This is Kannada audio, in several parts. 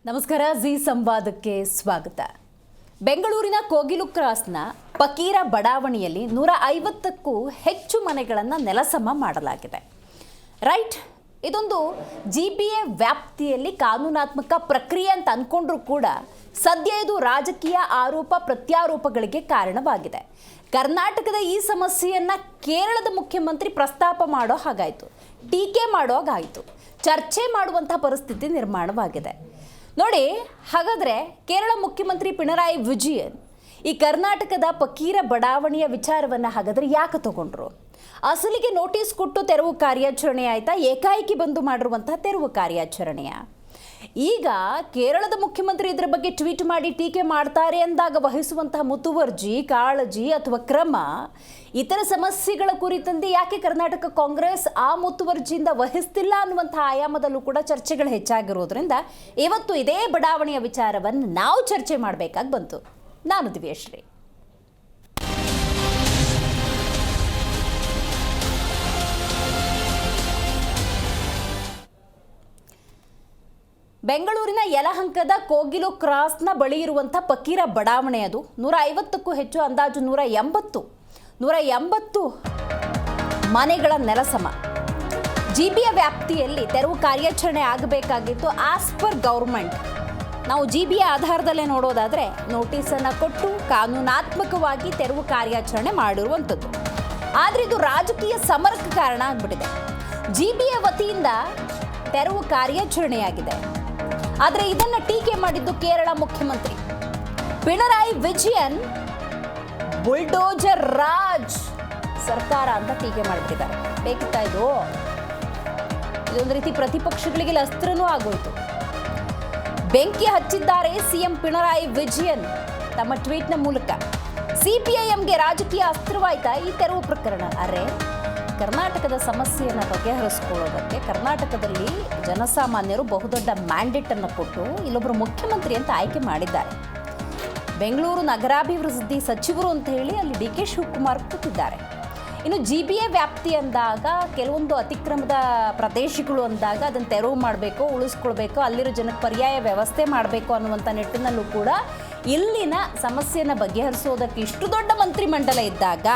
ನಮಸ್ಕಾರ, ಜಿ ಸಂವಾದಕ್ಕೆ ಸ್ವಾಗತ. ಬೆಂಗಳೂರಿನ ಕೋಗಿಲು ಕ್ರಾಸ್ನ ಫಕೀರ ಬಡಾವಣೆಯಲ್ಲಿ 150ಕ್ಕೂ ಹೆಚ್ಚು ಮನೆಗಳನ್ನು ನೆಲಸಮ ಮಾಡಲಾಗಿದೆ. ರೈಟ್, ಇದೊಂದು GBA ವ್ಯಾಪ್ತಿಯಲ್ಲಿ ಕಾನೂನಾತ್ಮಕ ಪ್ರಕ್ರಿಯೆ ಅಂತ ಅಂದ್ಕೊಂಡ್ರೂ ಕೂಡ ಸದ್ಯ ಇದು ರಾಜಕೀಯ ಆರೋಪ ಪ್ರತ್ಯಾರೋಪಗಳಿಗೆ ಕಾರಣವಾಗಿದೆ. ಕರ್ನಾಟಕದ ಈ ಸಮಸ್ಯೆಯನ್ನು ಕೇರಳದ ಮುಖ್ಯಮಂತ್ರಿ ಪ್ರಸ್ತಾಪ ಮಾಡೋ ಹಾಗಾಯಿತು, ಟೀಕೆ ಮಾಡೋ ಹಾಗಾಯಿತು, ಚರ್ಚೆ ಮಾಡುವಂಥ ಪರಿಸ್ಥಿತಿ ನಿರ್ಮಾಣವಾಗಿದೆ. ನೋಡಿ, ಹಾಗಾದರೆ ಕೇರಳ ಮುಖ್ಯಮಂತ್ರಿ ಪಿಣರಾಯಿ ವಿಜಯನ್ ಈ ಕರ್ನಾಟಕದ ಫಕೀರ ಬಡಾವಣೆಯ ವಿಚಾರವನ್ನು ಹಾಗಾದರೆ ಯಾಕೆ ತಗೊಂಡ್ರು? ಅಸಲಿಗೆ ನೋಟಿಸ್ ಕೊಟ್ಟು ತೆರವು ಕಾರ್ಯಾಚರಣೆ ಆಯಿತಾ? ಏಕಾಏಕಿ ಬಂದು ಮಾಡಿರುವಂತಹ ತೆರವು ಕಾರ್ಯಾಚರಣೆಯ? ಈಗ ಕೇರಳದ ಮುಖ್ಯಮಂತ್ರಿ ಇದರ ಬಗ್ಗೆ ಟ್ವೀಟ್ ಮಾಡಿ ಟೀಕೆ ಮಾಡ್ತಾರೆ ಅಂದಾಗ ವಹಿಸುವಂತಹ ಮುತುವರ್ಜಿ, ಕಾಳಜಿ ಅಥವಾ ಕ್ರಮ ಇತರ ಸಮಸ್ಯೆಗಳ ಕುರಿತಂತೆ ಯಾಕೆ ಕರ್ನಾಟಕ ಕಾಂಗ್ರೆಸ್ ಆ ಮುತುವರ್ಜಿಯಿಂದ ವಹಿಸ್ತಿಲ್ಲ ಅನ್ನುವಂತಹ ಆಯಾಮದಲ್ಲೂ ಕೂಡ ಚರ್ಚೆಗಳು ಹೆಚ್ಚಾಗಿರೋದ್ರಿಂದ ಇವತ್ತು ಇದೇ ಬಡಾವಣೆಯ ವಿಚಾರವನ್ನು ನಾವು ಚರ್ಚೆ ಮಾಡಬೇಕಾಗಿ ಬಂತು. ನಾನು ದಿವ್ಯಶ್ರೀ. ಬೆಂಗಳೂರಿನ ಯಲಹಂಕದ ಕೋಗಿಲು ಕ್ರಾಸ್ನ ಬಳಿ ಇರುವಂಥ ಫಕೀರ ಬಡಾವಣೆ, ಅದು 150ಕ್ಕೂ ಹೆಚ್ಚು, ಅಂದಾಜು 180 ಮನೆಗಳ ನೆಲಸಮ. GBA ವ್ಯಾಪ್ತಿಯಲ್ಲಿ ತೆರವು ಕಾರ್ಯಾಚರಣೆ ಆಗಬೇಕಾಗಿತ್ತು. ಆಸ್ ಪರ್ ಗೌರ್ಮೆಂಟ್ ನಾವು GBA ಆಧಾರದಲ್ಲೇ ನೋಡೋದಾದರೆ ನೋಟಿಸನ್ನು ಕೊಟ್ಟು ಕಾನೂನಾತ್ಮಕವಾಗಿ ತೆರವು ಕಾರ್ಯಾಚರಣೆ ಮಾಡಿರುವಂಥದ್ದು. ಆದರೆ ಇದು ರಾಜಕೀಯ ಸಮರಕ್ಕೆ ಕಾರಣ ಆಗಿಬಿಟ್ಟಿದೆ. GBA ವತಿಯಿಂದ ತೆರವು ಕಾರ್ಯಾಚರಣೆಯಾಗಿದೆ. ಆದರೆ ಇದನ್ನು ಟೀಕೆ ಮಾಡಿದ್ದು ಕೇರಳ ಮುಖ್ಯಮಂತ್ರಿ ಪಿಣರಾಯಿ ವಿಜಯನ್. ಬುಲ್ಡೋಜರ್ ರಾಜ್ ಸರ್ಕಾರ ಅಂತ ಟೀಕೆ ಮಾಡಿಬಿಟ್ಟಿದ್ದಾರೆ. ಬೇಕಿತ್ತಾ ಇದು? ಇದೊಂದು ರೀತಿ ಪ್ರತಿಪಕ್ಷಗಳಿಗೆ ಅಸ್ತ್ರನೂ ಆಗೋಯ್ತು. ಬೆಂಕಿ ಹಚ್ಚಿದ್ದಾರೆ CM ಪಿಣರಾಯಿ ವಿಜಯನ್ ತಮ್ಮ ಟ್ವೀಟ್ನ ಮೂಲಕ. CPIMಗೆ ರಾಜಕೀಯ ಅಸ್ತ್ರವಾಯ್ತಾ ಈ ತೆರವು ಪ್ರಕರಣ? ಅರೆ, ಕರ್ನಾಟಕದ ಸಮಸ್ಯೆಯನ್ನು ಬಗೆಹರಿಸ್ಕೊಳ್ಳೋದಕ್ಕೆ ಕರ್ನಾಟಕದಲ್ಲಿ ಜನಸಾಮಾನ್ಯರು ಬಹುದೊಡ್ಡ ಮ್ಯಾಂಡೇಟನ್ನು ಕೊಟ್ಟು ಇಲ್ಲೊಬ್ಬರು ಮುಖ್ಯಮಂತ್ರಿ ಅಂತ ಆಯ್ಕೆ ಮಾಡಿದ್ದಾರೆ. ಬೆಂಗಳೂರು ನಗರಾಭಿವೃದ್ಧಿ ಸಚಿವರು ಅಂತ ಹೇಳಿ ಅಲ್ಲಿ DK ಶಿವಕುಮಾರ್ ಕೂತಿದ್ದಾರೆ. ಇನ್ನು GBA ವ್ಯಾಪ್ತಿ ಅಂದಾಗ ಕೆಲವೊಂದು ಅತಿಕ್ರಮದ ಪ್ರದೇಶಗಳು ಅಂದಾಗ ಅದನ್ನು ತೆರವು ಮಾಡಬೇಕು, ಉಳಿಸ್ಕೊಳ್ಬೇಕು, ಅಲ್ಲಿರೋ ಜನಕ್ಕೆ ಪರ್ಯಾಯ ವ್ಯವಸ್ಥೆ ಮಾಡಬೇಕು ಅನ್ನುವಂಥ ನಿಟ್ಟಿನಲ್ಲೂ ಕೂಡ ಇಲ್ಲಿನ ಸಮಸ್ಯೆಯನ್ನು ಬಗೆಹರಿಸೋದಕ್ಕೆ ಇಷ್ಟು ದೊಡ್ಡ ಮಂತ್ರಿಮಂಡಲ ಇದ್ದಾಗ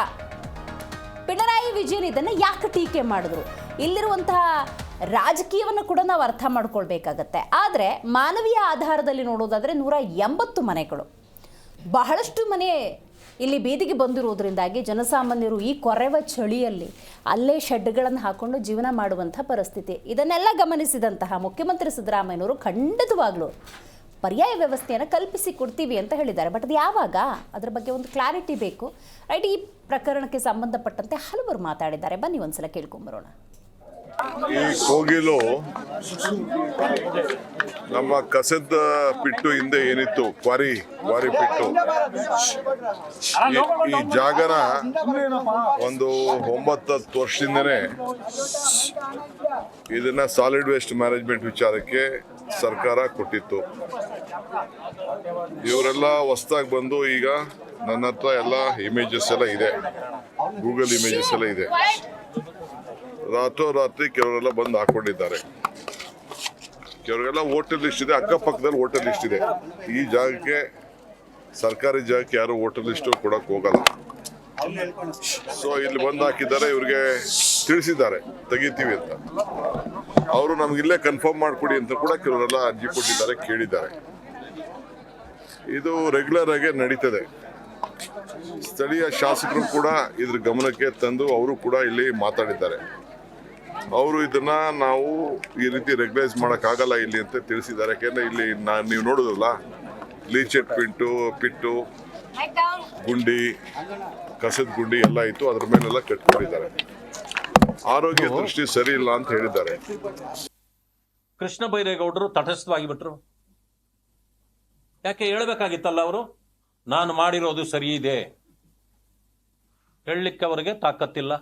ಪಿಣರಾಯಿ ವಿಜಯನ್ ಇದನ್ನು ಯಾಕೆ ಟೀಕೆ ಮಾಡಿದ್ರು? ಇಲ್ಲಿರುವಂತಹ ರಾಜಕೀಯವನ್ನು ಕೂಡ ನಾವು ಅರ್ಥ ಮಾಡ್ಕೊಳ್ಬೇಕಾಗತ್ತೆ. ಆದರೆ ಮಾನವೀಯ ಆಧಾರದಲ್ಲಿ ನೋಡೋದಾದರೆ 180 ಮನೆಗಳು, ಬಹಳಷ್ಟು ಮನೆ ಇಲ್ಲಿ ಬೀದಿಗೆ ಬಂದಿರೋದ್ರಿಂದಾಗಿ ಜನಸಾಮಾನ್ಯರು ಈ ಕೊರೆವ ಚಳಿಯಲ್ಲಿ ಅಲ್ಲೇ ಶೆಡ್ಗಳನ್ನು ಹಾಕೊಂಡು ಜೀವನ ಮಾಡುವಂಥ ಪರಿಸ್ಥಿತಿ. ಇದನ್ನೆಲ್ಲ ಗಮನಿಸಿದಂತಹ ಮುಖ್ಯಮಂತ್ರಿ ಸಿದ್ದರಾಮಯ್ಯನವರು ಖಂಡಿತವಾಗ್ಲೂ ಪರ್ಯಾಯ ವ್ಯವಸ್ಥೆಯನ್ನು ಕಲ್ಪಿಸಿ ಕೊಡ್ತೀವಿ ಅಂತ ಹೇಳಿದ್ದಾರೆ. ಬಟ್ ಅದು ಯಾವಾಗ? ಅದರ ಬಗ್ಗೆ ಒಂದು ಕ್ಲಾರಿಟಿ ಬೇಕು. ರೈಟ್, ಈ ಪ್ರಕರಣಕ್ಕೆ ಸಂಬಂಧಪಟ್ಟಂತೆ ಹಲವರು ಮಾತಾಡಿದ್ದಾರೆ. ಬನ್ನಿ ಒಂದ್ಸಲ ಕೇಳ್ಕೊಂಬರೋಣ. ಈ ಕೋಗಿಲು ನಮ್ಮ ಕಸದ ಪಿಟ್ಟು ಹಿಂದೆ ಏನಿತ್ತು, ಕ್ವಾರಿ ಪಿಟ್ಟು, ಈ ಜಾಗನ ಒಂದು 9-10 ವರ್ಷದಿಂದನೇ ಇದನ್ನ ಸಾಲಿಡ್ ವೇಸ್ಟ್ ಮ್ಯಾನೇಜ್ಮೆಂಟ್ ವಿಚಾರಕ್ಕೆ ಸರ್ಕಾರ ಕೊಟ್ಟಿತ್ತು. ಇವರೆಲ್ಲ ಹೊಸದಾಗಿ ಬಂದು ಈಗ ನನ್ನ ಹತ್ರ ಎಲ್ಲ ಇಮೇಜಸ್ ಎಲ್ಲ ಇದೆ, ಗೂಗಲ್ ಇಮೇಜಸ್ ಎಲ್ಲ ಇದೆ. ರಾತ್ರೋರಾತ್ರಿ ಕೆಲವರೆಲ್ಲ ಬಂದು ಹಾಕೊಂಡಿದ್ದಾರೆ. ಕೆಲವರೆಲ್ಲ ವೋಟರ್ ಲಿಸ್ಟ್ ಇದೆ, ಅಕ್ಕಪಕ್ಕದಲ್ಲಿ ವೋಟರ್ ಲಿಸ್ಟ್ ಇದೆ. ಈ ಜಾಗಕ್ಕೆ, ಸರ್ಕಾರಿ ಜಾಗಕ್ಕೆ ಯಾರು ವೋಟರ್ ಲಿಸ್ಟ್ ಕೊಡಕ್ ಹೋಗಲ್ಲ. ಸೊ ಇಲ್ಲಿ ಬಂದು ಹಾಕಿದ್ದಾರೆ, ಇವ್ರಿಗೆ ತಿಳಿಸಿದ್ದಾರೆ ತೆಗಿತೀವಿ ಅಂತ. ಅವರು ನಮ್ಗಿಲ್ಲೇ ಕನ್ಫರ್ಮ್ ಮಾಡ್ಕೊಡಿ ಅಂತ ಕೂಡ ಕೆಲವರೆಲ್ಲ ಅರ್ಜಿ ಕೊಟ್ಟಿದ್ದಾರೆ, ಕೇಳಿದ್ದಾರೆ. ಇದು ರೆಗ್ಯುಲರ್ ಆಗಿ ನಡೀತದೆ. ಸ್ಥಳೀಯ ಶಾಸಕರು ಕೂಡ ಇದ್ರ ಗಮನಕ್ಕೆ ತಂದು ಅವರು ಕೂಡ ಇಲ್ಲಿ ಮಾತಾಡಿದ್ದಾರೆ. ಅವರು ಇದನ್ನ ನಾವು ಈ ರೀತಿ ರೆಗ್ಯುಲೈಸ್ ಮಾಡೋಕ್ಕಾಗಲ್ಲ ಇಲ್ಲಿ ಅಂತ ತಿಳಿಸಿದ್ದಾರೆ. ಯಾಕೆಂದ್ರೆ ಇಲ್ಲಿ ನೀವು ನೋಡೋದಲ್ಲ, ಲೀಚೆಟ್ ಪಿಟ್ಟು, ಗುಂಡಿ, ಕಸದ ಗುಂಡಿ ಎಲ್ಲ ಇತ್ತು, ಅದ್ರ ಮೇಲೆಲ್ಲ ಕಟ್ಕೊಂಡಿದ್ದಾರೆ. ಆರೋಗ್ಯ ದೃಷ್ಟಿ ಸರಿ ಇಲ್ಲ ಅಂತ ಹೇಳಿದ್ದಾರೆ. ಕೃಷ್ಣ ಬೈರೇಗೌಡರು ತಟಸ್ಥವಾಗಿ ಬಿಟ್ರು. ಯಾಕೆ ಹೇಳ್ಬೇಕಾಗಿತ್ತಲ್ಲ ಅವರು? ನಾನು ಮಾಡಿರೋದು ಸರಿ ಇದೆ ಹೇಳಲಿಕ್ಕೆ ಅವರಿಗೆ ತಾಕತ್ತಿಲ್ಲ.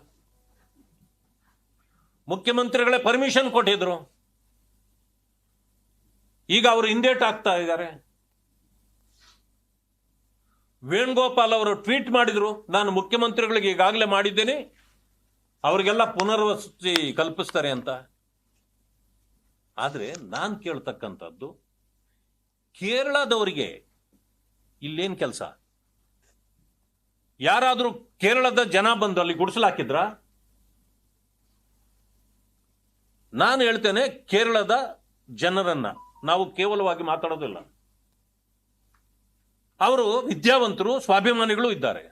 ಮುಖ್ಯಮಂತ್ರಿಗಳೇ ಪರ್ಮಿಷನ್ ಕೊಟ್ಟಿದ್ರು, ಈಗ ಅವರು ಹಿಂದೇಟ್ ಆಗ್ತಾ ಇದ್ದಾರೆ. ವೇಣುಗೋಪಾಲ್ ಅವರು ಟ್ವೀಟ್ ಮಾಡಿದ್ರು, ನಾನು ಮುಖ್ಯಮಂತ್ರಿಗಳಿಗೆ ಈಗಾಗಲೇ ಮಾಡಿದ್ದೇನೆ, ಅವರಿಗೆಲ್ಲ ಪುನರ್ವಸತಿ ಕಲ್ಪಿಸ್ತಾರೆ ಅಂತ. ಆದರೆ ನಾನು ಕೇಳ್ತಕ್ಕಂಥದ್ದು, ಕೇರಳದವರಿಗೆ ಇಲ್ಲೇನು ಕೆಲಸ? ಯಾರಾದರೂ ಕೇರಳದ ಜನ ಬಂದು ಅಲ್ಲಿ ಗುಡಿಸಲಾಕಿದ್ರ? ನಾನು ಹೇಳ್ತೇನೆ, ಕೇರಳದ ಜನರನ್ನ ನಾವು ಕೇವಲವಾಗಿ ಮಾತಾಡೋದಿಲ್ಲ. ಅವರು ವಿದ್ಯಾವಂತರು, ಸ್ವಾಭಿಮಾನಿಗಳು ಇದ್ದಾರೆ.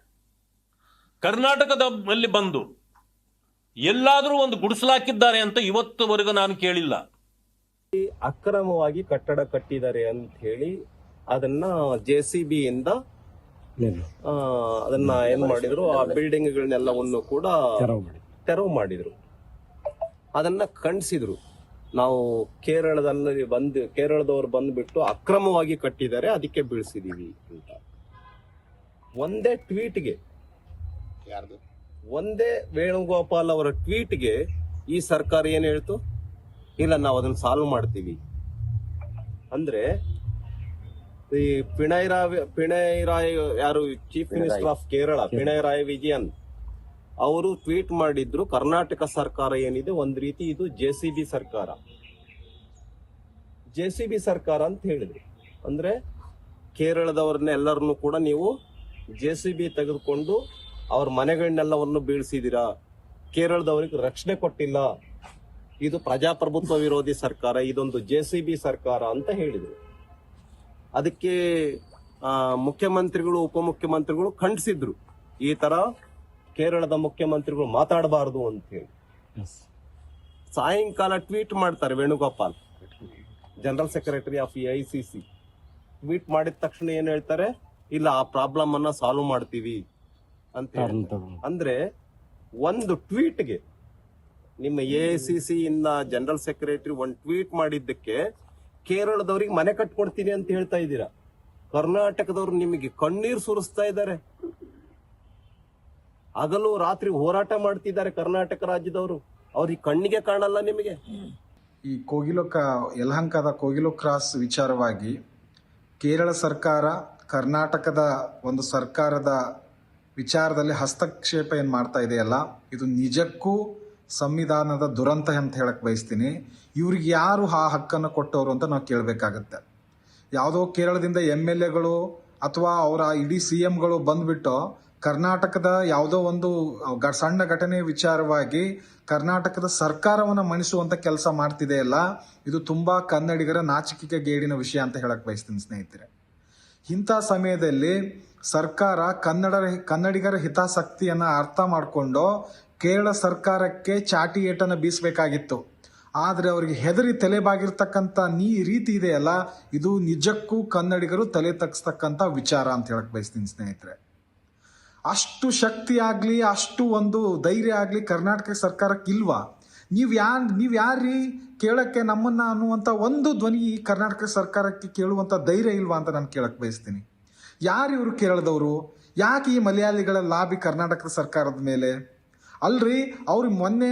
ಕರ್ನಾಟಕದಲ್ಲಿ ಬಂದು ಎಲ್ಲಾದರೂ ಒಂದು ಗುಡಿಸಲಾಕಿದ್ದಾರೆ ಅಂತ ಇವತ್ತುವರೆಗೂ ನಾನು ಕೇಳಿಲ್ಲ. ಅಕ್ರಮವಾಗಿ ಕಟ್ಟಡ ಕಟ್ಟಿದ್ದಾರೆ ಅಂತ ಹೇಳಿ ಅದನ್ನ JCB ಇಂದ ಅದನ್ನ ಏನ್ ಮಾಡಿದ್ರು, ಆ ಬಿಲ್ಡಿಂಗ್ಗಳನ್ನೆಲ್ಲವನ್ನು ಕೂಡ ತೆರವು ಮಾಡಿದ್ರು. ಅದನ್ನ ಖಂಡಿಸಿದ್ರು. ನಾವು ಕೇರಳದವರು ಬಂದ್ಬಿಟ್ಟು ಅಕ್ರಮವಾಗಿ ಕಟ್ಟಿದ್ದಾರೆ, ಅದಕ್ಕೆ ಬೀಳ್ಸಿದೀವಿ ಅಂತ. ಒಂದೇ ಟ್ವೀಟ್ಗೆ, ಒಂದೇ ವೇಣುಗೋಪಾಲ್ ಅವರ ಟ್ವೀಟ್ಗೆ ಈ ಸರ್ಕಾರ ಏನ್ ಹೇಳ್ತು, ಇಲ್ಲ ನಾವು ಅದನ್ನ ಸಾಲ್ವ್ ಮಾಡ್ತೀವಿ ಅಂದ್ರೆ. ಈ ಪಿಣರಾಯಿ ಯಾರು chief minister of Kerala, Pinarayi Vijayan ಅವರು ಟ್ವೀಟ್ ಮಾಡಿದ್ರು, ಕರ್ನಾಟಕ ಸರ್ಕಾರ ಏನಿದೆ ಒಂದ್ ರೀತಿ ಇದು JCB ಸರ್ಕಾರ, JCB ಸರ್ಕಾರ ಅಂತ ಹೇಳಿದ್ರು. ಅಂದ್ರೆ ಕೇರಳದವ್ರನ್ನ ಎಲ್ಲರನ್ನು ಕೂಡ ನೀವು JCB ತೆಗೆದುಕೊಂಡು ಅವ್ರ ಮನೆಗಳನ್ನೆಲ್ಲವನ್ನು ಬೀಳ್ಸಿದೀರಾ, ಕೇರಳದವರಿಗೆ ರಕ್ಷಣೆ ಕೊಟ್ಟಿಲ್ಲ, ಇದು ಪ್ರಜಾಪ್ರಭುತ್ವ ವಿರೋಧಿ ಸರ್ಕಾರ, ಇದೊಂದು JCB ಸರ್ಕಾರ ಅಂತ ಹೇಳಿದ್ರು. ಅದಕ್ಕೆ ಮುಖ್ಯಮಂತ್ರಿಗಳು, ಉಪಮುಖ್ಯಮಂತ್ರಿಗಳು ಖಂಡಿಸಿದ್ರು, ಈ ತರ ಕೇರಳದ ಮುಖ್ಯಮಂತ್ರಿಗಳು ಮಾತಾಡಬಾರದು ಅಂತ ಹೇಳಿ. ಸಾಯಂಕಾಲ ಟ್ವೀಟ್ ಮಾಡ್ತಾರೆ Venugopal, general secretary of AICC. Tweet ಮಾಡಿದ ತಕ್ಷಣ ಏನ್ ಹೇಳ್ತಾರೆ, ಇಲ್ಲ ಆ ಪ್ರಾಬ್ಲಮ್ ಅನ್ನ ಸಾಲ್ವ್ ಮಾಡ್ತೀವಿ ಅಂತ ಹೇಳ್ತಾರೆ. ಅಂದ್ರೆ ಒಂದು ಟ್ವೀಟ್ಗೆ ನಿಮ್ಮ AICC ಇಂದ ಜನರಲ್ ಸೆಕ್ರೆಟರಿ ಒಂದು ಟ್ವೀಟ್ ಮಾಡಿದ್ದಕ್ಕೆ ಕೇರಳದವ್ರಿಗೆ ಮನೆ ಕಟ್ಕೊಡ್ತೀನಿ ಅಂತ ಹೇಳ್ತಾ ಇದ್ದೀರಾ. ಕರ್ನಾಟಕದವ್ರು ನಿಮಗೆ ಕಣ್ಣೀರು ಸುರಿಸ್ತಾ ಇದ್ದಾರೆ, ಹಗಲು ರಾತ್ರಿ ಹೋರಾಟ ಮಾಡ್ತಿದ್ದಾರೆ ಕರ್ನಾಟಕ ರಾಜ್ಯದವರು. ಅವ್ರಿಗೆ ಕಣ್ಣಿಗೆ ಕಾಣಲ್ಲ ನಿಮಗೆ. ಈ ಯಲಹಂಕದ ಕೋಗಿಲು ಕ್ರಾಸ್ ವಿಚಾರವಾಗಿ ಕೇರಳ ಸರ್ಕಾರ ಕರ್ನಾಟಕದ ಒಂದು ಸರ್ಕಾರದ ವಿಚಾರದಲ್ಲಿ ಹಸ್ತಕ್ಷೇಪ ಏನು ಮಾಡ್ತಾ ಇದೆಯಲ್ಲ, ಇದು ನಿಜಕ್ಕೂ ಸಂವಿಧಾನದ ದುರಂತ ಅಂತ ಹೇಳಕ್ ಬಯಸ್ತೀನಿ. ಇವ್ರಿಗೆ ಯಾರು ಆ ಹಕ್ಕನ್ನು ಕೊಟ್ಟವರು ಅಂತ ನಾವು ಕೇಳಬೇಕಾಗತ್ತೆ. ಯಾವುದೋ ಕೇರಳದಿಂದ MLAಗಳು ಅಥವಾ ಅವರ ಇಡೀ CMಗಳು ಬಂದ್ಬಿಟ್ಟು ಕರ್ನಾಟಕದ ಯಾವುದೋ ಒಂದು ಸಣ್ಣ ಘಟನೆ ವಿಚಾರವಾಗಿ ಕರ್ನಾಟಕದ ಸರ್ಕಾರವನ್ನು ಮಣಿಸುವಂತ ಕೆಲಸ ಮಾಡ್ತಿದೆಯಲ್ಲ, ಇದು ತುಂಬಾ ಕನ್ನಡಿಗರ ನಾಚಿಕೆಗೆ ಗೇಡಿನ ವಿಷಯ ಅಂತ ಹೇಳಕ್ ಬಯಸ್ತೀನಿ ಸ್ನೇಹಿತರೆ. ಇಂಥ ಸಮಯದಲ್ಲಿ ಸರ್ಕಾರ ಕನ್ನಡಿಗರ ಹಿತಾಸಕ್ತಿಯನ್ನ ಅರ್ಥ ಮಾಡಿಕೊಂಡು ಕೇರಳ ಸರ್ಕಾರಕ್ಕೆ ಚಾಟಿ ಏಟನ್ನು ಬೀಸಬೇಕಾಗಿತ್ತು. ಆದರೆ ಅವರಿಗೆ ಹೆದರಿ ತಲೆಬಾಗಿರ್ತಕ್ಕಂಥ ರೀತಿ ಇದೆಯಲ್ಲ, ಇದು ನಿಜಕ್ಕೂ ಕನ್ನಡಿಗರು ತಲೆ ತಗ್ಸ್ತಕ್ಕಂಥ ವಿಚಾರ ಅಂತ ಹೇಳಕ್ ಬಯಸ್ತೀನಿ ಸ್ನೇಹಿತರೆ. ಅಷ್ಟು ಶಕ್ತಿ ಆಗ್ಲಿ, ಅಷ್ಟು ಒಂದು ಧೈರ್ಯ ಆಗ್ಲಿ ಕರ್ನಾಟಕ ಸರ್ಕಾರಕ್ಕೆ ಇಲ್ವಾ? ನೀವ್ ಯಾರ್ರೀ ಕೇಳಕ್ಕೆ ನಮ್ಮನ್ನ ಅನ್ನುವಂತ ಒಂದು ಧ್ವನಿ ಕರ್ನಾಟಕ ಸರ್ಕಾರಕ್ಕೆ ಕೇಳುವಂತ ಧೈರ್ಯ ಇಲ್ವಾ ಅಂತ ನಾನು ಕೇಳಕ್ ಬಯಸ್ತೀನಿ. ಯಾರು ಇವರು ಕೇರಳದವರು? ಯಾಕೆ ಈ ಮಲಯಾಳಿಗಳ ಲಾಬಿ ಕರ್ನಾಟಕದ ಸರ್ಕಾರದ ಮೇಲೆ? ಅಲ್ರಿ, ಅವ್ರು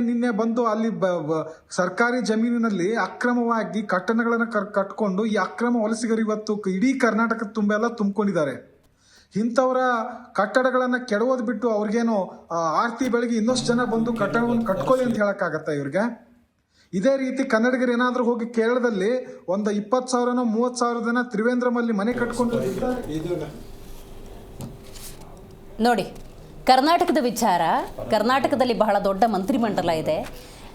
ನಿನ್ನೆ ಬಂದು ಅಲ್ಲಿ ಸರ್ಕಾರಿ ಜಮೀನಿನಲ್ಲಿ ಅಕ್ರಮವಾಗಿ ಕಟ್ಟಡಗಳನ್ನ ಕಟ್ಕೊಂಡು ಈ ಅಕ್ರಮ ವಲಸಿಗರು ಇವತ್ತು ಇಡೀ ಕರ್ನಾಟಕದ ತುಂಬೆಲ್ಲ ತುಂಬಿಕೊಂಡಿದ್ದಾರೆ. ಇಂಥವರ ಕಟ್ಟಡಗಳನ್ನ ಕೆಡವೋದ್ ಬಿಟ್ಟು ಅವ್ರಿಗೇನು ಆರ್ತಿ ಬೆಳಗ್ಗೆ ಇನ್ನಷ್ಟು ಜನ ಬಂದು ಕಟ್ಟಡವನ್ನು ಕಟ್ಕೊಳ್ಳಿ ಅಂತ ಹೇಳಕ್ಕಾಗತ್ತ ಇವ್ರಿಗೆ? ಇದೇ ರೀತಿ ಕನ್ನಡಿಗರು ಏನಾದ್ರೂ ಹೋಗಿ ಕೇರಳದಲ್ಲಿ ಒಂದು 20,000 30,000 ಜನ ತ್ರಿವೇಂದ್ರಮಲ್ಲಿ ಮನೆ ಕಟ್ಕೊಂಡು ನೋಡಿ, ಕರ್ನಾಟಕದ ವಿಚಾರ, ಕರ್ನಾಟಕದಲ್ಲಿ ಬಹಳ ದೊಡ್ಡ ಮಂತ್ರಿಮಂಡಲ ಇದೆ.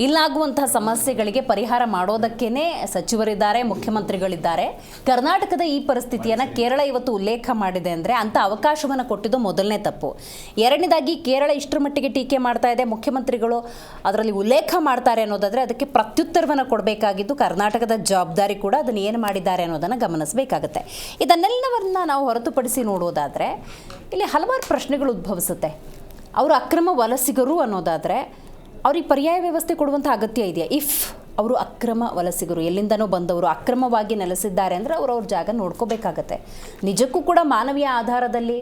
ಇಲ್ಲಾಗುವಂತಹ ಸಮಸ್ಯೆಗಳಿಗೆ ಪರಿಹಾರ ಮಾಡೋದಕ್ಕೇನೆ ಸಚಿವರಿದ್ದಾರೆ, ಮುಖ್ಯಮಂತ್ರಿಗಳಿದ್ದಾರೆ. ಕರ್ನಾಟಕದ ಈ ಪರಿಸ್ಥಿತಿಯನ್ನು ಕೇರಳ ಇವತ್ತು ಉಲ್ಲೇಖ ಮಾಡಿದೆ ಅಂದರೆ ಅಂಥ ಅವಕಾಶವನ್ನು ಕೊಟ್ಟಿದ್ದು ಮೊದಲನೇ ತಪ್ಪು. ಎರಡನೇದಾಗಿ ಕೇರಳ ಇಷ್ಟರ ಮಟ್ಟಿಗೆ ಟೀಕೆ ಮಾಡ್ತಾ ಇದೆ, ಮುಖ್ಯಮಂತ್ರಿಗಳು ಅದರಲ್ಲಿ ಉಲ್ಲೇಖ ಮಾಡ್ತಾರೆ ಅನ್ನೋದಾದರೆ ಅದಕ್ಕೆ ಪ್ರತ್ಯುತ್ತರವನ್ನು ಕೊಡಬೇಕಾಗಿದ್ದು ಕರ್ನಾಟಕದ ಜವಾಬ್ದಾರಿ ಕೂಡ. ಅದನ್ನು ಏನು ಮಾಡಿದ್ದಾರೆ ಅನ್ನೋದನ್ನು ಗಮನಿಸಬೇಕಾಗತ್ತೆ. ಇದನ್ನೆಲ್ಲವನ್ನು ನಾವು ಹೊರತುಪಡಿಸಿ ನೋಡೋದಾದರೆ ಇಲ್ಲಿ ಹಲವಾರು ಪ್ರಶ್ನೆಗಳು ಉದ್ಭವಿಸುತ್ತೆ. ಅವರು ಅಕ್ರಮ ವಲಸಿಗರು ಅನ್ನೋದಾದರೆ ಅವ್ರಿಗೆ ಪರ್ಯಾಯ ವ್ಯವಸ್ಥೆ ಕೊಡುವಂಥ ಅಗತ್ಯ ಇದೆಯಾ? ಇಫ್ ಅವರು ಅಕ್ರಮ ವಲಸಿಗರು, ಎಲ್ಲಿಂದನೋ ಬಂದವರು ಅಕ್ರಮವಾಗಿ ನೆಲೆಸಿದ್ದಾರೆ ಅಂದರೆ ಅವ್ರ ಜಾಗ ನೋಡ್ಕೋಬೇಕಾಗತ್ತೆ. ನಿಜಕ್ಕೂ ಕೂಡ ಮಾನವೀಯ ಆಧಾರದಲ್ಲಿ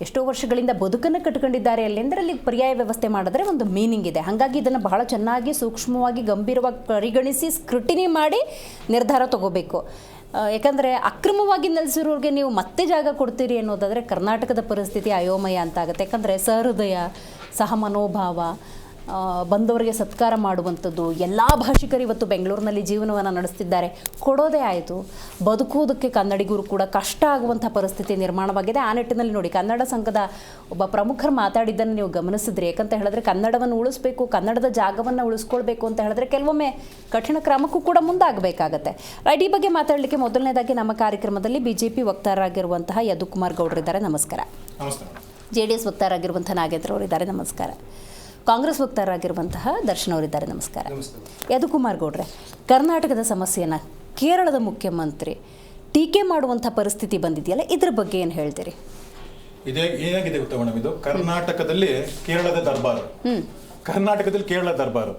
ಎಷ್ಟೋ ವರ್ಷಗಳಿಂದ ಬದುಕನ್ನು ಕಟ್ಕೊಂಡಿದ್ದಾರೆ ಅಲ್ಲಿಂದರೆ ಅಲ್ಲಿ ಪರ್ಯಾಯ ವ್ಯವಸ್ಥೆ ಮಾಡಿದ್ರೆ ಒಂದು ಮೀನಿಂಗ್ ಇದೆ. ಹಾಗಾಗಿ ಇದನ್ನು ಬಹಳ ಚೆನ್ನಾಗಿ ಸೂಕ್ಷ್ಮವಾಗಿ ಗಂಭೀರವಾಗಿ ಪರಿಗಣಿಸಿ ಸ್ಕ್ರೂಟಿನಿ ಮಾಡಿ ನಿರ್ಧಾರ ತಗೋಬೇಕು. ಯಾಕಂದರೆ ಅಕ್ರಮವಾಗಿ ನೆಲೆಸಿರೋರಿಗೆ ನೀವು ಮತ್ತೆ ಜಾಗ ಕೊಡ್ತೀರಿ ಅನ್ನೋದಾದರೆ ಕರ್ನಾಟಕದ ಪರಿಸ್ಥಿತಿ ಅಯೋಮಯ ಅಂತಾಗುತ್ತೆ. ಯಾಕಂದರೆ ಸಹೃದಯ, ಸಹ ಮನೋಭಾವ, ಬಂದವರಿಗೆ ಸತ್ಕಾರ ಮಾಡುವಂಥದ್ದು, ಎಲ್ಲ ಭಾಷಿಕರು ಇವತ್ತು ಬೆಂಗಳೂರಿನಲ್ಲಿ ಜೀವನವನ್ನು ನಡೆಸ್ತಿದ್ದಾರೆ. ಕೊಡೋದೇ ಆಯಿತು, ಬದುಕುವುದಕ್ಕೆ ಕನ್ನಡಿಗರು ಕೂಡ ಕಷ್ಟ ಆಗುವಂಥ ಪರಿಸ್ಥಿತಿ ನಿರ್ಮಾಣವಾಗಿದೆ. ಆ ನಿಟ್ಟಿನಲ್ಲಿ ನೋಡಿ, ಕನ್ನಡ ಸಂಘದ ಒಬ್ಬ ಪ್ರಮುಖರು ಮಾತಾಡಿದ್ದನ್ನು ನೀವು ಗಮನಿಸಿದ್ರಿ. ಯಾಕಂತ ಹೇಳಿದ್ರೆ ಕನ್ನಡವನ್ನು ಉಳಿಸ್ಬೇಕು, ಕನ್ನಡದ ಜಾಗವನ್ನು ಉಳಿಸ್ಕೊಳ್ಬೇಕು ಅಂತ ಹೇಳಿದ್ರೆ ಕೆಲವೊಮ್ಮೆ ಕಠಿಣ ಕ್ರಮಕ್ಕೂ ಕೂಡ ಮುಂದಾಗಬೇಕಾಗತ್ತೆ. ರೈಟ್, ಈ ಬಗ್ಗೆ ಮಾತಾಡಲಿಕ್ಕೆ ಮೊದಲನೇದಾಗಿ ನಮ್ಮ ಕಾರ್ಯಕ್ರಮದಲ್ಲಿ ಬಿಜೆಪಿ ವಕ್ತಾರರಾಗಿರುವಂತಹ ಯದುಕುಮಾರ್ ಗೌಡರಿದ್ದಾರೆ. ನಮಸ್ಕಾರ. JDS ವಕ್ತಾರರಾಗಿರುವಂತಹ ನಾಗೇಂದ್ರ ಅವರಿದ್ದಾರೆ. ನಮಸ್ಕಾರ. ಕಾಂಗ್ರೆಸ್ ವಕ್ತಾರರಾಗಿರುವಂತಹ ದರ್ಶನ್ ಅವರಿದ್ದಾರೆ. ನಮಸ್ಕಾರ. ಯದುಕುಮಾರ್ ಗೌಡ್ರೆ, ಕರ್ನಾಟಕದ ಸಮಸ್ಯೆಯನ್ನು ಕೇರಳದ ಮುಖ್ಯಮಂತ್ರಿ ಟೀಕೆ ಮಾಡುವಂಥ ಪರಿಸ್ಥಿತಿ ಬಂದಿದೆಯಲ್ಲ, ಇದ್ರ ಬಗ್ಗೆ ಏನು ಹೇಳ್ತೀರಿ? ಏನಾಗಿದೆ ಗೊತ್ತಾ ಮೇಡಮ್, ಇದು ಕರ್ನಾಟಕದಲ್ಲಿ ಕೇರಳದ ದರ್ಬಾರು. ಕರ್ನಾಟಕದಲ್ಲಿ ಕೇರಳ ದರ್ಬಾರು.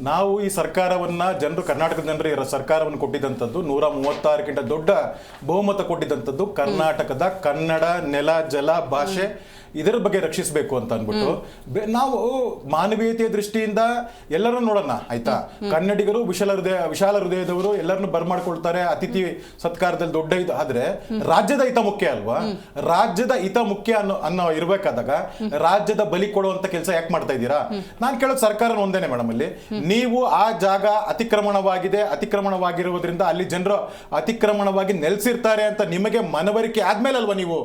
ನಾವು ಈ ಸರ್ಕಾರವನ್ನ ಜನರು, ಕರ್ನಾಟಕದ ಜನರು ಸರ್ಕಾರವನ್ನು ಕೊಟ್ಟಿದ್ದಂಥದ್ದು 136ಕ್ಕಿಂತ ದೊಡ್ಡ ಬಹುಮತ ಕೊಟ್ಟಿದ್ದಂಥದ್ದು ಕರ್ನಾಟಕದ ಕನ್ನಡ ನೆಲ ಜಲ ಭಾಷೆ ಇದರ ಬಗ್ಗೆ ರಕ್ಷಿಸಬೇಕು ಅಂತ ಅಂದ್ಬಿಟ್ಟು ನಾವು ಮಾನವೀಯತೆಯ ದೃಷ್ಟಿಯಿಂದ ಎಲ್ಲರೂ ನೋಡೋಣ, ಆಯ್ತಾ? ಕನ್ನಡಿಗರು ವಿಶಾಲ ಹೃದಯದವರು, ಎಲ್ಲರನ್ನು ಬರ್ಮಾಡ್ಕೊಳ್ತಾರೆ, ಅತಿಥಿ ಸತ್ಕಾರದಲ್ಲಿ ದೊಡ್ಡ ಇದು. ಆದ್ರೆ ರಾಜ್ಯದ ಹಿತ ಮುಖ್ಯ ಅಲ್ವಾ? ರಾಜ್ಯದ ಹಿತ ಮುಖ್ಯ ಅನ್ನೋ ಇರ್ಬೇಕಾದಾಗ ರಾಜ್ಯದ ಬಲಿ ಕೊಡುವಂತ ಕೆಲಸ ಯಾಕೆ ಮಾಡ್ತಾ ಇದ್ದೀರಾ? ನಾನು ಕೇಳೋದು ಸರ್ಕಾರ ಒಂದೇನೆ ಮೇಡಮ್, ಅಲ್ಲಿ ನೀವು ಆ ಜಾಗ ಅತಿಕ್ರಮಣವಾಗಿರುವುದರಿಂದ ಅಲ್ಲಿ ಜನರು ಅತಿಕ್ರಮಣವಾಗಿ ನೆಲೆಸಿರ್ತಾರೆ ಅಂತ ನಿಮಗೆ ಮನವರಿಕೆ ಆದ್ಮೇಲೆ ಅಲ್ವಾ ನೀವು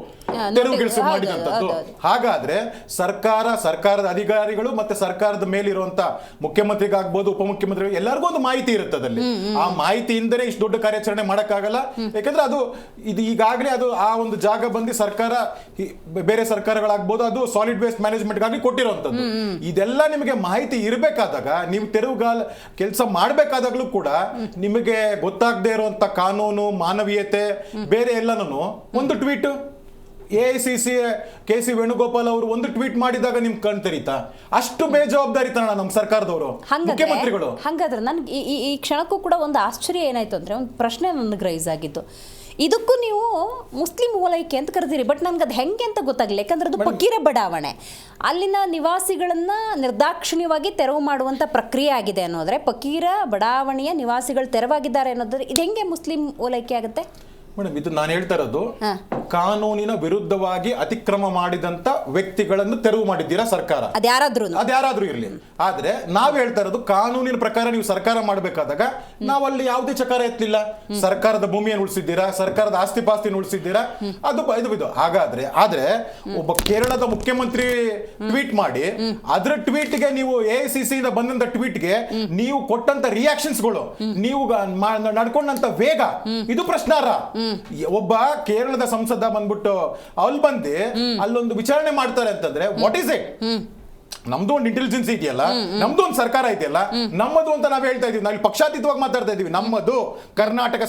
ತೆರವುಗಿಳಿಸಿ ಮಾಡಿದಂಥದ್ದು? ಹಾಗಾದ್ರೆ ಸರ್ಕಾರದ ಅಧಿಕಾರಿಗಳು ಮತ್ತೆ ಸರ್ಕಾರದ ಮೇಲಿರುವಂತ ಮುಖ್ಯಮಂತ್ರಿಗಾಗ್ಬೋದು, ಉಪಮುಖ್ಯಮಂತ್ರಿ, ಎಲ್ಲರಿಗೂ ಒಂದು ಮಾಹಿತಿ ಇರುತ್ತದಲ್ಲಿ. ಆ ಮಾಹಿತಿಯಿಂದಲೇ ಇಷ್ಟು ದೊಡ್ಡ ಕಾರ್ಯಾಚರಣೆ ಮಾಡಕ್ಕಾಗಲ್ಲ. ಯಾಕಂದ್ರೆ ಇದು ಈಗಾಗಲೇ ಆ ಒಂದು ಜಾಗ ಬಂದು ಸರ್ಕಾರ, ಬೇರೆ ಸರ್ಕಾರಗಳಾಗ್ಬೋದು, ಅದು ಸಾಲಿಡ್ ವೇಸ್ಟ್ ಮ್ಯಾನೇಜ್ಮೆಂಟ್ ಗಾಗಿ ಕೊಟ್ಟಿರುವಂತದ್ದು. ಇದೆಲ್ಲ ನಿಮಗೆ ಮಾಹಿತಿ ಇರಬೇಕಾದಾಗ, ನೀವು ತೆರವುಗಾಲ ಕೆಲಸ ಮಾಡಬೇಕಾದಾಗ್ಲೂ ಕೂಡ ನಿಮಗೆ ಗೊತ್ತಾಗದೇ ಇರುವಂತ ಕಾನೂನು, ಮಾನವೀಯತೆ, ಬೇರೆ ಎಲ್ಲನೂ ಒಂದು ಟ್ವೀಟ್ AICC KC ವೇಣುಗೋಪಾಲ್ ಅವರು ಒಂದು ಟ್ವೀಟ್ ಮಾಡಿದಾಗ ನಿಮ್ ಕಣ್ ತೆರೀತಾ? ಅಷ್ಟು ಬೇಜವಾಬ್ದಾರಿತನ ನಮ್ಮ ಸರ್ಕಾರದವರು, ಮುಖ್ಯಮಂತ್ರಿಗಳು. ಹಾಗಾದ್ರೆ ನನ್ಗೆ ಈ ಕ್ಷಣಕ್ಕೂ ಕೂಡ ಒಂದು ಆಶ್ಚರ್ಯ ಏನಾಯ್ತು ಅಂದ್ರೆ, ಒಂದು ಪ್ರಶ್ನೆ ನನಗೆ ರೈಸ್ ಆಗಿದ್ದು, ಇದಕ್ಕೂ ನೀವು ಮುಸ್ಲಿಂ ಓಲೈಕೆ ಅಂತ ಕರೆದಿರಿ, ಬಟ್ ನನ್ಗೆ ಅದು ಹೆಂಗೆ ಅಂತ ಗೊತ್ತಾಗಲಿಲ್ಲ. ಯಾಕಂದ್ರೆ ಅದು ಪಕೀರ ಬಡಾವಣೆ, ಅಲ್ಲಿನ ನಿವಾಸಿಗಳನ್ನ ನಿರ್ದಾಕ್ಷಿಣ್ಯವಾಗಿ ತೆರವು ಮಾಡುವಂಥ ಪ್ರಕ್ರಿಯೆ ಆಗಿದೆ ಅನ್ನೋದ್ರೆ, ಪಕೀರ ಬಡಾವಣೆಯ ನಿವಾಸಿಗಳು ತೆರವಾಗಿದ್ದಾರೆ ಅನ್ನೋದ್ರೆ ಇದು ಹೆಂಗೆ ಮುಸ್ಲಿಂ ಓಲೈಕೆ ಆಗುತ್ತೆ ಮೇಡಮ್? ಇದು ನಾನು ಹೇಳ್ತಾ ಇರೋದು, ಕಾನೂನಿನ ವಿರುದ್ಧವಾಗಿ ಅತಿಕ್ರಮ ಮಾಡಿದಂತ ವ್ಯಕ್ತಿಗಳನ್ನು ತೆರವು ಮಾಡಿದ್ದೀರಾ ಸರ್ಕಾರ, ಅದ್ಯಾರಾದ್ರೂ ಇರಲಿ. ಆದ್ರೆ ನಾವ್ ಹೇಳ್ತಾ ಇರೋದು, ಕಾನೂನಿನ ಪ್ರಕಾರ ನೀವು ಸರ್ಕಾರ ಮಾಡಬೇಕಾದಾಗ ನಾವಲ್ಲಿ ಯಾವುದೇ ಚಕಾರ ಎತ್ತಲಿಲ್ಲ. ಸರ್ಕಾರದ ಭೂಮಿಯನ್ನು ಉಳಿಸಿದ್ದೀರಾ, ಸರ್ಕಾರದ ಆಸ್ತಿ ಪಾಸ್ತಿಯನ್ನು ಉಳಿಸಿದ್ದೀರಾ, ಅದು ಇದು. ಆದ್ರೆ ಒಬ್ಬ ಕೇರಳದ ಮುಖ್ಯಮಂತ್ರಿ ಟ್ವೀಟ್ ಮಾಡಿ, ಅದ್ರ ಟ್ವೀಟ್ಗೆ ನೀವು AICC ಇಂದ ಬಂದಂತ ಟ್ವೀಟ್ಗೆ ನೀವು ಕೊಟ್ಟಂತ ರಿಯಾಕ್ಷನ್ಸ್ಗಳು, ನೀವು ನಡ್ಕೊಂಡಂತ ವೇಗ, ಇದು ಪ್ರಶ್ನಾರ್ಹ. ಒಬ್ಬ ಕೇರಳದ ಸಂಸದ ಬಂದ್ಬಿಟ್ಟು ಅಲ್ಲೊಂದು ವಿಚಾರಣೆ ಮಾಡ್ತಾರೆ ಅಂತಂದ್ರೆ, ವಾಟ್ ಈಸ್ ಇಟ್? ನಮ್ದು ಒಂದು ಇಂಟೆಲಿಜೆನ್ಸ್ ಇದೆಯಲ್ಲ, ನಮ್ದು ಒಂದು ಸರ್ಕಾರ ಇದೆಯಲ್ಲ, ನಮ್ಮದು ಅಂತ ನಾವ್ ಹೇಳ್ತಾ ಇದೀವಿ. ನಾವು ಪಕ್ಷಾತೀತವಾಗಿ ಮಾತಾಡ್ತಾ ಇದೀವಿ. ನಮ್ಮದು ಕರ್ನಾಟಕ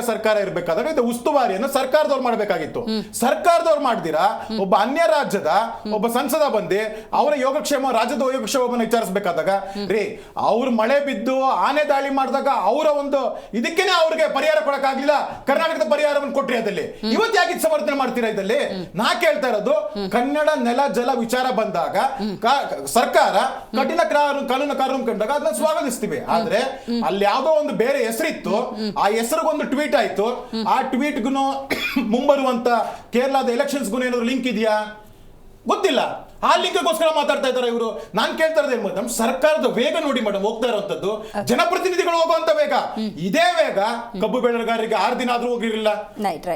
ಸರ್ಕಾರ ಇರ್ಬೇಕಾದ್ರೆ ಇದು ಉಸ್ತುವಾರಿಯನ್ನು ಸರ್ಕಾರದವ್ರು ಮಾಡ್ಬೇಕಾಗಿತ್ತು. ಸರ್ಕಾರದವ್ರು ಮಾಡ್ದಿರಾ ಒಬ್ಬ ಅನ್ಯ ರಾಜ್ಯದ ಒಬ್ಬ ಸಂಸದ ಬಂದು ಅವರ ರಾಜ್ಯದ ಯೋಗಕ್ಷೇಮವನ್ನು ವಿಚಾರಿಸಬೇಕಾದಾಗ, ಅವ್ರು ಮಳೆ ಬಿದ್ದು ಆನೆ ದಾಳಿ ಮಾಡಿದಾಗ ಅವರ ಒಂದು ಇದಕ್ಕೇನೆ ಅವ್ರಿಗೆ ಪರಿಹಾರ ಕೊಡಕ್ಕಾಗ್ಲಿಲ್ಲ, ಕರ್ನಾಟಕದ ಪರಿಹಾರವನ್ನು ಕೊಟ್ರಿ. ಅದಲ್ಲಿ ಇವತ್ತು ಯಾಕೆ ಸಮರ್ಥನೆ ಮಾಡ್ತೀರಾ? ಇದಲ್ಲಿ ನಾ ಕೇಳ್ತಾ ಇರೋದು, ಕನ್ನಡ ನೆಲ ಜಲ ವಿಚಾರ ಬಂದಾಗ ಸರ್ಕಾರ ಕಠಿಣ ಕಾನೂನು ಕಂಡಾಗ ಅದನ್ನ ಸ್ವಾಗತಿಸ್ತೀವಿ. ಆದ್ರೆ ಅಲ್ಲಿ ಯಾವ್ದೋ ಒಂದು ಬೇರೆ ಹೆಸರಿತ್ತು, ಆ ಹೆಸರಿಗೊಂದು ಟ್ವೀಟ್ ಆಯ್ತು. ಆ ಟ್ವೀಟ್ಗೂ ಮುಂಬರುವಂತ ಕೇರಳದ ಎಲೆಕ್ಷನ್ಸ್ಗೂ ಏನಾದ್ರು ಲಿಂಕ್ ಇದೆಯಾ? ಗೊತ್ತಿಲ್ಲ. ಆ ಲಿಂಕ್ಗೋಸ್ಕರ ಮಾತಾಡ್ತಾ ಇದ್ದಾರೆ ಇವರು. ನಾನು ಕೇಳ್ತಾ ಇರೋದು ಮೇಡಮ್, ಸರ್ಕಾರದ ವೇಗ ನೋಡಿ ಮೇಡಮ್, ಹೋಗ್ತಾ ಇರುವಂತದ್ದು ಜನಪ್ರತಿನಿಧಿಗಳು ಹೋಗುವಂತ ವೇಗ. ಇದೇ ವೇಗ ಕಬ್ಬು ಬೆಳೆಗಾರರಿಗೆ 6 ದಿನ ಆದ್ರೂ ಹೋಗಿರಲಿಲ್ಲ.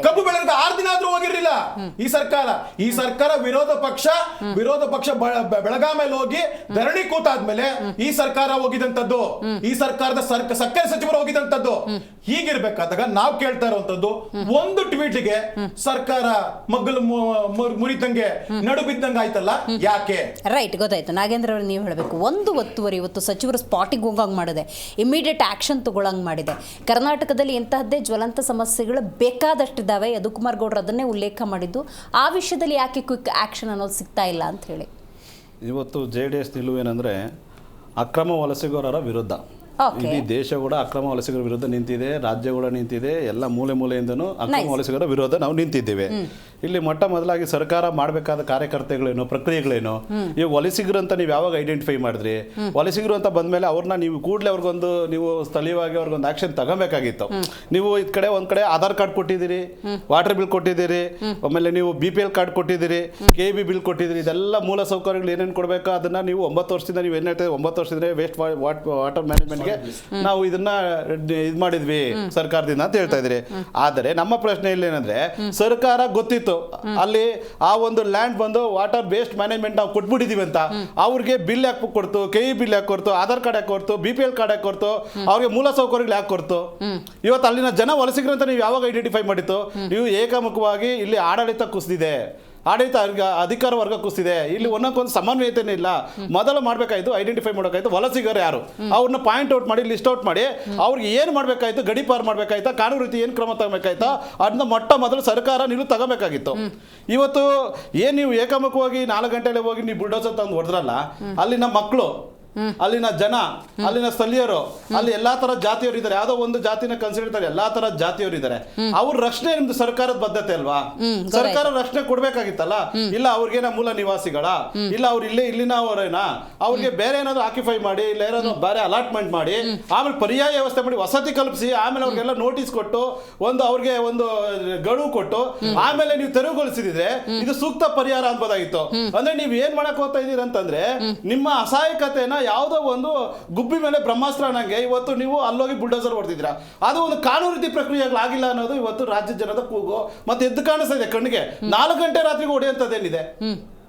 ಕಬ್ಬು ಬೆಳೆಗಾರರಿಗೆ 6 ದಿನ ಆದ್ರೂ ಹೋಗಿರಲಿಲ್ಲ ಈ ಸರ್ಕಾರ. ವಿರೋಧ ಪಕ್ಷ ಬೆಳಗಾವಿಯಲ್ಲಿ ಹೋಗಿ ಧರಣಿ ಕೂತಾದ್ಮೇಲೆ ಈ ಸರ್ಕಾರ ಹೋಗಿದಂತದ್ದು, ಈ ಸರ್ಕಾರದ ಸಕ್ಕರೆ ಸಚಿವರು ಹೋಗಿದಂತದ್ದು. ಹೀಗಿರ್ಬೇಕಾದಾಗ ನಾವು ಕೇಳ್ತಾ ಇರುವಂತದ್ದು, ಒಂದು ಟ್ವೀಟ್ಗೆ ಸರ್ಕಾರ ಮಗ್ಗಲು ಮುರಿತಂಗೆ ನಡು ಬಿದ್ದಂಗೆ ಆಯ್ತಲ್ಲ, ಯಾಕೆ? ರೈಟ್, ಗೊತ್ತಾಯ್ತು. ನಾಗೇಂದ್ರ ಅವರು ನೀವು ಹೇಳಬೇಕು. ಒಂದು ಒತ್ತುವರಿ ಇವತ್ತು ಸಚಿವರು ಸ್ಪಾಟಿಗೆ ಹೋಗಂಗೆ ಮಾಡಿದೆ, ಇಮಿಡಿಯೇಟ್ ಆಕ್ಷನ್ ತಗೊಳ್ಳಂಗೆ ಮಾಡಿದೆ. ಕರ್ನಾಟಕದಲ್ಲಿ ಇಂತಹದ್ದೇ ಜ್ವಲಂತ ಸಮಸ್ಯೆಗಳು ಬೇಕಾದಷ್ಟಿದ್ದಾವೆ. ಯದುಕುಮಾರ್ ಗೌಡ್ರು ಅದನ್ನೇ ಉಲ್ಲೇಖ ಮಾಡಿದ್ದು. ಆ ವಿಷಯದಲ್ಲಿ ಯಾಕೆ ಕ್ವಿಕ್ ಆಕ್ಷನ್ ಅನ್ನೋದು ಸಿಗ್ತಾ ಇಲ್ಲ ಅಂತ ಹೇಳಿ ಇವತ್ತು JDS ನಿಲುವೇನೆಂದರೆ, ಅಕ್ರಮ ವಲಸಿಗರ ವಿರುದ್ಧ Okay. ಇಡೀ ದೇಶ ಕೂಡ ಅಕ್ರಮ ವಲಸಿಗರ ವಿರುದ್ಧ ನಿಂತಿದೆ, ರಾಜ್ಯ ಕೂಡ ನಿಂತಿದೆ, ಎಲ್ಲ ಮೂಲೆಯಿಂದನೂ ಅಕ್ರಮ ವಲಸಿಗರ ವಿರುದ್ಧ ನಾವು ನಿಂತಿದ್ದೇವೆ. ಇಲ್ಲಿ ಮೊಟ್ಟ ಮೊದಲಾಗಿ ಸರ್ಕಾರ ಮಾಡಬೇಕಾದ ಕಾರ್ಯಕರ್ತೆಗಳೇನು, ಪ್ರಕ್ರಿಯೆಗಳೇನು, ಈಗ ವಲಸಿಗರು ಅಂತ ನೀವು ಯಾವಾಗ ಐಡೆಂಟಿಫೈ ಮಾಡಿದ್ರಿ, ವಲಸಿಗರು ಅಂತ ಬಂದ್ಮೇಲೆ ಅವ್ರನ್ನ ನೀವು ಕೂಡಲೇ ಅವ್ರಿಗೊಂದು ನೀವು ಸ್ಥಳೀಯವಾಗಿ ಅವ್ರಿಗೊಂದು ಆಕ್ಷನ್ ತಗೋಬೇಕಾಗಿತ್ತು. ನೀವು ಒಂದ್ ಕಡೆ ಆಧಾರ್ ಕಾರ್ಡ್ ಕೊಟ್ಟಿದ್ದೀರಿ, ವಾಟರ್ ಬಿಲ್ ಕೊಟ್ಟಿದ್ದೀರಿ, ಆಮೇಲೆ ನೀವು BPL ಕಾರ್ಡ್ ಕೊಟ್ಟಿದ್ದೀರಿ, KB ಬಿಲ್ ಕೊಟ್ಟಿದ್ದೀರಿ. ಇದೆಲ್ಲ ಮೂಲ ಸೌಕರ್ಯಗಳು ಏನೇನು ಕೊಡಬೇಕು ಅದನ್ನ ನೀವು 9 ವರ್ಷದಿಂದ ನೀವು ಏನ್ ಹೇಳ್ತೀವಿ, 9 ವರ್ಷದಿಂದ ವೇಸ್ಟ್ ವಾಟರ್ ಮ್ಯಾನೇಜ್ಮೆಂಟ್ಗೆ ನಾವು ಇದನ್ನ ಇದು ಮಾಡಿದ್ವಿ ಸರ್ಕಾರದಿಂದ ಅಂತ ಹೇಳ್ತಾ ಇದ್ರಿ. ಆದರೆ ನಮ್ಮ ಪ್ರಶ್ನೆ ಇಲ್ಲಿ ಏನಂದ್ರೆ, ಸರ್ಕಾರ ಗೊತ್ತಿತ್ತು ಅಲ್ಲಿ ಆ ಒಂದು ಲ್ಯಾಂಡ್ ಬಂದು ವಾಟರ್ ವೇಸ್ಟ್ ಮ್ಯಾನೇಜ್ಮೆಂಟ್ ನಾವು ಕೊಟ್ಬಿಟ್ಟಿದೀವಿ ಅಂತ, ಅವ್ರಿಗೆ ಬಿಲ್ ಯಾಕೆ ಕೊಡ್ತು, KE ಬಿಲ್ ಯಾಕೆ ಕೊಡ್ತು, ಆಧಾರ್ ಕಾರ್ಡ್ ಯಾಕೆ ಕೊಡ್ತು, BPL ಕಾರ್ಡ್ ಯಾಕೆ ಕೊಡ್ತು, ಅವ್ರಿಗೆ ಮೂಲ ಸೌಕರ್ಯಗಳು ಯಾಕೆ ಕೊಡ್ತು? ಇವತ್ತು ಅಲ್ಲಿನ ಜನ ವಲಸಿಗರು ಅಂತ ನೀವು ಯಾವಾಗ ಐಡೆಂಟಿಫೈ ಮಾಡಿತ್ತು? ನೀವು ಏಕಮುಖವಾಗಿ ಇಲ್ಲಿ ಆಡಳಿತ ಕುಸಿದಿದೆ, ಆಡಳಿತ ಅಧಿಕಾರ ವರ್ಗ ಕುಸಿದೆ, ಇಲ್ಲಿ ಒಂದಕ್ಕೊಂದು ಸಮನ್ವಯತೆನೇ ಇಲ್ಲ. ಮೊದಲು ಮಾಡಬೇಕಾಯ್ತು, ಐಡೆಂಟಿಫೈ ಮಾಡಬೇಕಾಯ್ತು ವಲಸಿಗರು ಯಾರು, ಅವ್ರನ್ನ ಪಾಯಿಂಟ್ ಔಟ್ ಮಾಡಿ, ಲಿಸ್ಟ್ ಔಟ್ ಮಾಡಿ, ಅವ್ರಿಗೆ ಏನು ಮಾಡಬೇಕಾಯ್ತು, ಗಡಿಪಾರು ಮಾಡಬೇಕಾಯ್ತಾ, ಕಾನೂನು ರೀತಿ ಏನು ಕ್ರಮ ತಗೋಬೇಕಾಯ್ತಾ, ಅದನ್ನ ಮೊದಲು ಸರ್ಕಾರ ನೀವು ತಗೋಬೇಕಾಗಿತ್ತು. ಇವತ್ತು ಏನು ನೀವು ಏಕಮುಖವಾಗಿ 4 ಗಂಟೆಲೆ ಹೋಗಿ ನೀವು ಬುಲ್ಡೋಸರ್ ತಂದು ಹೊಡೆದ್ರಲ್ಲ, ಅಲ್ಲಿನ ಮಕ್ಕಳು, ಅಲ್ಲಿನ ಜನ, ಅಲ್ಲಿನ ಸ್ಥಳೀಯರು, ಅಲ್ಲಿ ಎಲ್ಲಾ ತರ ಜಾತಿಯವರು ಇದ್ದಾರೆ. ಯಾವ್ದೋ ಒಂದು ಜಾತಿನ ಕನ್ಸಿಡರ್ ಎಲ್ಲಾ ತರ ಜಾತಿಯವರು ಇದ್ದಾರೆ. ಅವ್ರ ರಕ್ಷಣೆ ನಿಮ್ದು ಸರ್ಕಾರದ ಬದ್ಧತೆ ಅಲ್ವಾ? ಸರ್ಕಾರ ರಕ್ಷಣೆ ಕೊಡ್ಬೇಕಾಗಿತ್ತಲ್ಲ. ಇಲ್ಲ ಅವ್ರಿಗೇನ ಮೂಲ ನಿವಾಸಿಗಳ, ಇಲ್ಲ ಅವ್ರು ಇಲ್ಲಿನವರೇನಾ, ಅವ್ರಿಗೆ ಬೇರೆ ಏನಾದ್ರು ಆಕ್ಯುಪೈ ಮಾಡಿ, ಇಲ್ಲ ಏನಾದ್ರು ಬೇರೆ ಅಲಾಟ್ಮೆಂಟ್ ಮಾಡಿ, ಆಮೇಲೆ ಪರ್ಯಾಯ ವ್ಯವಸ್ಥೆ ಮಾಡಿ, ವಸತಿ ಕಲ್ಪಿಸಿ, ಆಮೇಲೆ ಅವ್ರಿಗೆಲ್ಲ ನೋಟಿಸ್ ಕೊಟ್ಟು, ಅವ್ರಿಗೆ ಒಂದು ಗಡುವು ಕೊಟ್ಟು, ಆಮೇಲೆ ನೀವು ತೆರವುಗೊಳಿಸಿದ್ರೆ ಇದು ಸೂಕ್ತ ಪರಿಹಾರ ಅನ್ಬೋದಾಗಿತ್ತು. ಅಂದ್ರೆ ನೀವ್ ಏನ್ ಮಾಡಕ್ ಹೋಗ್ತಾ ಇದೀರ ಅಂತಂದ್ರೆ, ನಿಮ್ಮ ಅಸಹಾಯಕತೆನ ಯಾವುದೋ ಒಂದು ಗುಬ್ಬಿ ಮೇಲೆ ಬ್ರಹ್ಮಾಸ್ತ್ರ ಅನ್ನಂಗೆ ಇವತ್ತು ನೀವು ಅಲ್ಲೋಗಿ ಬುಲ್ಡೋಸರ್ ಹೊಡೆದಿದ್ದೀರಾ. ಅದು ಒಂದು ಕಾನೂನು ರೀತಿ ಪ್ರಕ್ರಿಯೆಗಳಾಗಿಲ್ಲ ಅನ್ನೋದು ಇವತ್ತು ರಾಜ್ಯ ಜನದ ಕೂಗು ಮತ್ತೆ ಎದ್ದು ಕಾಣಿಸ್ತಾ ಇದೆ ಕಣ್ಣಿಗೆ. 4 ಗಂಟೆ ರಾತ್ರಿಗೆ ಹೊಡೆಯುವಂಥದ್ದೇನಿದೆ?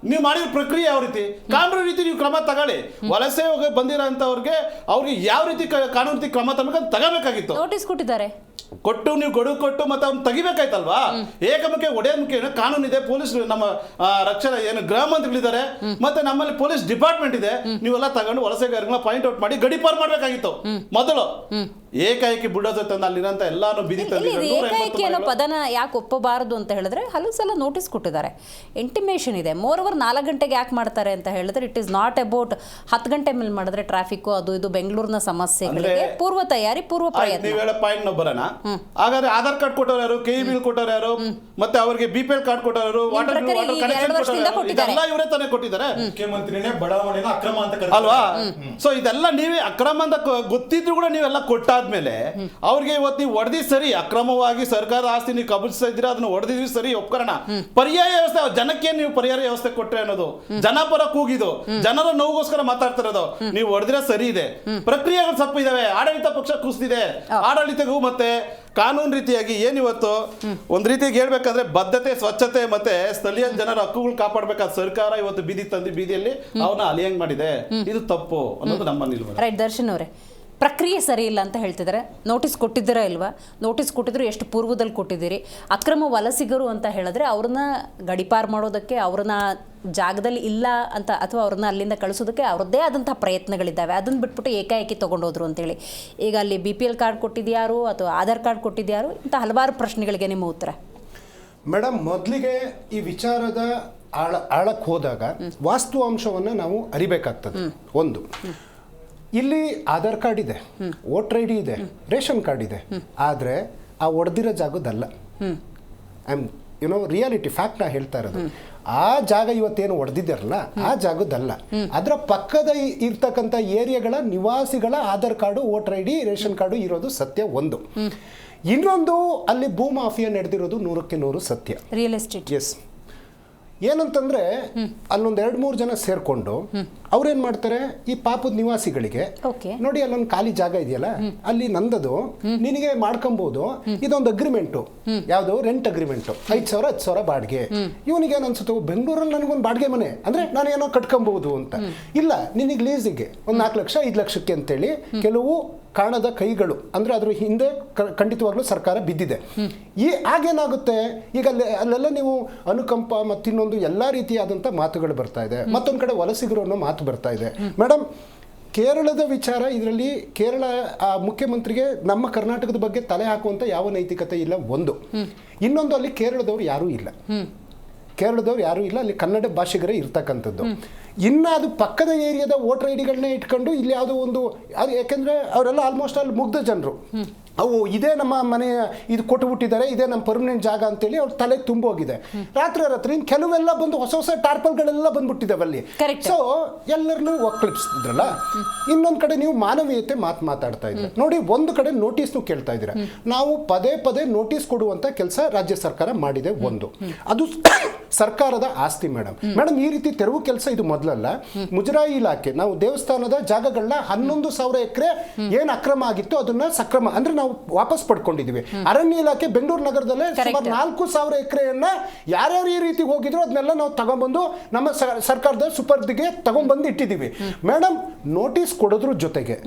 ನೀವು ಮಾಡಿದ ಪ್ರಕ್ರಿಯೆ ಯಾವ ರೀತಿ, ಕಾನೂನು ರೀತಿ ನೀವು ಕ್ರಮ ತಗೊಳ್ಳಿ. ವಲಸೆ ಬಂದಿರೋಂಥವ್ರಿಗೆ ಅವ್ರಿಗೆ ಯಾವ ರೀತಿ ಕಾನೂನು ರೀತಿ ಕ್ರಮ ತಗೋಬೇಕಾಗಿತ್ತು. ನೋಟಿಸ್ ಕೊಟ್ಟಿದ್ದಾರೆ, ಕೊಟ್ಟು ನೀವು ಗಡುವು ಕೊಟ್ಟು ಮತ್ತೆ ಅವ್ನು ತೆಗಿಬೇಕಾಯ್ತಲ್ವಾ? ಏಕಮುಖ ಒಡೆಯ ಮುಖ್ಯ ಕಾನೂನು ಇದೆ, ಪೊಲೀಸ್ ನಮ್ಮ ರಕ್ಷಣಾ ಏನು ಗೃಹ ಮಂತ್ರಿಗಳಿದ್ದಾರೆ, ಮತ್ತೆ ನಮ್ಮಲ್ಲಿ ಪೊಲೀಸ್ ಡಿಪಾರ್ಟ್ಮೆಂಟ್ ಇದೆ. ನೀವೆಲ್ಲ ತಗೊಂಡು ವಲಸೆಗಾರಗಳನ್ನ ಪಾಯಿಂಟ್ ಔಟ್ ಮಾಡಿ ಗಡಿಪಾರು ಮಾಡ್ಬೇಕಾಗಿತ್ತು ಮೊದಲು. ಏಕಾಏಕಿ ಬುಲ್ಡೋಸರ್ ತಂದು ಅಲ್ಲಿರಂತ ಎಲ್ಲಾನು ಬಿದಿ ಏಕಾಏಕಿ ಅನ್ನೋ ಪದನ ಯಾಕೆ ಒಪ್ಪಬಾರದು ಅಂತ ಹೇಳಿದ್ರೆ, ಹಲವು ಸಲ ನೋಟಿಸ್ ಕೊಟ್ಟಿದ್ದಾರೆ, ಇಂಟಿಮೇಷನ್ ಇದೆ. ಮೋರ್ 4 ಗಂಟೆಗೆ ಯಾಕೆ ಮಾಡ್ತಾರೆ ಅಂತ ಹೇಳಿದ್ರೆ, ಇಟ್ ಇಸ್ ನಾಟ್ ಅಬೌಟ್ 10 ಗಂಟೆ ಮೇಲೆ ಮಾಡಿದ್ರೆ ಟ್ರಾಫಿಕ್ ಅದು ಇದು ಬೆಂಗಳೂರಿನ ಸಮಸ್ಯೆಗಳಿಗೆ ಪೂರ್ವ ತಯಾರಿ, ಪೂರ್ವ ಪ್ರಯತ್ನ. ನೀವು ಹೇಳೋ ಪಾಯಿಂಟ್ ನಾವು ಬರೋಣ. ಹಾಗಾದ್ರೆ ಆಧಾರ್ ಕಾರ್ಡ್ ಕೊಟ್ಟವ್ರು ಯಾರು, KE ಬಿಲ್ ಕೊಟ್ಟವ್ರು ಯಾರು, ಮತ್ತೆ ಅವರಿಗೆ BPL ಕಾರ್ಡ್ ಕೊಟ್ಟವರು, ವಾಟರ್ ಕನೆಕ್ಷನ್ ಎಲ್ಲ ಇವರೇ ತಾನೇ ಕೊಟ್ಟಿದ್ದಾರೆ. ಮುಖ್ಯಮಂತ್ರಿನೇ ಬಡಾವಣೆನ ಅಕ್ರಮ ಅಂತ ಅಲ್ವಾ? ಸೊ ಇದೆಲ್ಲ ನೀವೇ ಅಕ್ರಮ ಅಂತ ಗೊತ್ತಿದ್ರು ಕೂಡ ನೀವೆಲ್ಲ ಕೊಟ್ಟಾದ್ಮೇಲೆ ಅವ್ರಿಗೆ ಇವತ್ತು ನೀವು ಹೊಡೆದಿ ಸರಿ, ಅಕ್ರಮವಾಗಿ ಸರ್ಕಾರದ ಆಸ್ತಿ ನೀವು ಕಬಳಿಸ್ತಾ ಇದ್ದೀರಾ, ಅದನ್ನ ಹೊಡೆದಿದ್ವಿ ಸರಿ, ಒಪ್ಕರಣ. ಪರ್ಯಾಯ ವ್ಯವಸ್ಥೆ ಜನಕ್ಕೆ ನೀವು ಪರ್ಯಾಯ ವ್ಯವಸ್ಥೆ ಕೊಟ್ರೆ ಅನ್ನೋದು ಜನಪರ ಕೂಗಿದು, ಜನರ ನೋವುಗೋಸ್ಕರ ಮಾತಾಡ್ತಿರೋದು. ನೀವು ಹೊಡೆದಿರೋ ಸರಿ ಇದೆ, ಪ್ರಕ್ರಿಯೆಗಳು ಸ್ವಲ್ಪ ಇದಾವೆ, ಆಡಳಿತ ಪಕ್ಷ ಕುಸಿದಿದೆ. ಆಡಳಿತಗೂ ಮತ್ತೆ ಕಾನೂನು ರೀತಿಯಾಗಿ ಏನಿವತ್ತು ಒಂದ್ ರೀತಿಯಾಗಿ ಹೇಳ್ಬೇಕಂದ್ರೆ ಬದ್ಧತೆ, ಸ್ವಚ್ಛತೆ ಮತ್ತೆ ಸ್ಥಳೀಯ ಜನರ ಹಕ್ಕುಗಳು ಕಾಪಾಡಬೇಕಾದ ಸರ್ಕಾರ ಇವತ್ತು ಬೀದಿಯಲ್ಲಿ ಅವನ್ನ ಅಲಿಯಂಗ್ ಮಾಡಿದೆ. ಇದು ತಪ್ಪು ಅನ್ನೋದು ನಮ್ಮ ನಿಲುವು. ರೈಟ್. ದರ್ಶನ್ ಅವರೇ, ಪ್ರಕ್ರಿಯೆ ಸರಿ ಇಲ್ಲ ಅಂತ ಹೇಳ್ತಿದ್ದಾರೆ. ನೋಟಿಸ್ ಕೊಟ್ಟಿದ್ದೀರಾ ಇಲ್ವಾ? ನೋಟಿಸ್ ಕೊಟ್ಟಿದ್ರು ಎಷ್ಟು ಪೂರ್ವದಲ್ಲಿ ಕೊಟ್ಟಿದ್ದೀರಿ? ಅಕ್ರಮ ವಲಸಿಗರು ಅಂತ ಹೇಳಿದ್ರೆ ಅವ್ರನ್ನ ಗಡಿಪಾರು ಮಾಡೋದಕ್ಕೆ, ಅವ್ರನ್ನ ಜಾಗದಲ್ಲಿ ಇಲ್ಲ ಅಂತ ಅಥವಾ ಅವ್ರನ್ನ ಅಲ್ಲಿಂದ ಕಳಿಸೋದಕ್ಕೆ ಅವ್ರದ್ದೇ ಆದಂತಹ ಪ್ರಯತ್ನಗಳಿದ್ದಾವೆ. ಅದನ್ನು ಬಿಟ್ಬಿಟ್ಟು ಏಕಾಏಕಿ ತೊಗೊಂಡೋದ್ರು ಅಂತೇಳಿ. ಈಗ ಅಲ್ಲಿ BPL ಕಾರ್ಡ್ ಕೊಟ್ಟಿದ್ಯಾರು ಅಥವಾ ಆಧಾರ್ ಕಾರ್ಡ್ ಕೊಟ್ಟಿದ್ಯಾರು? ಇಂಥ ಹಲವಾರು ಪ್ರಶ್ನೆಗಳಿಗೆ ನಿಮ್ಮ ಉತ್ತರ. ಮೇಡಮ್, ಮೊದಲಿಗೆ ಈ ವಿಚಾರದ ಆಳಕ್ಕೆ ಹೋದಾಗ ವಾಸ್ತವಾಂಶವನ್ನು ನಾವು ಅರಿಬೇಕಾಗ್ತದೆ. ಒಂದು, ಇಲ್ಲಿ ಆಧಾರ್ ಕಾರ್ಡ್ ಇದೆ, ವೋಟರ್ ID ಇದೆ, ರೇಷನ್ ಕಾರ್ಡ್ ಇದೆ, ಆದರೆ ಆ ಒಡೆದಿರೋ ಜಾಗದಲ್ಲ. ರಿಯಾಲಿಟಿ ಫ್ಯಾಕ್ಟ್ ನಾ ಹೇಳ್ತಾ ಇರೋದು. ಆ ಜಾಗ ಇವತ್ತೇನು ಹೊಡೆದಿದ್ದಾರಲ್ಲ ಆ ಜಾಗದಲ್ಲ, ಅದರ ಪಕ್ಕದ ಇರ್ತಕ್ಕಂಥ ಏರಿಯಾಗಳ ನಿವಾಸಿಗಳ Aadhaar card, voter ID, ration card ಇರೋದು ಸತ್ಯ ಒಂದು. ಇನ್ನೊಂದು, ಅಲ್ಲಿ ಭೂ ಮಾಫಿಯಾ ನಡೆದಿರೋದು 100ಕ್ಕೆ 100 ಸತ್ಯ. Real estate. ಎಸ್. ಏನಂತಂದ್ರೆ ಅಲ್ಲೊಂದು 2-3 ಜನ ಸೇರ್ಕೊಂಡು ಅವ್ರೇನ್ ಮಾಡ್ತಾರೆ, ಈ ಪಾಪದ ನಿವಾಸಿಗಳಿಗೆ ನೋಡಿ ಅಲ್ಲೊಂದು ಖಾಲಿ ಜಾಗ ಇದೆಯಲ್ಲ, ಅಲ್ಲಿ ನಂದದು, ನಿನಗೆ ಮಾಡ್ಕೊಬಹುದು, ಇದೊಂದು ಅಗ್ರಿಮೆಂಟು, ಯಾವ್ದು ರೆಂಟ್ ಅಗ್ರಿಮೆಂಟು, 5,000 10,000 ಬಾಡಿಗೆ. ಇವನಿಗೆ ಏನ್ ಅನ್ಸುತ್ತೋ, ಬೆಂಗಳೂರಲ್ಲಿ ನನಗೊಂದು ಬಾಡಿಗೆ ಮನೆ ಅಂದ್ರೆ ನಾನು ಏನೋ ಕಟ್ಕೊಬಹುದು ಅಂತ. ಇಲ್ಲ, ನಿನಗೆ ಲೀಸಿಗೆ ಒಂದು 4 ಲಕ್ಷ 5 ಲಕ್ಷಕ್ಕೆ ಅಂತೇಳಿ ಕೆಲವು ಕಾಣದ ಕೈಗಳು, ಅಂದ್ರೆ ಅದ್ರ ಹಿಂದೆ ಖಂಡಿತವಾಗ್ಲೂ ಸರ್ಕಾರ ಬಿದ್ದಿದೆ. ಆಗೇನಾಗುತ್ತೆ, ಈಗ ಅಲ್ಲೆಲ್ಲ ನೀವು ಅನುಕಂಪ ಮತ್ತಿನ್ನೊಂದು ಎಲ್ಲಾ ರೀತಿಯಾದಂಥ ಮಾತುಗಳು ಬರ್ತಾ ಇದೆ. ಮತ್ತೊಂದು ಕಡೆ ವಲಸಿಗರು ಅನ್ನೋ ಮಾತು ಬರ್ತಾ ಇದೆ. ಮೇಡಮ್, ಕೇರಳದ ವಿಚಾರ, ಇದರಲ್ಲಿ ಕೇರಳ ಮುಖ್ಯಮಂತ್ರಿಗೆ ನಮ್ಮ ಕರ್ನಾಟಕದ ಬಗ್ಗೆ ತಲೆ ಹಾಕುವಂಥ ಯಾವ ನೈತಿಕತೆ ಇಲ್ಲ ಒಂದು. ಇನ್ನೊಂದು, ಅಲ್ಲಿ ಕೇರಳದವ್ರು ಯಾರೂ ಇಲ್ಲ, ಅಲ್ಲಿ ಕನ್ನಡ ಭಾಷಿಗರೇ ಇರ್ತಕ್ಕಂಥದ್ದು. ಇನ್ನು ಅದು ಪಕ್ಕದ ಏರಿಯಾದ ವೋಟರ್ ಐ ಡಿಗಳನ್ನ ಇಟ್ಕೊಂಡು ಇಲ್ಲಿ ಯಾವುದೋ ಒಂದು ಅದು ಯಾಕೆಂದರೆ ಅವರೆಲ್ಲ ಆಲ್ಮೋಸ್ಟ್ ಅಲ್ಲಿ ಮುಗ್ಧ ಜನರು, ಅವು ಇದೇ ನಮ್ಮ ಮನೆ ಇದು ಕೊಟ್ಟುಬಿಟ್ಟಿದ್ದಾರೆ, ಇದೇ ನಮ್ಮ ಪರ್ಮನೆಂಟ್ ಜಾಗ ಅಂತೇಳಿ ಅವ್ರ ತಲೆಗೆ ತುಂಬೋಗಿದೆ. ರಾತ್ರಿ ಕೆಲವೆಲ್ಲ ಬಂದು ಹೊಸ ಟಾರ್ಪಲ್ಗಳೆಲ್ಲ ಬಂದ್ಬಿಟ್ಟಿದ್ದಾವೆ ಅಲ್ಲಿ. ಸೊ ಎಲ್ಲರನ್ನೂ ಒಕ್ಕಲಿಪ್ಸಿದ್ರಲ್ಲ. ಇನ್ನೊಂದು ಕಡೆ ನೀವು ಮಾನವೀಯತೆ ಮಾತಾಡ್ತಾ ಇದ್ರೆ ನೋಡಿ, ಒಂದು ಕಡೆ ನೋಟಿಸ್ನು ಕೇಳ್ತಾ ಇದ್ದೀರಾ. ನಾವು ಪದೇ ನೋಟಿಸ್ ಕೊಡುವಂತ ಕೆಲಸ ರಾಜ್ಯ ಸರ್ಕಾರ ಮಾಡಿದೆ. ಒಂದು ಅದು ಸರ್ಕಾರದ ಆಸ್ತಿ ಮೇಡಮ್ ಈ ರೀತಿ ತೆರವು ಕೆಲಸ ಇದು ಮೊದಲಲ್ಲ. ಮುಜರಾಯಿ ಇಲಾಖೆ ನಾವು ದೇವಸ್ಥಾನದ ಜಾಗಗಳನ್ನ 11,000 ಎಕರೆ ಏನ್ ಅಕ್ರಮ ಆಗಿತ್ತು ಅದನ್ನ ಸಕ್ರಮ ಅಂದ್ರೆ ನಾವು ವಾಪಸ್ ಪಡ್ಕೊಂಡಿದೀವಿ. ಅರಣ್ಯ ಇಲಾಖೆ ಬೆಂಗಳೂರು ನಗರದಲ್ಲೇ ಸುಮಾರು 4,000 ಎಕರೆಯನ್ನ ಯಾರ್ಯಾರು ಈ ರೀತಿ ಹೋಗಿದ್ರು ಅದನ್ನೆಲ್ಲ ನಾವು ತಗೊಂಡ್ಬಂದು ನಮ್ಮ ಸರ್ಕಾರದ ಸುಪರ್ದಿಗೆ ತಗೊಂಡ್ಬಂದು ಇಟ್ಟಿದ್ದೀವಿ. ಮೇಡಮ್ ನೋಟಿಸ್ ಕೊಡೋದ್ರ ಜೊತೆಗೆ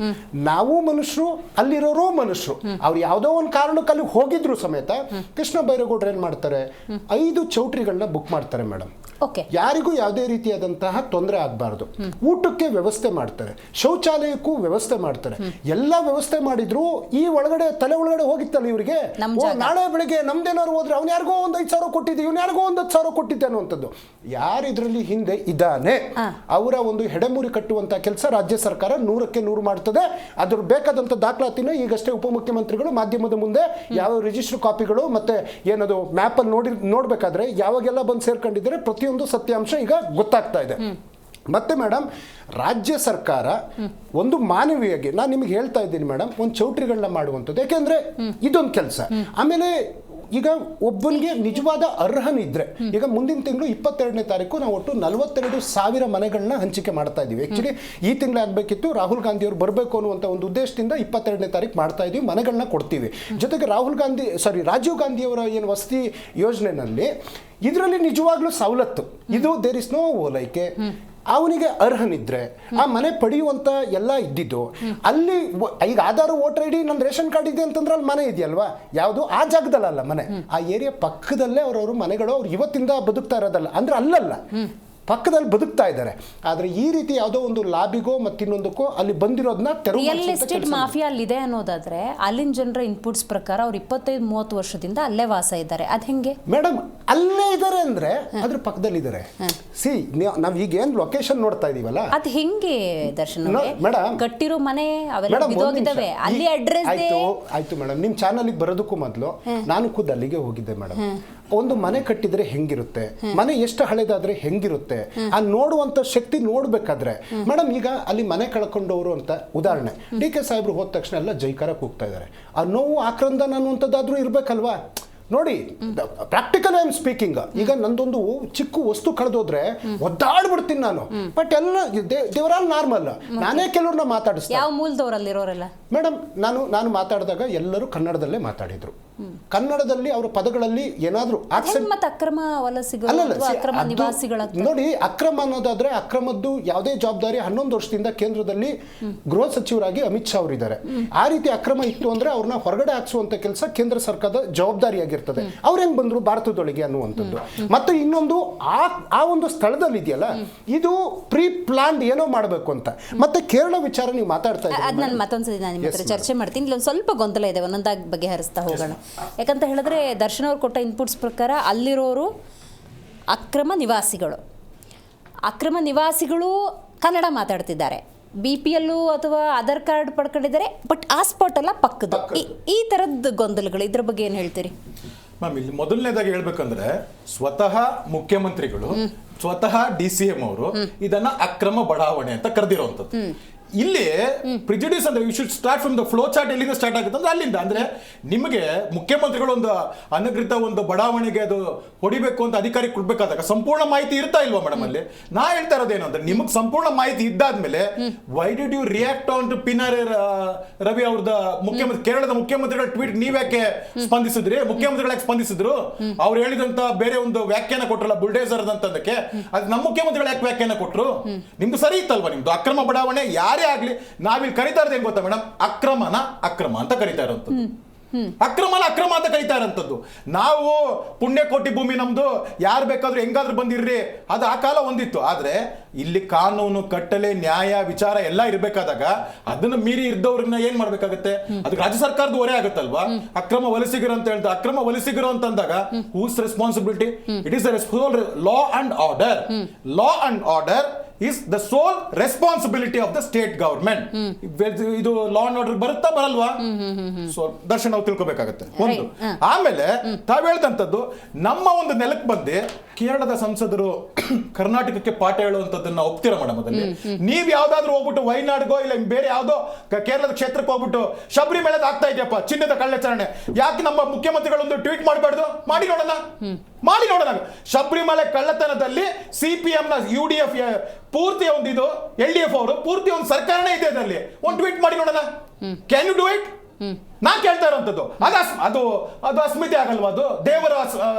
ನಾವು ಮನುಷ್ಯರು, ಅಲ್ಲಿರೋರು ಮನುಷ್ಯರು, ಅವ್ರು ಯಾವುದೋ ಒಂದು ಕಾರಣಕ್ಕೆ ಅಲ್ಲಿ ಹೋಗಿದ್ರು ಸಮೇತ ಕೃಷ್ಣ ಬೈರೇಗೌಡರು ಏನ್ ಮಾಡ್ತಾರೆ, 5 ಚೌಟ್ರಿಗಳನ್ನ ಬುಕ್ ಮಾಡ್ತಾರೆ ಮೇಡಮ್. ಯಾರಿಗೂ ಯಾವುದೇ ರೀತಿಯಾದಂತಹ ತೊಂದರೆ ಆಗಬಾರ್ದು. ಊಟಕ್ಕೆ ವ್ಯವಸ್ಥೆ ಮಾಡ್ತಾರೆ, ಶೌಚಾಲಯಕ್ಕೂ ವ್ಯವಸ್ಥೆ ಮಾಡ್ತಾರೆ. ಎಲ್ಲ ವ್ಯವಸ್ಥೆ ಮಾಡಿದ್ರು ಈ ಒಳಗಡೆ ತಲೆ ಒಳಗಡೆ ಹೋಗಿತ್ತಲ್ಲ ಇವರಿಗೆ, ನಾಳೆ ಬೆಳಿಗ್ಗೆ ನಮ್ದೇನಾದ್ರು ಹೋದ್ರೆ ಅವ್ನು ಯಾರಿಗೋ ಒಂದು 5,000 ಕೊಟ್ಟಿದ್ದೆ, ಇವ್ನು ಯಾರಿಗೋ ಒಂದು 10,000 ಕೊಟ್ಟಿದ್ದೆ ಅನ್ನುವಂಥದ್ದು ಯಾರು ಇದರಲ್ಲಿ ಹಿಂದೆ ಇದ್ದಾನೆ ಅವರ ಒಂದು ಹೆಡೆಮುರಿ ಕಟ್ಟುವಂತ ಕೆಲಸ ರಾಜ್ಯ ಸರ್ಕಾರ 100ಕ್ಕೆ 100 ಮಾಡ್ತದೆ. ಅದ್ರ ಬೇಕಾದಂತ ದಾಖಲಾತಿನ ಈಗಷ್ಟೇ ಉಪಮುಖ್ಯಮಂತ್ರಿಗಳು ಮಾಧ್ಯಮದ ಮುಂದೆ ಯಾವ ರಿಜಿಸ್ಟರ್ ಕಾಪಿಗಳು ಮತ್ತೆ ಏನದು ಮ್ಯಾಪ್ ಅಲ್ಲಿ ನೋಡ್ಬೇಕಾದ್ರೆ ಯಾವಾಗೆಲ್ಲ ಬಂದು ಸೇರ್ಕೊಂಡಿದ್ದಾರೆ ಪ್ರತಿಯೊಂದು ಸತ್ಯಾಂಶ ಈಗ ಗೊತ್ತಾಗ್ತಾ ಇದೆ. ಮತ್ತೆ ಮೇಡಮ್ ರಾಜ್ಯ ಸರ್ಕಾರ ಒಂದು ಮಾನವೀಯಗೆ ನಾನು ನಿಮಗೆ ಹೇಳ್ತಾ ಇದ್ದೀನಿ ಮೇಡಮ್, ಒಂದು ಚೌಟ್ರಿಗಳನ್ನ ಮಾಡುವಂಥದ್ದು. ಯಾಕೆಂದ್ರೆ ಇದೊಂದು ಕೆಲಸ. ಆಮೇಲೆ ಈಗ ಒಬ್ಬನಿಗೆ ನಿಜವಾದ ಅರ್ಹನಿದ್ರೆ, ಈಗ ಮುಂದಿನ ತಿಂಗಳು 22ನೇ ತಾರೀಕು ನಾವು ಒಟ್ಟು 42,000 ಮನೆಗಳನ್ನ ಹಂಚಿಕೆ ಮಾಡ್ತಾ ಇದೀವಿ. ಆಕ್ಚುಲಿ ಈ ತಿಂಗಳು ಆಗಬೇಕಿತ್ತು, ರಾಹುಲ್ ಗಾಂಧಿ ಅವರು ಬರಬೇಕು ಅನ್ನುವಂಥ ಒಂದು ಉದ್ದೇಶದಿಂದ 22ನೇ ತಾರೀಕು ಮಾಡ್ತಾ ಇದೀವಿ, ಮನೆಗಳನ್ನ ಕೊಡ್ತೀವಿ. ಜೊತೆಗೆ ರಾಜೀವ್ ಗಾಂಧಿ ಅವರ ಏನು ವಸತಿ ಯೋಜನೆಯಲ್ಲಿ ಇದರಲ್ಲಿ ನಿಜವಾಗ್ಲೂ ಸವಲತ್ತು ಇದು, ದೇರ್ ಇಸ್ ನೋ ಓಲೈಕೆ. ಅವನಿಗೆ ಅರ್ಹನಿದ್ರೆ ಆ ಮನೆ ಪಡೆಯುವಂತ ಎಲ್ಲ ಇದ್ದಿದ್ದು ಅಲ್ಲಿ. ಈಗ ಆಧಾರ್ ವೋಟರ್ ಐ ಡಿ ನನ್ನ ರೇಷನ್ ಕಾರ್ಡ್ ಇದೆ ಅಂತಂದ್ರೆ ಅಲ್ಲಿ ಮನೆ ಇದೆಯಲ್ವಾ, ಯಾವುದು ಆ ಜಾಗದಲ್ಲ ಮನೆ, ಆ ಏರಿಯಾ ಪಕ್ಕದಲ್ಲೇ ಅವ್ರವ್ರ ಮನೆಗಳು ಅವ್ರು ಇವತ್ತಿಂದ ಬದುಕ್ತಾ ಇರೋದಲ್ಲ ಅಂದ್ರೆ ಅಲ್ಲಲ್ಲ ಪಕ್ಕದಲ್ಲಿ ಬದುಕ್ತಾ ಇದ್ದಾರೆ. ಆದ್ರೆ ಈ ರೀತಿ ಯಾವುದೋ ಒಂದು ಲಾಬಿಗೋ ಮತ್ತಿನ್ನೊಂದಕ್ಕೋ ಅಲ್ಲಿ ಬಂದಿರೋದನ್ನ ರಿಯಲ್ ಎಸ್ಟೇಟ್ ಮಾಫಿಯಾ ಅಲ್ಲಿದೆ ಅನ್ನೋದಾದ್ರೆ ಅಲ್ಲಿನ ಜನರ ಇನ್ಪುಟ್ಸ್ ಪ್ರಕಾರ ಅವ್ರು 25-30 ವರ್ಷದಿಂದ ಅಲ್ಲೇ ವಾಸ ಇದ್ದಾರೆ. ಅದ್ ಹೆಂಗೆ ಮೇಡಮ್ ಅಲ್ಲೇ ಇದ್ದಾರೆ ಅಂದ್ರೆ ಅದ್ರ ಪಕ್ಕದಲ್ಲಿ ಇದ್ದಾರೆ. ಸಿ ನಾವ್ ಈಗ ಏನ್ ಲೊಕೇಶನ್ ನೋಡ್ತಾ ಇದೀವಲ್ಲ ಅದ್ ಹೆಂಗೆ ದರ್ಶನ್ ಮೇಡಮ್ ಕಟ್ಟಿರೋ ಮನೆ ಅವೆಲ್ಲ ಬಿದ್ದೋಗಿದ್ದಾವೆ, ಅಲ್ಲಿ ಅಡ್ರೆಸ್ ಆಯ್ತು ಮೇಡಮ್. ನಿಮ್ ಚಾನಲ್ಗೆ ಬರೋದಕ್ಕೂ ಮೊದಲು ನಾನು ಖುದ್ದು ಅಲ್ಲಿಗೆ ಹೋಗಿದ್ದೆ ಮೇಡಮ್. ಒಂದು ಮನೆ ಕಟ್ಟಿದ್ರೆ ಹೆಂಗಿರುತ್ತೆ, ಮನೆ ಎಷ್ಟು ಹಳೆದಾದ್ರೆ ಹೆಂಗಿರುತ್ತೆ, ಆ ನೋಡುವಂತ ಶಕ್ತಿ ನೋಡ್ಬೇಕಾದ್ರೆ ಮೇಡಮ್ ಈಗ ಅಲ್ಲಿ ಮನೆ ಕಳ್ಕೊಂಡವರು ಅಂತ ಉದಾಹರಣೆ ಡಿ.ಕೆ. ಸಾಹೇಬ್ರು ಹೋದ ತಕ್ಷಣ ಎಲ್ಲ ಜೈಕಾರ ಕೂಗ್ತಾ ಇದ್ದಾರೆ. ಆ ನೋವು ಆಕ್ರಂದನ ಅನ್ನುವಂಥದ್ದಾದ್ರೂ ಇರ್ಬೇಕಲ್ವಾ. ನೋಡಿ ಪ್ರಾಕ್ಟಿಕಲ್ ಐ ಆಮ್ ಸ್ಪೀಕಿಂಗ್. ಈಗ ನಂದೊಂದು ಚಿಕ್ಕ ವಸ್ತು ಕಳೆದೋದ್ರೆ ಒದ್ದಾಡ್ಬಿಡ್ತೀನಿ ನಾನು. ಬಟ್ ಎಲ್ಲ ದೇವರಾಲ್ ನಾರ್ಮಲ್. ನಾನೇ ಕೆಲವ್ರನ್ನ ಮಾತಾಡಿಸ್ತೀನಿ. ಯಾವ ಮೂಲದವರಲ್ಲಿರೋರೆಲ್ಲ ಮೇಡಮ್ ನಾನು ಮಾತಾಡಿದಾಗ ಎಲ್ಲರೂ ಕನ್ನಡದಲ್ಲೇ ಮಾತಾಡಿದ್ರು. ಕನ್ನಡದಲ್ಲಿ ಅವರ ಪದಗಳಲ್ಲಿ ಏನಾದ್ರೂ ನೋಡಿ, ಅಕ್ರಮ ಅನ್ನೋದಾದ್ರೆ ಅಕ್ರಮದ್ದು ಯಾವುದೇ ಜವಾಬ್ದಾರಿ 11 ವರ್ಷದಿಂದ ಕೇಂದ್ರದಲ್ಲಿ ಗೃಹ ಸಚಿವರಾಗಿ ಅಮಿತ್ ಶಾ ಅವರಿದ್ದಾರೆ. ಆ ರೀತಿ ಅಕ್ರಮ ಇತ್ತು ಅಂದ್ರೆ ಅವ್ರನ್ನ ಹೊರಗಡೆ ಹಾಕ್ಸುವಂತ ಕೆಲಸ ಕೇಂದ್ರ ಸರ್ಕಾರದ ಜವಾಬ್ದಾರಿಯಾಗಿರ್ತದೆ. ಅವ್ರು ಹೆಂಗ್ ಬಂದ್ರು ಭಾರತದೊಳಗೆ ಅನ್ನುವಂಥದ್ದು. ಮತ್ತೆ ಇನ್ನೊಂದು ಆ ಒಂದು ಸ್ಥಳದಲ್ಲಿ ಇದೆಯಲ್ಲ, ಇದು ಪ್ರೀ ಪ್ಲಾನ್ ಏನೋ ಮಾಡಬೇಕು ಅಂತ. ಮತ್ತೆ ಕೇರಳ ವಿಚಾರ ನೀವು ಮಾತಾಡ್ತಾ ಇದ್ದೀರಿ, ನಾನು ಮತ್ತೊಂದ್ಸರಿ ನಾನು ನಿಮ್ಮ ಹತ್ರ ಚರ್ಚೆ ಮಾಡ್ತೀನಿ. ಇಲ್ಲೊಂದು ಸ್ವಲ್ಪ ಗೊಂದಲ ಇದೆ, ಒಂದೊಂದಾಗಿ ಬಗೆಹರಿಸ್ತಾ ಹೋಗೋಣ. ಯಾಕಂತ ಹೇಳಿದ್ರೆ ದರ್ಶನ್ ಅವ್ರು ಕೊಟ್ಟ ಇನ್ಪುಟ್ಸ್ ಪ್ರಕಾರ ಅಲ್ಲಿರೋರು ಅಕ್ರಮ ನಿವಾಸಿಗಳು ಕನ್ನಡ ಮಾತಾಡ್ತಿದ್ದಾರೆ, BPL ಅಥವಾ ಆಧಾರ್ ಕಾರ್ಡ್ ಪಡ್ಕೊಂಡಿದ್ದಾರೆ, ಬಟ್ ಆ ಸ್ಪಾಟ್ ಅಲ್ಲ ಪಕ್ಕದ. ಈ ಥರದ್ದು ಗೊಂದಲಗಳು, ಇದ್ರ ಬಗ್ಗೆ ಏನು ಹೇಳ್ತೀರಿ ಮ್ಯಾಮ್? ಇಲ್ಲಿ ಮೊದಲನೇದಾಗಿ ಹೇಳ್ಬೇಕಂದ್ರೆ ಸ್ವತಃ ಮುಖ್ಯಮಂತ್ರಿಗಳು, ಸ್ವತಃ DCM ಅವರು ಇದನ್ನ ಅಕ್ರಮ ಬಡಾವಣೆ ಅಂತ ಕರೆದಿರುವಂಥದ್ದು. ಇಲ್ಲಿ ಪ್ರಿಜುಡಿಸ್ ಅಂದ್ರೆ you should start from the flow chart. ಎಲ್ಲಿಂದ ಸ್ಟಾರ್ಟ್ ಆಗುತ್ತೆ ಅಂದ್ರೆ ಅಲ್ಲಿಂದ. ಅಂದ್ರೆ ನಿಮಗೆ ಮುಖ್ಯಮಂತ್ರಿಗಳು ಒಂದು ಅನಧಿಕೃತ ಒಂದು ಬಡಾವಣೆಗೆ ಅದು ಹೊಡಿಬೇಕು ಅಂತ ಅಧಿಕಾರಿ ಕೊಡ್ಬೇಕಾದಾಗ ಸಂಪೂರ್ಣ ಮಾಹಿತಿ ಇರ್ತಾ ಇಲ್ವಾ ಮೇಡಮ್? ಅಲ್ಲಿ ನಾ ಹೇಳ್ತಾ ಇರೋದೇನು ಅಂದ್ರೆ ನಿಮಗೆ ಸಂಪೂರ್ಣ ಮಾಹಿತಿ ಇದ್ದಾದ್ಮೇಲೆ why did you react on to Pinarayi ರವಿ ಅವ್ರದ ಕೇರಳದ ಮುಖ್ಯಮಂತ್ರಿಗಳ ಟ್ವೀಟ್ ನೀವ್ಯಾಕೆ ಸ್ಪಂದಿಸಿದ್ರಿ? ಮುಖ್ಯಮಂತ್ರಿಗಳು ಯಾಕೆ ಸ್ಪಂದಿಸಿದ್ರು? ಅವ್ರು ಹೇಳಿದಂತ ಬೇರೆ ಒಂದು ವ್ಯಾಖ್ಯಾನ ಕೊಟ್ರಲ್ಲ ಬುಲ್ಡೇಸರ್ ಅಂತಂದಕ್ಕೆ, ಅದು ನಮ್ಮ ಮುಖ್ಯಮಂತ್ರಿಗಳು ಯಾಕೆ ವ್ಯಾಖ್ಯಾನ ಕೊಟ್ರು? ನಿಮ್ದು ಸರಿ ಇತ್ತಲ್ವಾ? ನಿಮ್ದು ಅಕ್ರಮ ಬಡಾವಣೆ ಯಾರೇ ಆಗ್ಲಿ ನಾವಿಲ್ಲಿ ಕರಿತಾ ಇರೋದು ಏನ್ ಗೊತ್ತಾ ಮೇಡಮ್? ಅಕ್ರಮ ಅಂತ ಕರಿತಾ ಇರೋಂಥದ್ದು. ಅಕ್ರಮ ಅಂತ ಕರಿತಾ ಇರೋಂಥದ್ದು. ನಾವು ಪುಣ್ಯಕೋಟಿ ಭೂಮಿ ನಮ್ದು, ಯಾರು ಬೇಕಾದ್ರೂ ಹೆಂಗಾದ್ರೂ ಬಂದಿರ್ರಿ, ಅದು ಆ ಕಾಲ ಒಂದಿತ್ತು. ಆದ್ರೆ ಇಲ್ಲಿ ಕಾನೂನು, ಕಟ್ಟಲೆ, ನ್ಯಾಯ, ವಿಚಾರ ಎಲ್ಲ ಇರ್ಬೇಕಾದಾಗ ಅದನ್ನ ಮೀರಿ ಇದ್ದವ್ರನ್ನ ಏನ್ ಮಾಡ್ಬೇಕಾಗತ್ತೆ? ಅದಕ್ಕೆ ರಾಜ್ಯ ಸರ್ಕಾರದ ಹೊರೆ ಆಗುತ್ತಲ್ವಾ? ಅಕ್ರಮ ವಲಸಿಗರು ಅಂತ ಹೇಳ್ತಾರೆ. ಅಕ್ರಮ ವಲಸಿಗರು ಅಂತಂದಾಗ whose responsibility? It is the law and order. Is the sole responsibility of the state government. ಇದು ಲಾ ಅಂಡ್ ಆರ್ಡರ್ ಬರುತ್ತಾ ಬರಲ್ವಾ? ಸೊ ದರ್ಶನ್ ನಾವು ತಿಳ್ಕೊಬೇಕಾಗತ್ತೆ ಒಂದು. ಆಮೇಲೆ ತಾವ್ ಹೇಳ್ದಂಥದ್ದು, ನಮ್ಮ ಒಂದು ನೆಲಕ್ಕೆ ಬಂದು ಕೇರಳದ ಸಂಸದರು ಕರ್ನಾಟಕಕ್ಕೆ ಪಾಠ ಹೇಳುವಂತದ್ದನ್ನ ಒಪ್ತೀರಾ ಮೇಡಮ್? ಅದಲ್ಲಿ ನೀವ್ ಯಾವ್ದಾದ್ರು ಹೋಗ್ಬಿಟ್ಟು ವೈನಾಡ್ಗೋ ಇಲ್ಲ ಬೇರೆ ಯಾವ್ದೋ ಕೇರಳದ ಕ್ಷೇತ್ರಕ್ಕೆ ಹೋಗ್ಬಿಟ್ಟು ಶಬರಿಮಲೆದ ಆಗ್ತಾ ಇದೆಯಪ್ಪ ಚಿನ್ನದ ಕಳ್ಳಾಚರಣೆ, ಯಾಕೆ ನಮ್ಮ ಮುಖ್ಯಮಂತ್ರಿಗಳೊಂದು ಟ್ವೀಟ್ ಮಾಡಬಾರ್ದು? ಮಾಡಿ ನೋಡೋಣ, ಮಾಡಿ ನೋಡೋಣ. ಶಬರಿಮಲೆ ಕಳ್ಳತನದಲ್ಲಿ CPM ನ UDF ಪೂರ್ತಿ ಒಂದು ಇದು LDF ಅವರು ಪೂರ್ತಿ ಒಂದು ಸರ್ಕಾರನೇ ಇದೆ ಅದರಲ್ಲಿ, ಒಂದು ಟ್ವೀಟ್ ಮಾಡಿ ನೋಡೋಣ. Can you do it? ನಾ ಕೇಳ್ತಾ ಇರೋಂಥದ್ದು ಅದು ಅದು ಅಸ್ಮಿತೆ ಆಗಲ್ವಾ? ಅದು ದೇವರ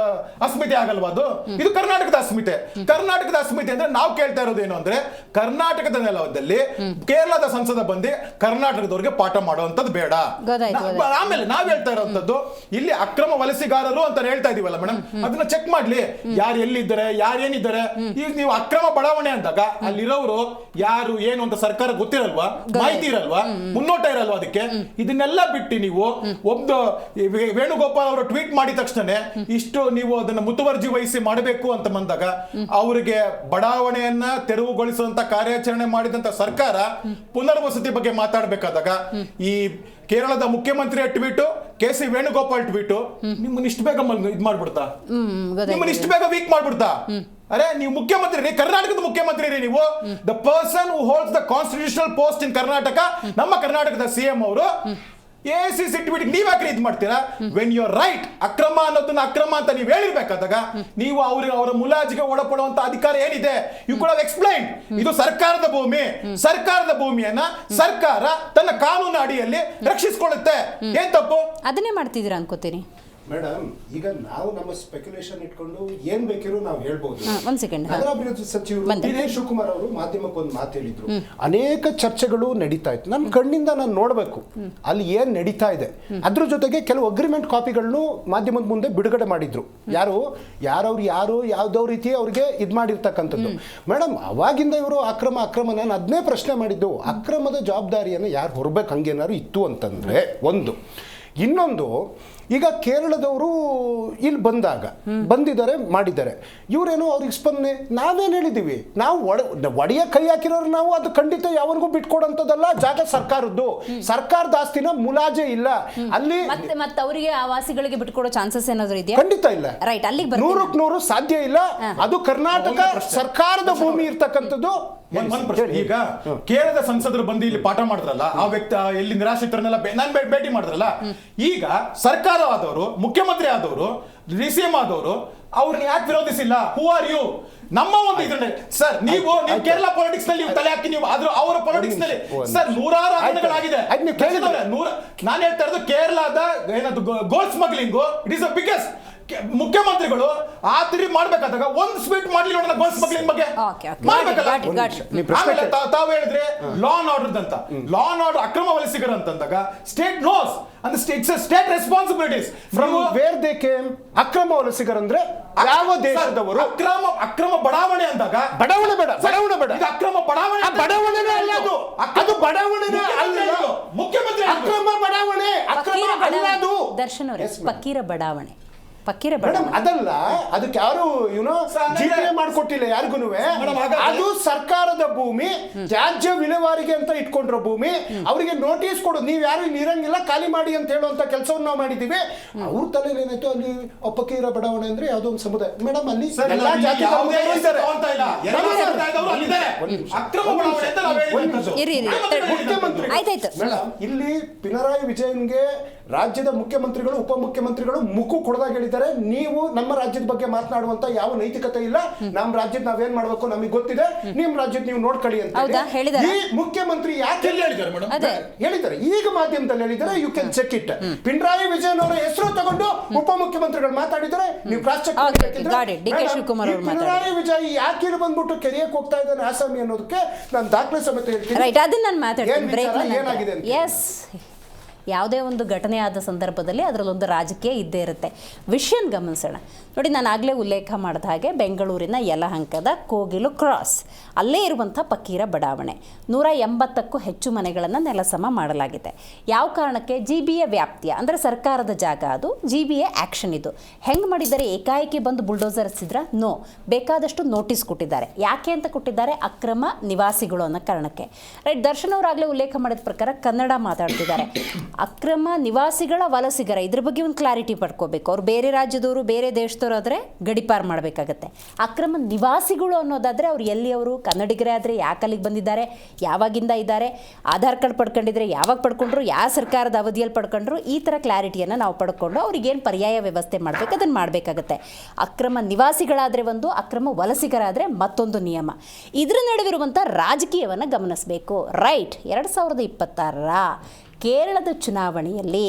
ಅಸ್ಮಿತೆ ಆಗಲ್ವಾ? ಅದು ಇದು ಕರ್ನಾಟಕದ ಅಸ್ಮಿತೆ. ಕರ್ನಾಟಕದ ಅಸ್ಮಿತೆ ಅಂದ್ರೆ ನಾವು ಕೇಳ್ತಾ ಇರೋದೇನು ಅಂದ್ರೆ, ಕರ್ನಾಟಕದ ನೆಲದಲ್ಲಿ ಕೇರಳದ ಸಂಸದ ಬಂದು ಕರ್ನಾಟಕದವ್ರಿಗೆ ಪಾಠ ಮಾಡುವಂತದ್ದು ಬೇಡ. ಆಮೇಲೆ ನಾವ್ ಹೇಳ್ತಾ ಇರೋಂಥದ್ದು, ಇಲ್ಲಿ ಅಕ್ರಮ ವಲಸಿಗಾರರು ಅಂತ ಹೇಳ್ತಾ ಇದೀವಲ್ಲ ಮೇಡಮ್, ಅದನ್ನ ಚೆಕ್ ಮಾಡ್ಲಿ, ಯಾರು ಎಲ್ಲಿದ್ದಾರೆ, ಯಾರು ಏನಿದ್ದಾರೆ. ಈಗ ನೀವು ಅಕ್ರಮ ಬಡಾವಣೆ ಅಂದಾಗ ಅಲ್ಲಿರೋರು ಯಾರು ಏನು ಅಂತ ಸರ್ಕಾರ ಗೊತ್ತಿರಲ್ವಾ? ಮಾಹಿತಿ ಇರಲ್ವಾ? ಮುನ್ನೋಟ ಇರಲ್ವಾ? ಅದಕ್ಕೆ ಇದನ್ನೆಲ್ಲ ಬಿಟ್ಟು ನೀವು ಒಬ್ಬ ವೇಣುಗೋಪಾಲ್ ಅವರು ಟ್ವೀಟ್ ಮಾಡಿದ ತಕ್ಷಣ ಇಷ್ಟು ನೀವು ಅದನ್ನ ಮುತುವರ್ಜಿ ವಹಿಸಿ ಮಾಡಬೇಕು ಅಂತ ಬಂದಾಗ, ಅವರಿಗೆ ಬಡಾವಣೆಯನ್ನ ತೆರವುಗೊಳಿಸುವಂತ ಕಾರ್ಯಾಚರಣೆ ಮಾಡಿದಂತ ಸರ್ಕಾರ ಪುನರ್ವಸತಿ ಬಗ್ಗೆ ಮಾತಾಡಬೇಕಾದಾಗ ಈ ಕೇರಳದ ಮುಖ್ಯಮಂತ್ರಿಯ ಟ್ವೀಟ್, KC ವೇಣುಗೋಪಾಲ್ ಟ್ವೀಟ್ ನಿಮ್ಮನ್ನ ಇಷ್ಟು ಬೇಗ ಇದು ಮಾಡ್ಬಿಡ್ತಾ? ನಿಮ್ಮನ್ನ ಇಷ್ಟು ಬೇಗ ವೀಕ್ ಮಾಡ್ಬಿಡ್ತಾ? ಅರೆ ನೀವು ಮುಖ್ಯಮಂತ್ರಿ ರೀ, ಕರ್ನಾಟಕದ ಮುಖ್ಯಮಂತ್ರಿ ರೀ ನೀವು. The person who holds the constitutional post ಇನ್ ಕರ್ನಾಟಕ, ನಮ್ಮ ಕರ್ನಾಟಕದ CM ಅವರು ACC ಟ್ವೀಟ್ ನೀವ್ ಯಾಕೆ ಇದು ಮಾಡ್ತೀರಾ? ವೆನ್ ಯು ರೈಟ್, ಅಕ್ರಮ ಅನ್ನೋದನ್ನ ಅಕ್ರಮ ಅಂತ ನೀವು ಹೇಳಿರ್ಬೇಕಾದಾಗ ನೀವು ಅವರ ಮುಲಾಜಿಗೆ ಒಳಪಡುವಂತ ಅಧಿಕಾರ ಏನಿದೆ? You could have explain. ಇದು ಸರ್ಕಾರದ ಭೂಮಿ, ಸರ್ಕಾರದ ಭೂಮಿಯನ್ನ ಸರ್ಕಾರ ತನ್ನ ಕಾನೂನು ಅಡಿಯಲ್ಲಿ ರಕ್ಷಿಸಿಕೊಳ್ಳುತ್ತೆ. ಏನ್ ತಪ್ಪು? ಅದನ್ನೇ ಮಾಡ್ತಿದ್ದೀರಾ ಅನ್ಕೋತೀನಿ ಮೇಡಮ್. ಈಗ ನಾವು ನಮ್ಮ ಸ್ಪೆಕ್ಯುಲೇಷನ್ ಇಟ್ಕೊಂಡು ಏನ್ ಬೇಕಿರೋ ನಾವು ಹೇಳ್ಬಹುದು. ಒಂದ್ ಸೆಕೆಂಡ್. ನಗರಾಭಿವೃದ್ಧಿ ಸಚಿವರು ದಿನೇಶ್ ಶಿವಕುಮಾರ್ ಅವರು ಮಾಧ್ಯಮಕ್ಕೆ ಒಂದು ಮಾತು ಹೇಳಿದ್ರು, ಅನೇಕ ಚರ್ಚೆಗಳು ನಡೀತಾ ಇತ್ತು, ನನ್ನ ಕಣ್ಣಿಂದ ನಾನು ನೋಡ್ಬೇಕು ಅಲ್ಲಿ ಏನ್ ನಡೀತಾ ಇದೆ. ಅದ್ರ ಜೊತೆಗೆ ಕೆಲವು ಅಗ್ರಿಮೆಂಟ್ ಕಾಪಿಗಳನ್ನು ಮಾಧ್ಯಮದ ಮುಂದೆ ಬಿಡುಗಡೆ ಮಾಡಿದ್ರು. ಯಾರು ಯಾವ್ದೋ ರೀತಿ ಅವ್ರಿಗೆ ಇದ್ ಮಾಡಿರ್ತಕ್ಕಂಥದ್ದು. ಮೇಡಮ್, ಅವಾಗಿಂದ ಇವರು ಅಕ್ರಮ ನಾನು ಅದನ್ನೇ ಪ್ರಶ್ನೆ ಮಾಡಿದ್ದು, ಅಕ್ರಮದ ಜವಾಬ್ದಾರಿಯನ್ನು ಯಾರು ಹೊರಬೇಕು ಹಂಗೇನಾದ್ರು ಇತ್ತು ಅಂತಂದ್ರೆ ಒಂದು. ಇನ್ನೊಂದು, ಈಗ ಕೇರಳದವರು ಇಲ್ಲಿ ಬಂದಿದ್ದಾರೆ ಮಾಡಿದ್ದಾರೆ, ಇವರೇನೋ ಅವ್ರಿಗೆ ಸ್ಪಂದನೆ. ನಾವೇನು ಹೇಳಿದ್ದೀವಿ? ನಾವು ಒಡೆಯ ಕೈ ಹಾಕಿರೋರು ನಾವು, ಅದು ಖಂಡಿತ ಯಾವನಿಗೂ ಬಿಟ್ಕೊಡಂಥದ್ದಲ್ಲ. ಜಾಗ ಸರ್ಕಾರದ್ದು, ಸರ್ಕಾರದ ಆಸ್ತಿನ ಮುಲಾಜೆ ಇಲ್ಲ ಅಲ್ಲಿ. ಮತ್ತೆ ಅವರಿಗೆ ಆ ವಾಸಿಗಳಿಗೆ ಬಿಟ್ಕೊಡೋ ಚಾನ್ಸಸ್ ಏನಾದ್ರು ಇದೆಯಾ? ಖಂಡಿತ ಇಲ್ಲ. ರೈಟ್, ಅಲ್ಲಿಗೆ 100ಕ್ಕೆ 100 ಸಾಧ್ಯ ಇಲ್ಲ. ಅದು ಕರ್ನಾಟಕ ಸರ್ಕಾರದ ಭೂಮಿ ಇರ್ತಕ್ಕಂಥದ್ದು. ಈಗ ಕೇರಳದ ಸಂಸದರು ಬಂದು ಇಲ್ಲಿ ಪಾಠ ಮಾಡಿದ್ರಲ್ಲ, ಆ ವ್ಯಕ್ತಿ ಎಲ್ಲಿ ನಿರಾಶ್ರಿತರನ್ನೆಲ್ಲ ನಾನು ಭೇಟಿ ಮಾಡಿದ್ರಲ್ಲ, ಈಗ ಸರ್ಕಾರ ಆದವರು, ಮುಖ್ಯಮಂತ್ರಿ ಆದವರು, DCM ಆದವರು ಅವ್ರನ್ನ ಯಾಕೆ ವಿರೋಧಿಸಿಲ್ಲ? Who are you? ನಮ್ಮ ಒಂದು ಇದನ್ನೇ ಸರ್, ನೀವು ಕೇರಳ ಪಾಲಿಟಿಕ್ಸ್ ನಲ್ಲಿ ತಲೆ ಹಾಕಿ ನೀವು ಆದ್ರೂ ಅವರ ಪಾಲಿಟಿಕ್ಸ್ ನಲ್ಲಿ ಸರ್ ನೂರಾರು ಹಗರಣಗಳಾಗಿದೆ. ನಾನು ಹೇಳ್ತಾ ಇರೋದು ಕೇರಳದ ಏನದು gold smuggling, it is the biggest. ಮುಖ್ಯಮಂತ್ರಿಗಳು ಆ ತಿರಿ ಮಾಡ್ಬೇಕಾದಾಗ ಒಂದು ಸ್ಪೀಟ್ ಮಾಡ್ಲಿ ನೋಡೋಣ ಗೋಲ್ಡ್ ಸ್ಮಗ್ಲಿಂಗ್ ಬಗ್ಗೆ ಮಾಡ್ಬೇಕಲ್ಲ. ಆಮೇಲೆ ತಾವು ಹೇಳಿದ್ರೆ ಲಾ ಅಂಡ್ ಆರ್ಡರ್ ಅಂತ, ಲಾ ಅಂಡ್ ಆರ್ಡರ್ ಅಕ್ರಮ ವಲಸಿಗರು ಅಂತಂದಾಗ ಸ್ಟೇಟ್ ನೋಸ್ ಅಂದ್ರೆ state responsibilities from where they came. ಅಕ್ರಮ ವಲಸಿಗರಂದ್ರೆ ಯಾವ ದೇಶದವರು? ಅಕ್ರಮ ಬಡಾವಣೆ ಅಂದಾಗ ಬಡಾವಣೆ ಬೇಡ, ಇದು ಅಕ್ರಮ ಬಡಾವಣೆ. ಬಡಾವಣೆನೇ ಅಲ್ಲ ಅದು ಬಡಾವಣೆನೇ ಅಲ್ಲ. ಮುಖ್ಯಮಂತ್ರಿ ಅಕ್ರಮ ಬಡಾವಣೆ, ಅಕ್ರಮ ಅಲ್ಲ ಅದು. ದರ್ಶನ್ ಅವರೇ, ಪಕ್ಕೀರ ಬಡಾವಣೆ ಮೇಡಮ್ ಅದಲ್ಲ, ಅದಕ್ಕೆ ಯಾರು GPA ಮಾಡ್ಕೊಟ್ಟಿಲ್ಲ ಯಾರಿಗೂ. ಅದು ಸರ್ಕಾರದ ಭೂಮಿ, ತ್ಯಾಜ್ಯ ವಿಲೇವಾರಿಗೆ ಅಂತ ಇಟ್ಕೊಂಡ್ರ ಭೂಮಿ. ಅವರಿಗೆ ನೋಟಿಸ್ ಕೊಡೋದು, ನೀವ್ ಯಾರು ಇಲ್ಲಿ ಇರಂಗಿಲ್ಲ, ಖಾಲಿ ಮಾಡಿ ಅಂತ ಹೇಳುವಂತ ಕೆಲಸವನ್ನು ನಾವು ಮಾಡಿದೀವಿ. ಅವ್ರ ತಲೆಯಲ್ಲಿ ಏನಾಯ್ತು, ಅಲ್ಲಿ ಒಪ್ಪಕೀರ ಬಡಾವಣೆ ಅಂದ್ರೆ ಯಾವ್ದೋ ಒಂದು ಸಮುದಾಯ. ಮೇಡಮ್ ಅಲ್ಲಿ ಎಲ್ಲಾ ಜಾತಿ ಮೇಡಮ್, ಇಲ್ಲಿ ಪಿಣರಾಯಿ ವಿಜಯನ್ಗೆ ರಾಜ್ಯದ ಮುಖ್ಯಮಂತ್ರಿಗಳು, ಉಪಮುಖ್ಯಮಂತ್ರಿಗಳು ಮುಕ್ಕು ಕೊಡದಾಗ ಹೇಳಿದ್ದಾರೆ, ನೀವು ನಮ್ಮ ರಾಜ್ಯದ ಬಗ್ಗೆ ಮಾತನಾಡುವಂತ ಯಾವ ನೈತಿಕತೆ ಇಲ್ಲ, ನಮ್ಮ ರಾಜ್ಯದ ನಾವೇನ್ ಮಾಡ್ಬೇಕು ನಮಗೆ ಗೊತ್ತಿದೆ, ನಿಮ್ ರಾಜ್ಯದ ನೀವು ನೋಡ್ಕೊಳ್ಳಿ ಅಂತ ಈ ಮುಖ್ಯಮಂತ್ರಿ ಯಾಕೆ ಹೇಳಿದ್ದಾರೆ? ಈಗ ಮಾಧ್ಯಮದಲ್ಲಿ ಹೇಳಿದ್ದಾರೆ, you can check it. Pinarayi Vijayan ಅವರ ಹೆಸರು ತಗೊಂಡು ಉಪಮುಖ್ಯಮಂತ್ರಿಗಳು ಮಾತಾಡಿದ್ದಾರೆ, ನೀವು ಕ್ರಾಸ್ ಚೆಕ್ ಪಿಣರಾಯಿ ವಿಜಯ್ ಯಾಕೆ ಇಲ್ಲಿ ಬಂದ್ಬಿಟ್ಟು ಕೆರಿಯಕ್ಕೆ ಹೋಗ್ತಾ ಇದ್ದಾನೆ ಆಸಾಮಿ ಅನ್ನೋದಕ್ಕೆ ನಾನು ದಾಖಲೆ ಸಮೇತ ಹೇಳ್ತೀನಿ. ಅದನ್ನ ನಾನು ಮಾತಾಡ್ತೀನಿ. ಏನಾಗಿದೆ ಅಂತ ಯಾವುದೇ ಒಂದು ಘಟನೆ ಆದ ಸಂದರ್ಭದಲ್ಲಿ ಅದರಲ್ಲೊಂದು ರಾಜಕೀಯ ಇದ್ದೇ ಇರುತ್ತೆ. ವಿಷಯನ ಗಮನಿಸೋಣ ನೋಡಿ. ನಾನು ಆಗಲೇ ಉಲ್ಲೇಖ ಮಾಡಿದ ಹಾಗೆ ಬೆಂಗಳೂರಿನ ಯಲಹಂಕದ ಕೋಗಿಲು ಕ್ರಾಸ್ ಅಲ್ಲೇ ಇರುವಂಥ ಪಕ್ಕೀರ ಬಡಾವಣೆ 180ಕ್ಕೂ ಹೆಚ್ಚು ಮನೆಗಳನ್ನು ನೆಲಸಮ ಮಾಡಲಾಗಿದೆ. ಯಾವ ಕಾರಣಕ್ಕೆ? GBA ವ್ಯಾಪ್ತಿಯ ಅಂದರೆ ಸರ್ಕಾರದ ಜಾಗ, ಅದು GBA ಆ್ಯಕ್ಷನ್. ಇದು ಹೆಂಗೆ ಮಾಡಿದ್ದಾರೆ? ಏಕಾಏಕಿ ಬಂದು ಬುಲ್ಡೋಸರ್ ಹಚ್ಚಿದ್ರ? ನೋ, ಬೇಕಾದಷ್ಟು ನೋಟಿಸ್ ಕೊಟ್ಟಿದ್ದಾರೆ. ಯಾಕೆ ಅಂತ ಕೊಟ್ಟಿದ್ದಾರೆ? ಅಕ್ರಮ ನಿವಾಸಿಗಳು ಅನ್ನೋ ಕಾರಣಕ್ಕೆ. ರೈಟ್, ದರ್ಶನ್ ಅವರಾಗಲೇ ಉಲ್ಲೇಖ ಮಾಡಿದ ಪ್ರಕಾರ ಕನ್ನಡ ಮಾತಾಡ್ತಿದ್ದಾರೆ. ಅಕ್ರಮ ನಿವಾಸಿಗಳ ವಲಸಿಗರ ಇದ್ರ ಬಗ್ಗೆ ಒಂದು ಕ್ಲಾರಿಟಿ ಪಡ್ಕೋಬೇಕು. ಅವ್ರು ಬೇರೆ ರಾಜ್ಯದವರು, ಬೇರೆ ದೇಶದವರು ಆದರೆ ಗಡಿಪಾರು ಮಾಡಬೇಕಾಗತ್ತೆ. ಅಕ್ರಮ ನಿವಾಸಿಗಳು ಅನ್ನೋದಾದರೆ ಅವ್ರು ಎಲ್ಲಿಯವರು? ಕನ್ನಡಿಗರೇ ಆದರೆ ಯಾಕೆ ಅಲ್ಲಿಗೆ ಬಂದಿದ್ದಾರೆ, ಯಾವಾಗಿಂದ ಇದ್ದಾರೆ, ಆಧಾರ್ ಕಾರ್ಡ್ ಪಡ್ಕೊಂಡಿದ್ರೆ ಯಾವಾಗ ಪಡ್ಕೊಂಡ್ರು, ಯಾವ ಸರ್ಕಾರದ ಅವಧಿಯಲ್ಲಿ ಪಡ್ಕೊಂಡ್ರು, ಈ ಥರ ಕ್ಲಾರಿಟಿಯನ್ನು ನಾವು ಪಡ್ಕೊಂಡು ಅವ್ರಿಗೇನು ಪರ್ಯಾಯ ವ್ಯವಸ್ಥೆ ಮಾಡಬೇಕು ಅದನ್ನು ಮಾಡಬೇಕಾಗತ್ತೆ. ಅಕ್ರಮ ನಿವಾಸಿಗಳಾದರೆ ಒಂದು, ಅಕ್ರಮ ವಲಸಿಗರಾದರೆ ಮತ್ತೊಂದು ನಿಯಮ. ಇದರ ನಡುವಿರುವಂಥ ರಾಜಕೀಯವನ್ನು ಗಮನಿಸಬೇಕು. ರೈಟ್, 2026ರ ಕೇರಳದ ಚುನಾವಣೆಯಲ್ಲಿ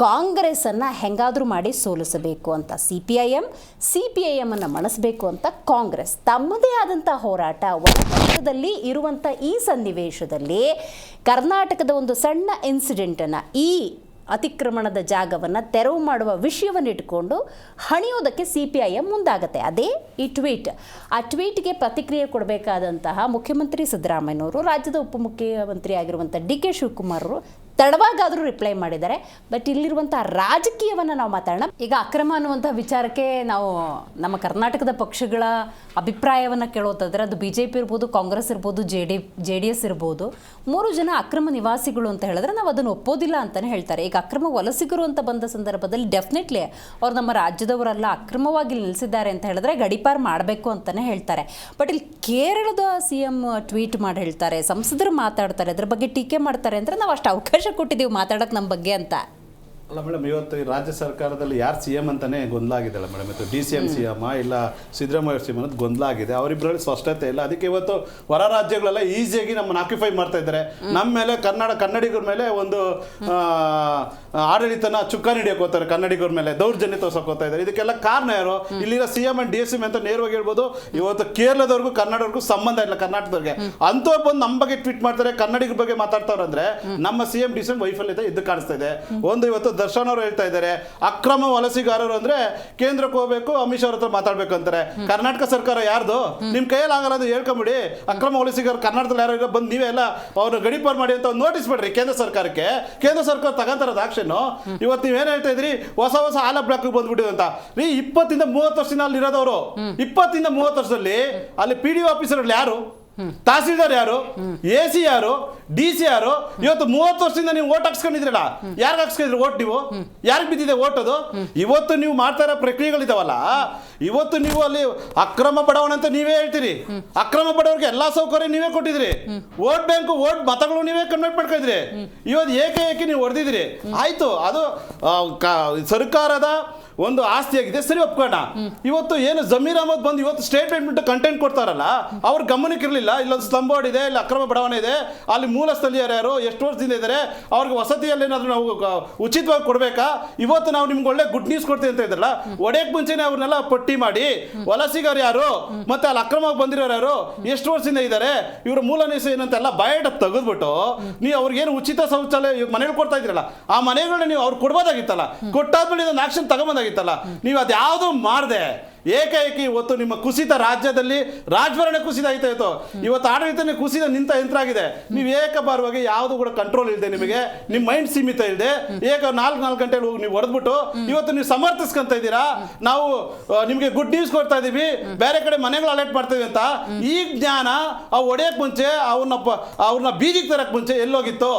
ಕಾಂಗ್ರೆಸ್ಸನ್ನು ಹೆಂಗಾದರೂ ಮಾಡಿ ಸೋಲಿಸಬೇಕು ಅಂತ CPIM ಅನ್ನು ಮಣಿಸಬೇಕು ಅಂತ ಕಾಂಗ್ರೆಸ್ ತಮ್ಮದೇ ಆದಂಥ ಹೋರಾಟ ಒಳಪಕ್ಷದಲ್ಲಿ ಇರುವಂಥ ಈ ಸನ್ನಿವೇಶದಲ್ಲಿ ಕರ್ನಾಟಕದ ಒಂದು ಸಣ್ಣ ಇನ್ಸಿಡೆಂಟನ್ನು, ಈ ಅತಿಕ್ರಮಣದ ಜಾಗವನ್ನು ತೆರವು ಮಾಡುವ ವಿಷಯವನ್ನು ಇಟ್ಕೊಂಡು ಹಣಿಯೋದಕ್ಕೆ CPIM ಮುಂದಾಗತ್ತೆ. ಅದೇ ಈ ಟ್ವೀಟ್. ಆ ಟ್ವೀಟ್ಗೆ ಪ್ರತಿಕ್ರಿಯೆ ಕೊಡಬೇಕಾದಂತಹ ಮುಖ್ಯಮಂತ್ರಿ ಸಿದ್ದರಾಮಯ್ಯನವರು, ರಾಜ್ಯದ ಉಪಮುಖ್ಯಮಂತ್ರಿ ಆಗಿರುವಂಥ DK ಶಿವಕುಮಾರ್ ಅವರು ತಡವಾಗಾದರೂ ರಿಪ್ಲೈ ಮಾಡಿದ್ದಾರೆ. ಬಟ್ ಇಲ್ಲಿರುವಂಥ ರಾಜಕೀಯವನ್ನು ನಾವು ಮಾತಾಡೋಣ. ಈಗ ಅಕ್ರಮ ಅನ್ನುವಂಥ ವಿಚಾರಕ್ಕೆ ನಾವು ನಮ್ಮ ಕರ್ನಾಟಕದ ಪಕ್ಷಗಳ ಅಭಿಪ್ರಾಯವನ್ನು ಕೇಳೋದಾದರೆ ಅದು BJP ಇರ್ಬೋದು, ಕಾಂಗ್ರೆಸ್ ಇರ್ಬೋದು, JDS ಇರ್ಬೋದು. 3 ಜನ ಅಕ್ರಮ ನಿವಾಸಿಗಳು ಅಂತ ಹೇಳಿದ್ರೆ ನಾವು ಅದನ್ನು ಒಪ್ಪೋದಿಲ್ಲ ಅಂತಲೇ ಹೇಳ್ತಾರೆ. ಈಗ ಅಕ್ರಮ ವಲಸಿಗರು ಅಂತ ಬಂದ ಸಂದರ್ಭದಲ್ಲಿ ಡೆಫಿನೆಟ್ಲಿ ಅವ್ರು ನಮ್ಮ ರಾಜ್ಯದವರೆಲ್ಲ ಅಕ್ರಮವಾಗಿ ನಿಲ್ಲಿಸಿದ್ದಾರೆ ಅಂತ ಹೇಳಿದ್ರೆ ಗಡಿಪಾರು ಮಾಡಬೇಕು ಅಂತಲೇ ಹೇಳ್ತಾರೆ. ಬಟ್ ಇಲ್ಲಿ ಕೇರಳದ CM ಟ್ವೀಟ್ ಮಾಡಿ ಹೇಳ್ತಾರೆ, ಸಂಸದರು ಮಾತಾಡ್ತಾರೆ, ಅದ್ರ ಬಗ್ಗೆ ಟೀಕೆ ಮಾಡ್ತಾರೆ ಅಂದರೆ ನಾವು ಅಷ್ಟು ಅವಕಾಶ ಕೊಟ್ಟಿದ್ದೀವಿ ಮಾತಾಡೋಕ್ಕೆ ನಮ್ಮ ಬಗ್ಗೆ ಅಂತ. ಅಲ್ಲ ಮೇಡಮ್, ಇವತ್ತು ಈ ರಾಜ್ಯ ಸರ್ಕಾರದಲ್ಲಿ ಯಾರು CM ಅಂತಾನೆ ಗೊಂದಲ ಆಗಿದೆಲ್ಲ ಮೇಡಮ್. ಇವತ್ತು DCM CM ಇಲ್ಲ ಸಿದ್ದರಾಮಯ್ಯ CM ಅನ್ನೋದು ಗೊಂದಲ ಆಗಿದೆ. ಅವರಿಬ್ಬರಲ್ಲಿ ಸ್ಪಷ್ಟತೆ ಇಲ್ಲ. ಅದಕ್ಕೆ ಇವತ್ತು ಹೊರ ರಾಜ್ಯಗಳೆಲ್ಲ ಈಸಿಯಾಗಿ ನಮ್ಮನ್ನು ಆಕ್ಯುಪೈ ಮಾಡ್ತಾ ಇದ್ದಾರೆ. ನಮ್ಮ ಮೇಲೆ ಕನ್ನಡಿಗರ ಮೇಲೆ ಒಂದು ಆಡಳಿತನ ಚುಕ್ಕಾಣಿ ಹಿಡಿಯೋಕೆ ಹೋಗ್ತಾರೆ, ಕನ್ನಡಿಗರ ಮೇಲೆ ದೌರ್ಜನ್ಯ ತೋರ್ಸೋಕೋತಾ ಇದ್ದಾರೆ. ಇದಕ್ಕೆಲ್ಲ ಕಾರಣ ಯಾರು? ಇಲ್ಲಿನ CM and DCM ಅಂತ ನೇರವಾಗಿ ಹೇಳ್ಬೋದು. ಇವತ್ತು ಕೇರಳದವ್ರಿಗೂ ಕನ್ನಡವ್ರಿಗೂ ಸಂಬಂಧ ಇಲ್ಲ, ಕರ್ನಾಟಕದವ್ರಿಗೆ. ಅಂಥವ್ರು ಬಂದು ನಮ್ಮ ಬಗ್ಗೆ ಟ್ವೀಟ್ ಮಾಡ್ತಾರೆ, ಕನ್ನಡಿಗರ ಬಗ್ಗೆ ಮಾತಾಡ್ತಾವ್ರೆ ಅಂದ್ರೆ ನಮ್ಮ CM DCM ವೈಫಲ್ಯತೆ ಇದು ಕಾಣಿಸ್ತಾ ಇದೆ. ಒಂದು ಇವತ್ತು ದರ್ಶನ್ ಅವರು ಹೇಳ್ತಾ ಇದ್ದಾರೆ, ಅಕ್ರಮ ವಲಸಿಗಾರರು ಅಂದ್ರೆ ಕೇಂದ್ರಕ್ಕೆ ಹೋಗ್ಬೇಕು, ಅಮಿತ್ ಶಾ ಅವ್ರ ಹತ್ರ ಮಾತಾಡ್ಬೇಕು ಅಂತಾರೆ. ಕರ್ನಾಟಕ ಸರ್ಕಾರ ಯಾರ್ದು? ನಿಮ್ ಕೈಯಲ್ಲಿ ಆಗಲ್ಲ ಅದು ಹೇಳ್ಕೊಂಬಿಡಿ. ಅಕ್ರಮ ವಲಸಿಗಾರ ಕರ್ನಾಟಕದಲ್ಲಿ ಯಾರು ಬಂದು ನೀವೇ ಎಲ್ಲ ಅವ್ರನ್ನ ಗಡಿಪಾರು ಮಾಡಿ ಅಂತ ನೋಟಿಸ್ ಬಿಡ್ರಿ ಕೇಂದ್ರ ಸರ್ಕಾರಕ್ಕೆ. ಕೇಂದ್ರ ಸರ್ಕಾರ ತಗೊಂತಾರದ ಆಕ್ಷನ್. ಇವತ್ತು ನೀವೇನ್ ಹೇಳ್ತಾ ಇದ್ರಿ, ಹೊಸ ಆಲ ಬ್ಲಾಕ್ ಬಂದ್ಬಿಟ್ಟಿದೆ ಅಂತ. 20-30 ವರ್ಷದಿಂದ ಅಲ್ಲಿ ಇರೋದವರು, 20-30 ವರ್ಷದಲ್ಲಿ ಅಲ್ಲಿ PDO ಆಫೀಸರ್ ಯಾರು, ತಹಸೀಲ್ದಾರ್ ಯಾರು, AC ಯಾರು, DC ಯಾರು? ಇವತ್ತು 30 ವರ್ಷದಿಂದ ನೀವು ಓಟ್ ಹಾಕ್ಸ್ಕೊಂಡಿದ್ರಲ್ಲ, ಯಾರಿಗೆ ಹಾಕ್ಸ್ಕೊಂಡಿದ್ರಿ ಓಟ್? ನೀವು ಯಾರಿಗೆ ಬಿದ್ದಿದೆ ಓಟ್? ಅದು ಇವತ್ತು ನೀವು ಮಾಡ್ತಾ ಇರೋ ಪ್ರಕ್ರಿಯೆಗಳಿದಾವಲ್ಲ, ಇವತ್ತು ನೀವು ಅಲ್ಲಿ ಅಕ್ರಮ ಬಡವಣೆ ಅಂತ ನೀವೇ ಹೇಳ್ತೀರಿ. ಅಕ್ರಮ ಬಡವರಿಗೆ ಎಲ್ಲಾ ಸೌಕರ್ಯ ನೀವೇ ಕೊಟ್ಟಿದ್ರಿ. ವೋಟ್ ಬ್ಯಾಂಕ್, ವೋಟ್ ಮತಗಳು ನೀವೇ ಕನ್ವರ್ಟ್ ಮಾಡ್ಕೊಂಡಿದ್ರಿ. ಇವತ್ತು ಏಕೆ ನೀವು ಹೊಡೆದಿದ್ರಿ. ಆಯ್ತು, ಅದು ಸರ್ಕಾರದ ಒಂದು ಆಸ್ತಿಯಾಗಿದೆ, ಸರಿ ಒಪ್ಕೋಣ. ಇವತ್ತು ಏನು ಜಮೀರ್ ಅಹಮದ್ ಬಂದು ಇವತ್ತು ಸ್ಟೇಟ್ಮೆಂಟ್ ಕಂಟೆಂಟ್ ಕೊಡ್ತಾರಲ್ಲ, ಅವ್ರ ಗಮನಕ್ಕೆ ಇರಲಿಲ್ಲ. ಇಲ್ಲೊಂದು ಸ್ತಂಭ ಇದೆ, ಇಲ್ಲಿ ಅಕ್ರಮ ಬಡಾವಣೆ ಇದೆ, ಅಲ್ಲಿ ಮೂಲ ಸ್ಥಳೀಯರು ಯಾರು, ಎಷ್ಟು ವರ್ಷದಿಂದ ಇದ್ದಾರೆ, ಅವ್ರಿಗೆ ವಸತಿಯಲ್ಲಿ ಏನಾದರೂ ನಾವು ಉಚಿತವಾಗಿ ಕೊಡಬೇಕಾ? ಇವತ್ತು ನಾವು ನಿಮ್ಗೆ ಒಳ್ಳೆ ಗುಡ್ ನ್ಯೂಸ್ ಕೊಡ್ತೀವಿ ಅಂತ ಇದ್ರಲ್ಲ, ಒಡೆಯಕ್ಕೆ ಮುಂಚೆನೆ ಅವ್ರನ್ನೆಲ್ಲ ಪಟ್ಟಿ ಮಾಡಿ ವಲಸಿಗರು ಯಾರು, ಮತ್ತೆ ಅಲ್ಲಿ ಅಕ್ರಮವಾಗಿ ಬಂದಿರೋರು ಯಾರು, ಎಷ್ಟು ವರ್ಷದಿಂದ ಇದ್ದಾರೆ, ಇವರ ಮೂಲ ನಿವಾಸ ಏನಂತೆಲ್ಲ ಬಯೋಡಾಟ ತೆಗೆದ್ಬಿಟ್ಟು ನೀವು ಅವ್ರಿಗೇನು ಉಚಿತ ಶೌಚಾಲಯ ಮನೆಗಳು ಕೊಡ್ತಾ ಇದ್ರಲ್ಲ, ಆ ಮನೆಗಳನ್ನ ನೀವು ಅವ್ರು ಕೊಡ್ಬೋದಾಗಿತ್ತಲ್ಲ. ಕೊಟ್ಟಾದ್ಮೇಲೆ ಇದೊಂದು ಆಕ್ಷನ್ ತಗೊಂಬಂದಾಗಿತ್ತಲ್ಲ. ನೀವು ಅದ್ಯಾವುದೂ ಮಾಡದೆ ಏಕಾಏಕಿ ಇವತ್ತು ನಿಮ್ಮ ಕುಸಿತ ರಾಜ್ಯದಲ್ಲಿ ರಾಜಭರಣ ಕುಸಿತ ಆಯ್ತಾಯಿತು. ಇವತ್ತು ಆಡಳಿತನೇ ಕುಸಿದ ನಿಂತ ಯಂತ್ರ ಆಗಿದೆ. ನೀವು ಏಕಬಾರವಾಗಿ ಯಾವುದು ಕೂಡ ಕಂಟ್ರೋಲ್ ಇಲ್ಲದೆ, ನಿಮಗೆ ನಿಮ್ಮ ಮೈಂಡ್ ಸೀಮಿತ ಇಲ್ಲದೆ ಏಕ 4 ಗಂಟೆಗೆ ಹೋಗಿ ನೀವು ಹೊಡೆದ್ಬಿಟ್ಟು ಇವತ್ತು ನೀವು ಸಮರ್ಥಿಸ್ಕೊಂತ ಇದ್ದೀರಾ. ನಾವು ನಿಮಗೆ ಗುಡ್ ನ್ಯೂಸ್ ಕೊಡ್ತಾ ಇದೀವಿ, ಬೇರೆ ಕಡೆ ಮನೆಗಳು ಅಲರ್ಟ್ ಮಾಡ್ತೀವಿ ಅಂತ. ಈ ಜ್ಞಾನ ಅವು ಒಡೆಯಕ್ ಮುಂಚೆ, ಅವ್ರನ್ನ ಬೀದಿಗೆ ತರಕ್ ಮುಂಚೆ ಎಲ್ಲೋಗಿತ್ತು?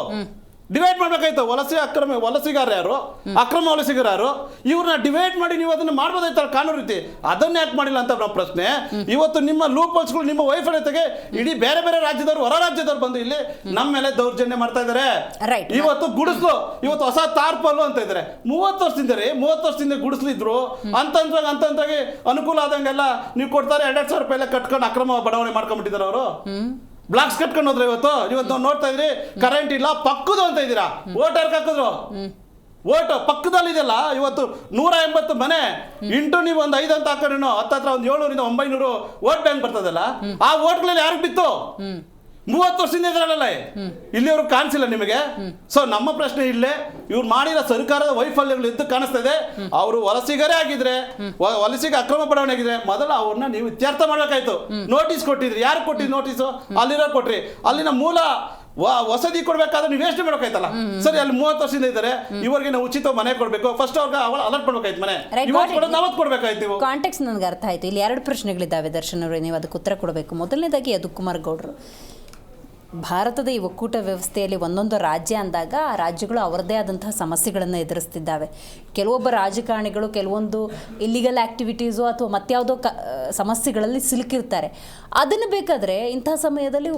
ಡಿವೈಡ್ ಮಾಡ್ಬೇಕಾಯ್ತು. ವಲಸಿಗಾರ ಯಾರು, ಅಕ್ರಮ ವಲಸಿಗಾರ ಯಾರು, ಇವ್ರನ್ನ ಡಿವೈಡ್ ಮಾಡಿ ನೀವು ಅದನ್ನ ಮಾಡ್ಬೋದಾಯ್ತಲ್ಲ ಕಾನೂನು ರೀತಿ. ಅದನ್ನ ಯಾಕೆ ಮಾಡಿಲ್ಲ ಅಂತ ನಮ್ಮ ಪ್ರಶ್ನೆ. ಇವತ್ತು ನಿಮ್ಮ ಲೂಪ್ ಹೋಲ್ಸ್ಗಳು, ನಿಮ್ಮ ವೈಫಲ್ಯತೆಗೆ ಇಡೀ ಬೇರೆ ಬೇರೆ ರಾಜ್ಯದವರು, ಹೊರ ರಾಜ್ಯದವ್ರು ಬಂದು ಇಲ್ಲಿ ನಮ್ಮ ಮೇಲೆ ದೌರ್ಜನ್ಯ ಮಾಡ್ತಾ ಇದಾರೆ. ಇವತ್ತು ಗುಡಿಸ್ಲು, ಇವತ್ತು ಹೊಸ ತಾರ್ಪಲ್ಲು ಅಂತ ಇದ್ದಾರೆ. 30 ವರ್ಷದಿಂದ ಗುಡಿಸ್ಲಿದ್ರು ಅಂತಂದ್ರಾಗಿ ಅನುಕೂಲ ಆದಂಗೆಲ್ಲ ನೀವು ಕೊಡ್ತಾರೆ. 2,000 ರೂಪಾಯಿ ಎಲ್ಲ ಕಟ್ಕೊಂಡು ಅಕ್ರಮ ಬಡಾವಣೆ ಮಾಡ್ಕೊಂಡ್ಬಿಟ್ಟಿದ್ದಾರೆ ಅವರು. ಬ್ಲಾಕ್ಸ್ ಕಟ್ಕೊಂಡು ಹೋದ್ರೆ ಇವತ್ತು ನೋಡ್ತಾ ಇದ್ರಿ, ಕರೆಂಟ್ ಇಲ್ಲ, ಪಕ್ಕದು ಅಂತ ಇದ್ದೀರಾ. ಓಟ್ ಯಾರು ಹಾಕಿದ್ರು? ಓಟ್ ಪಕ್ಕದಲ್ಲಿದೆಯಲ್ಲ. ಇವತ್ತು 180 ಮನೆ ಇಂಟು ನೀವು ಒಂದು 5 ಅಂತ ಹಾಕೋಣ, ಹತ್ತತ್ರ ಒಂದು 700-900 ಓಟ್ ಬ್ಯಾಂಕ್ ಬರ್ತದಲ್ಲ. ಆ ಓಟ್ಗಳಲ್ಲಿ ಯಾರಿಗೆ ಬಿತ್ತು? 30 ವರ್ಷದಿಂದ ಇದ್ರಲ್ಲ ಇಲ್ಲಿಯವರು ಕಾಣಿಸಿಲ್ಲ ನಿಮಗೆ. ಸೊ ನಮ್ಮ ಪ್ರಶ್ನೆ ಇಲ್ಲೇ ಇವ್ರು ಮಾಡಿರೋ ಸರ್ಕಾರದ ವೈಫಲ್ಯಗಳು ಎದ್ದು ಕಾಣಿಸ್ತಾ ಇದೆ. ಅವರು ವಲಸಿಗರೇ ಆಗಿದ್ರೆ, ವಲಸಿಗೆ ಅಕ್ರಮ ಬಡಾವಣೆ ಆಗಿದ್ರೆ ಮೊದಲು ಅವ್ರನ್ನ ನೀವು ಇತ್ಯರ್ಥ ಮಾಡ್ಬೇಕಾಯ್ತು. ನೋಟಿಸ್ ಕೊಟ್ಟಿದ್ರಿ, ಯಾರು ಕೊಟ್ಟಿದ್ರಿ ನೋಟಿಸು? ಅಲ್ಲಿರೋ ಕೊಟ್ರಿ. ಅಲ್ಲಿನ ಮೂಲ ವಸತಿ ಕೊಡ್ಬೇಕಾದ್ರೆ ನೀವು ಯೋಚನೆ ಮಾಡ್ಬೇಕಾಯ್ತಲ್ಲ. ಸರಿ, ಅಲ್ಲಿ 30 ವರ್ಷದಿಂದ ಇದ್ದಾರೆ, ಇವರಿಗೆ ನಾವು ಉಚಿತ ಮನೆ ಕೊಡ್ಬೇಕು, ಫಸ್ಟ್ ಅವ್ರಿಗೆ ಅಲರ್ಟ್ ಮಾಡ್ಬೇಕಾಯ್ತು ಮನೆ, ನಾವತ್ ಕೊಡ್ಬೇಕಾಯ್ತು. ಕಾಂಟೆಕ್ಸ್ಟ್ ನನಗೆ ಅರ್ಥ ಆಯ್ತು. ಇಲ್ಲಿ 2 ಪ್ರಶ್ನೆಗಳಿದ್ದಾವೆ ದರ್ಶನ್ ಅವರೇ, ನೀವು ಅದಕ್ಕೆ ಉತ್ತರ ಕೊಡಬೇಕು. ಮೊದಲನೇದಾಗಿ ಯದು ಕುಮಾರ್ ಗೌಡ್ರು, ಭಾರತದ ಈ ಒಕ್ಕೂಟ ವ್ಯವಸ್ಥೆಯಲ್ಲಿ ಒಂದೊಂದು ರಾಜ್ಯ ಅಂದಾಗ ಆ ರಾಜ್ಯಗಳು ಅವರದೇ ಆದಂತಹ ಸಮಸ್ಯೆಗಳನ್ನು ಎದುರಿಸ್ತಿದ್ದಾವೆ. ಕೆಲವೊಬ್ಬ ರಾಜಕಾರಣಿಗಳು ಕೆಲವೊಂದು ಇಲ್ಲಿಗಲ್ ಆ್ಯಕ್ಟಿವಿಟೀಸು ಅಥವಾ ಮತ್ಯಾವುದೋ ಸಮಸ್ಯೆಗಳಲ್ಲಿ ಸಿಲುಕಿರ್ತಾರೆ. ಅದನ್ನು ಬೇಕಾದರೆ ಇಂಥ ಸಮಯದಲ್ಲಿ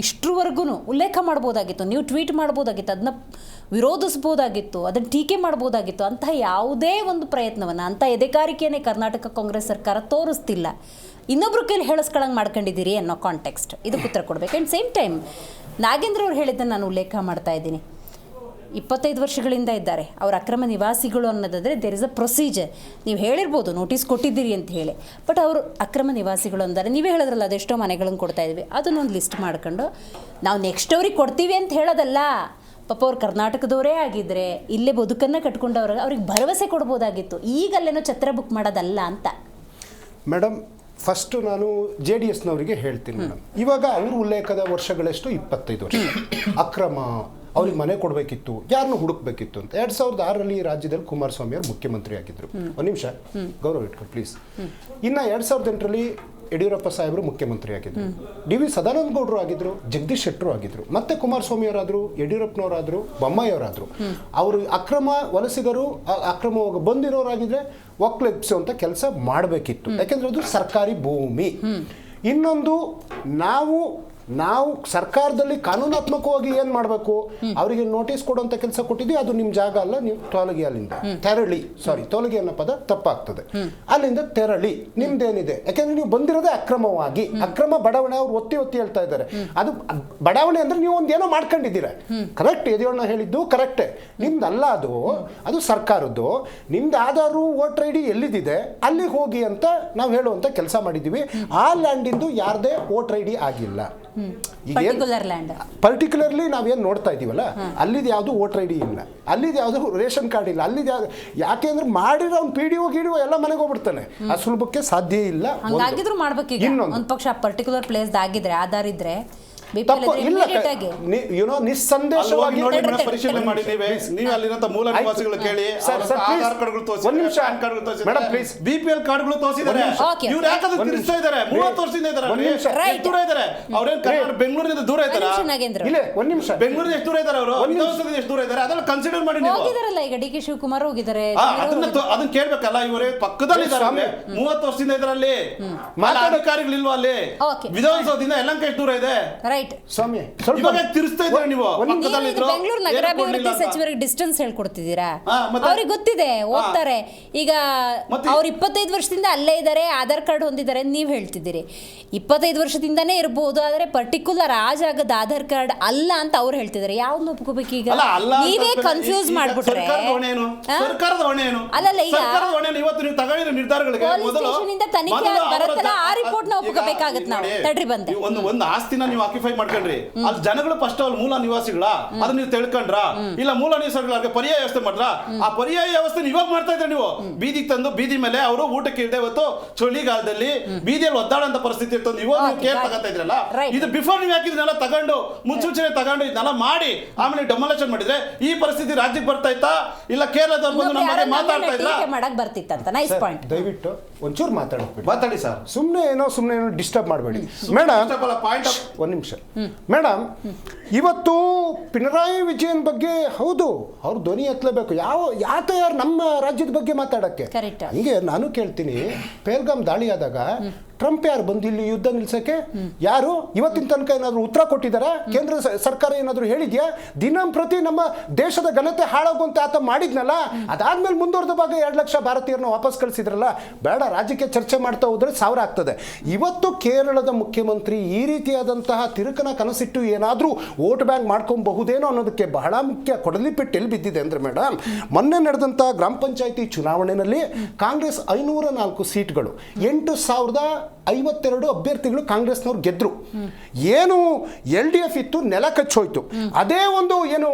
ಇಷ್ಟರವರೆಗೂ ಉಲ್ಲೇಖ ಮಾಡ್ಬೋದಾಗಿತ್ತು, ನೀವು ಟ್ವೀಟ್ ಮಾಡ್ಬೋದಾಗಿತ್ತು, ಅದನ್ನ ವಿರೋಧಿಸ್ಬೋದಾಗಿತ್ತು, ಅದನ್ನು ಟೀಕೆ ಮಾಡ್ಬೋದಾಗಿತ್ತು. ಅಂತಹ ಯಾವುದೇ ಒಂದು ಪ್ರಯತ್ನವನ್ನು, ಅಂಥ ಎದೆಗಾರಿಕೆಯೇ ಕರ್ನಾಟಕ ಕಾಂಗ್ರೆಸ್ ಸರ್ಕಾರ ತೋರಿಸ್ತಿಲ್ಲ. ಇನ್ನೊಬ್ರು ಕೈಲಿ ಹೇಳಿಸ್ಕೊಳ್ಳಂಗೆ ಮಾಡ್ಕೊಂಡಿದ್ದೀರಿ ಅನ್ನೋ ಕಾಂಟೆಕ್ಸ್ಟ್, ಇದಕ್ಕೆ ಉತ್ತರ ಕೊಡಬೇಕು. ಆ್ಯಂಡ್ ಸೇಮ್ ಟೈಮ್ ನಾಗೇಂದ್ರ ಅವ್ರು ಹೇಳಿದ್ದನ್ನು ನಾನು ಉಲ್ಲೇಖ ಮಾಡ್ತಾ ಇದ್ದೀನಿ. 25 ವರ್ಷಗಳಿಂದ ಇದ್ದಾರೆ, ಅವ್ರ ಅಕ್ರಮ ನಿವಾಸಿಗಳು ಅನ್ನೋದಾದರೆ ದೇರ್ ಇಸ್ ಅ ಪ್ರೊಸೀಜರ್. ನೀವು ಹೇಳಿರ್ಬೋದು ನೋಟಿಸ್ ಕೊಟ್ಟಿದ್ದೀರಿ ಅಂತ ಹೇಳಿ, ಬಟ್ ಅವರು ಅಕ್ರಮ ನಿವಾಸಿಗಳು ಅಂದರೆ ನೀವೇ ಹೇಳಿದ್ರಲ್ಲ ಅದೆಷ್ಟೋ ಮನೆಗಳನ್ನು ಕೊಡ್ತಾ ಇದ್ವಿ, ಅದನ್ನೊಂದು ಲಿಸ್ಟ್ ಮಾಡ್ಕೊಂಡು ನಾವು ನೆಕ್ಸ್ಟ್ ಅವ್ರಿಗೆ ಕೊಡ್ತೀವಿ ಅಂತ ಹೇಳೋದಲ್ಲ. ಪಾಪ ಅವ್ರು ಕರ್ನಾಟಕದವರೇ ಆಗಿದ್ದರೆ ಇಲ್ಲೇ ಬದುಕನ್ನು ಕಟ್ಕೊಂಡವ್ರಿಗೆ ಅವ್ರಿಗೆ ಭರವಸೆ ಕೊಡ್ಬೋದಾಗಿತ್ತು. ಈಗಲ್ಲೇನೋ ಛತ್ರ ಬುಕ್ ಮಾಡೋದಲ್ಲ ಅಂತ. ಮೇಡಮ್, ಫಸ್ಟು ನಾನು JDSನವರಿಗೆ ಹೇಳ್ತೀನಿ ಮೇಡಮ್. ಇವಾಗ ಅವ್ರ ಉಲ್ಲೇಖದ ವರ್ಷಗಳೆಷ್ಟು? 25 ವರ್ಷ. ಅಕ್ರಮ, ಅವ್ರಿಗೆ ಮನೆ ಕೊಡಬೇಕಿತ್ತು, ಯಾರನ್ನು ಹುಡುಕ್ಬೇಕಿತ್ತು ಅಂತ. 2006ರಲ್ಲಿ ರಾಜ್ಯದಲ್ಲಿ ಕುಮಾರಸ್ವಾಮಿ ಅವರು ಮುಖ್ಯಮಂತ್ರಿ ಆಗಿದ್ರು. ಒಂದು ನಿಮಿಷ ಗೌರವ ಇಟ್ಕೊಂಡು ಪ್ಲೀಸ್. ಇನ್ನು 2008ರಲ್ಲಿ ಯಡಿಯೂರಪ್ಪ ಸಾಹೇಬರು ಮುಖ್ಯಮಂತ್ರಿ ಆಗಿದ್ರು, DV ಸದಾನಂದ ಗೌಡರು ಆಗಿದ್ರು, ಜಗದೀಶ್ ಶೆಟ್ಟರು ಆಗಿದ್ರು, ಮತ್ತೆ ಕುಮಾರಸ್ವಾಮಿ ಅವರಾದ್ರು, ಯಡಿಯೂರಪ್ಪನವರಾದ್ರು, ಬೊಮ್ಮಾಯಿ ಅವರಾದ್ರು. ಅವರು ಅಕ್ರಮ ವಲಸಿಗರು ಅಕ್ರಮವಾಗಿ ಬಂದಿರೋರಾಗಿದ್ರೆ ಒಕ್ಕಲೆಬ್ಸುವಂಥ ಕೆಲಸ ಮಾಡಬೇಕಿತ್ತು, ಯಾಕೆಂದ್ರೆ ಅದು ಸರ್ಕಾರಿ ಭೂಮಿ. ಇನ್ನೊಂದು, ನಾವು ಸರ್ಕಾರದಲ್ಲಿ ಕಾನೂನಾತ್ಮಕವಾಗಿ ಏನು ಮಾಡಬೇಕು, ಅವರಿಗೆ ನೋಟಿಸ್ ಕೊಡುವಂಥ ಕೆಲಸ ಕೊಟ್ಟಿದ್ವಿ, ಅದು ನಿಮ್ಮ ಜಾಗ ಅಲ್ಲ, ನೀವು ತೊಲಗಿ, ಅಲ್ಲಿಂದ ತೆರಳಿ. ತೊಲಗಿ ಅನ್ನೋ ಪದ ತಪ್ಪಾಗ್ತದೆ. ಅಲ್ಲಿಂದ ತೆರಳಿ, ನಿಮ್ದೇನಿದೆ, ಯಾಕೆಂದ್ರೆ ನೀವು ಬಂದಿರೋದೇ ಅಕ್ರಮವಾಗಿ. ಅಕ್ರಮ ಬಡಾವಣೆ ಅವ್ರು ಒತ್ತಿ ಹೇಳ್ತಾ ಇದ್ದಾರೆ. ಅದು ಬಡಾವಣೆ ಅಂದ್ರೆ ನೀವು ಒಂದೇನೋ ಮಾಡ್ಕೊಂಡಿದ್ದೀರ, ಕರೆಕ್ಟ್. ಯಡಿಯೂರಣ್ಣ ಹೇಳಿದ್ದು ಕರೆಕ್ಟೇ, ನಿಮ್ದಲ್ಲ ಅದು ಸರ್ಕಾರದ್ದು. ನಿಮ್ದು ಆಧಾರು ವೋಟರ್ ID ಎಲ್ಲಿದೆ ಅಲ್ಲಿಗೆ ಹೋಗಿ ಅಂತ ನಾವು ಹೇಳುವಂತ ಕೆಲಸ ಮಾಡಿದ್ದೀವಿ. ಆ ಲ್ಯಾಂಡಿಂದು ಯಾರದೇ ವೋಟರ್ ID ಆಗಿಲ್ಲ. ಪರ್ಟಿಕ್ಯುಲರ್ಲಿ ನಾವೇನು ನೋಡ್ತಾ ಇದೀವಲ್ಲ, ಅಲ್ಲಿದ್ ಯಾವುದು ವೋಟರ್ ID ಇಲ್ಲ, ಅಲ್ಲಿದ್ ಯಾವುದು ರೇಷನ್ ಕಾರ್ಡ್ ಇಲ್ಲ, ಅಲ್ಲಿದ್ ಯಾವ್ದು, ಯಾಕೆಂದ್ರೆ ಮಾಡಿರೋ ಅವ್ನು PDO ಎಲ್ಲ ಮನೆಗೆ ಹೋಗ್ಬಿಡ್ತಾನೆ. ಆ ಸುಲಭಕ್ಕೆ ಸಾಧ್ಯ ಇಲ್ಲ. ಇನ್ನೊಂದು ಪಕ್ಷ ಪರ್ಟಿಕ್ಯುಲರ್ ಪ್ಲೇಸ್ ಆಗಿದ್ರೆ, ಆಧಾರ್ ಇದ್ರೆ ನಿಸ್ಸಂದೇಶವಾಗಿ ಪರಿಶೀಲನೆ ಮಾಡಿ ನೀವು ಅಲ್ಲಿರಂತ ಮೂಲ ನಿವಾಸಿಗಳು ಕೇಳಿ, ಆಧಾರ್ ಕಾರ್ಡ್ಗಳು ತೋರಿಸಿ, BPL ಕಾರ್ಡ್ಗಳು ತೋರಿಸಿದ್ದಾರೆ. ಇವ್ರು ಯಾಕಂದ್ರೆ ತಿರ್ಸ್ತಾ ಇದ್ದಾರೆ, 30 ವರ್ಷದಿಂದ ದೂರ ಇದ್ದಾರೆ. ಅವ್ರೇನ್ ಬೆಂಗಳೂರಿನಿಂದ ದೂರ ಇದ್ದಾರೆ? ಒಂದ್ ನಿಮಿಷ, ಬೆಂಗಳೂರಿನ ಎಷ್ಟು ದೂರ ಇದ್ದಾರೆ, ಅವರು ವಿಧಾನಸೌಧದಿಂದ ಎಷ್ಟು ದೂರ ಇದ್ದಾರೆ, ಅದನ್ನ ಕನ್ಸಿಡರ್ ಮಾಡಿ ನೀವು. ಈಗ DK ಶಿವಕುಮಾರ್ ಹೋಗಿದ್ದಾರೆ, ಅದನ್ನ ಕೇಳ್ಬೇಕಲ್ಲ. ಇವರೇ ಪಕ್ಕದಲ್ಲಿ 30 ವರ್ಷದಿಂದ ಇದರಲ್ಲಿ ಅಧಿಕಾರಿಗಳಿಲ್ವಾ ಅಲ್ಲಿ? ವಿಧಾನಸೌಧದಿಂದ ಯಲಹಂಕ ಎಷ್ಟು ದೂರ ಇದೆ? ಸ್ವಾಮಿ, ಬೆಂಗಳೂರು ನಗರಾಭಿವೃದ್ಧಿ ಸಚಿವರಿಗೆ ಡಿಸ್ಟೆನ್ಸ್ ಹೇಳ್ಕೊಡ್ತಿದ್ದೀರಾ? ಅವ್ರಿಗೆ ಗೊತ್ತಿದೆ, ಹೋಗ್ತಾರೆ. ಈಗ ಅವ್ರು 25 ವರ್ಷದಿಂದ ಅಲ್ಲೇ ಇದ್ದಾರೆ, ಆಧಾರ್ ಕಾರ್ಡ್ ಹೊಂದಿದ್ದಾರೆ, ನೀವು ಹೇಳ್ತಿದ್ದೀರಿ 25 ವರ್ಷದಿಂದಾನೇ ಇರಬಹುದು, ಆದ್ರೆ ಪರ್ಟಿಕ್ಯುಲರ್ ಆ ಜಾಗದ ಆಧಾರ್ ಕಾರ್ಡ್ ಅಲ್ಲ ಅಂತ ಅವ್ರು ಹೇಳ್ತಿದ್ದಾರೆ. ಯಾವ್ದು ಒಪ್ಕೋಬೇಕು? ಈಗ ನೀವೇ ಕನ್ಫ್ಯೂಸ್ ಮಾಡ್ಬಿಟ್ರೆ ಅಲ್ಲಲ್ಲ, ಈಗ ತನಿಖೆ ಬರುತ್ತಲ್ಲ, ಆ ರಿಪೋರ್ಟ್ ನ ಒಪ್ಕೋಬೇಕಾಗತ್ತೆ ನಾವು. ತಡ್ರಿ ಬಂದೆ, ಒಂದು ಆಸ್ತಿನ ನೀವು ಆಕ್ಯುಪೈ ಮಾಡ್ಕೊಂಡ್ರಿ, ಅಲ್ಲಿ ಜನಗಳು ಫಸ್ಟ್ ಅಲ್ಲಿ ಮೂಲ ನಿವಾಸಿಗಳ ಅದನ್ನ ನೀವು ತಿಳ್ಕೊಂಡ್ರ, ಇಲ್ಲ ಮೂಲ ನಿವಾಸಿಗಳಿಗೆ ಪರ್ಯಾಯ ವ್ಯವಸ್ಥೆ ಮಾಡ್ರ? ಆ ಪರ್ಯಾಯ ವ್ಯವಸ್ಥೆ ಇವಾಗ ಮಾಡ್ತಾ ಇದ್ರೆ ನೀವು ಬೀದಿಗೆ ತಂದು ಬೀದಿ ಮೇಲೆ ಅವರು ಊಟಕ್ಕೆ ಇಲ್ಲದೆ ಇವತ್ತು ಚಳಿಗಾಲದಲ್ಲಿ ಬೀದಿಯಲ್ಲಿ ಒದ್ದಾಡಂತ ಪರಿಸ್ಥಿತಿ ಇರ್ತದೆ. ಇವಾಗ ನೀವು ಕೇರ್ ತಗೊಂತ ಇದ್ರಲ್ಲ, ಇದು ಬಿಫೋರ್ ನೀವು ಹಾಕಿದ್ನೆಲ್ಲ ತಗೊಂಡು ಮುನ್ಸೂಚನೆ ತಗೊಂಡು ಇದನ್ನೆಲ್ಲ ಮಾಡಿ ಆಮೇಲೆ ಡೆಮೊಲೇಷನ್ ಮಾಡಿದ್ರೆ ಈ ಪರಿಸ್ಥಿತಿ ರಾಜ್ಯಕ್ಕೆ ಬರ್ತಾ ಇತ್ತಾ? ಇಲ್ಲ ಕೇರಳದವ್ರು ಬಂದು ನಮ್ಮ ಬಗ್ಗೆ ಮಾತಾಡ್ತಾ ಇದ್ರ? ದಯವಿಟ್ಟು ಒಂಚೂರು ಮಾತಾಡಿ ಸರ್, ಸುಮ್ಮನೆ ಏನೋ ಡಿಸ್ಟರ್ಬ್ ಮಾಡಬೇಡಿ ಮೇಡಮ್. ಒಂದ್ ನಿಮಿಷ ಮೇಡಮ್, ಇವತ್ತು ಪಿಣರಾಯಿ ವಿಜಯನ್ ಬಗ್ಗೆ ಹೌದು ಅವ್ರ ಧ್ವನಿ ಎತ್ತಲೇಬೇಕು. ಯಾರು ನಮ್ಮ ರಾಜ್ಯದ ಬಗ್ಗೆ ಮಾತಾಡಕ್ಕೆ? ಹಂಗೆ ನಾನು ಕೇಳ್ತೀನಿ, ಪಹಲ್ಗಾಮ್ ದಾಳಿ ಆದಾಗ ಟ್ರಂಪ್ ಯಾರು ಬಂದು ಇಲ್ಲಿ ಯುದ್ಧ ನಿಲ್ಸಕ್ಕೆ? ಯಾರು ಇವತ್ತಿನ ತನಕ ಏನಾದ್ರು ಉತ್ತರ ಕೊಟ್ಟಿದಾರ? ಕೇಂದ್ರ ಸರ್ಕಾರ ಏನಾದ್ರು ಹೇಳಿದ್ಯಾ? ದಿನಂಪ್ರತಿ ನಮ್ಮ ದೇಶದ ಘನತೆ ಹಾಳಾಗುವಂತ ಆತ ಮಾಡಿದ್ನಲ್ಲ, ಅದಾದ್ಮೇಲೆ ಮುಂದುವರೆದ ಭಾಗ 2 ಲಕ್ಷ ಭಾರತೀಯರನ್ನ ವಾಪಸ್ ಕಳಿಸಿದ್ರಲ್ಲ. ಬೇಡ, ರಾಜ್ಯಕ್ಕೆ ಚರ್ಚೆ ಮಾಡ್ತಾ ಹೋದ್ರೆ 1000 ಆಗ್ತದೆ. ಇವತ್ತು ಕೇರಳದ ಮುಖ್ಯಮಂತ್ರಿ ಈ ರೀತಿಯಾದಂತಹ ತಿರುಕನ ಕನಸಿಟ್ಟು ಏನಾದ್ರೂ ವೋಟ್ ಬ್ಯಾಂಕ್ ಮಾಡ್ಕೊಬಹುದೇನೋ ಅನ್ನೋದಕ್ಕೆ ಬಹಳ ಮುಖ್ಯ ಕೊಡಲಿ ಪೆಟ್ಟು ಎಲ್ಲಿ ಬಿದ್ದಿದೆ ಅಂದ್ರೆ ಮೇಡಮ್, ಮೊನ್ನೆ ನಡೆದಂತಹ ಗ್ರಾಮ ಪಂಚಾಯತಿ ಚುನಾವಣೆಯಲ್ಲಿ ಕಾಂಗ್ರೆಸ್ 504 ಸೀಟ್ಗಳು 8,000 52 ಅಭ್ಯರ್ಥಿಗಳು ಕಾಂಗ್ರೆಸ್ನವ್ರು ಗೆದ್ರು. ಏನು LDF ಇತ್ತು ನೆಲ ಕಚ್ಚೋಯ್ತು. ಅದೇ ಒಂದು ಏನು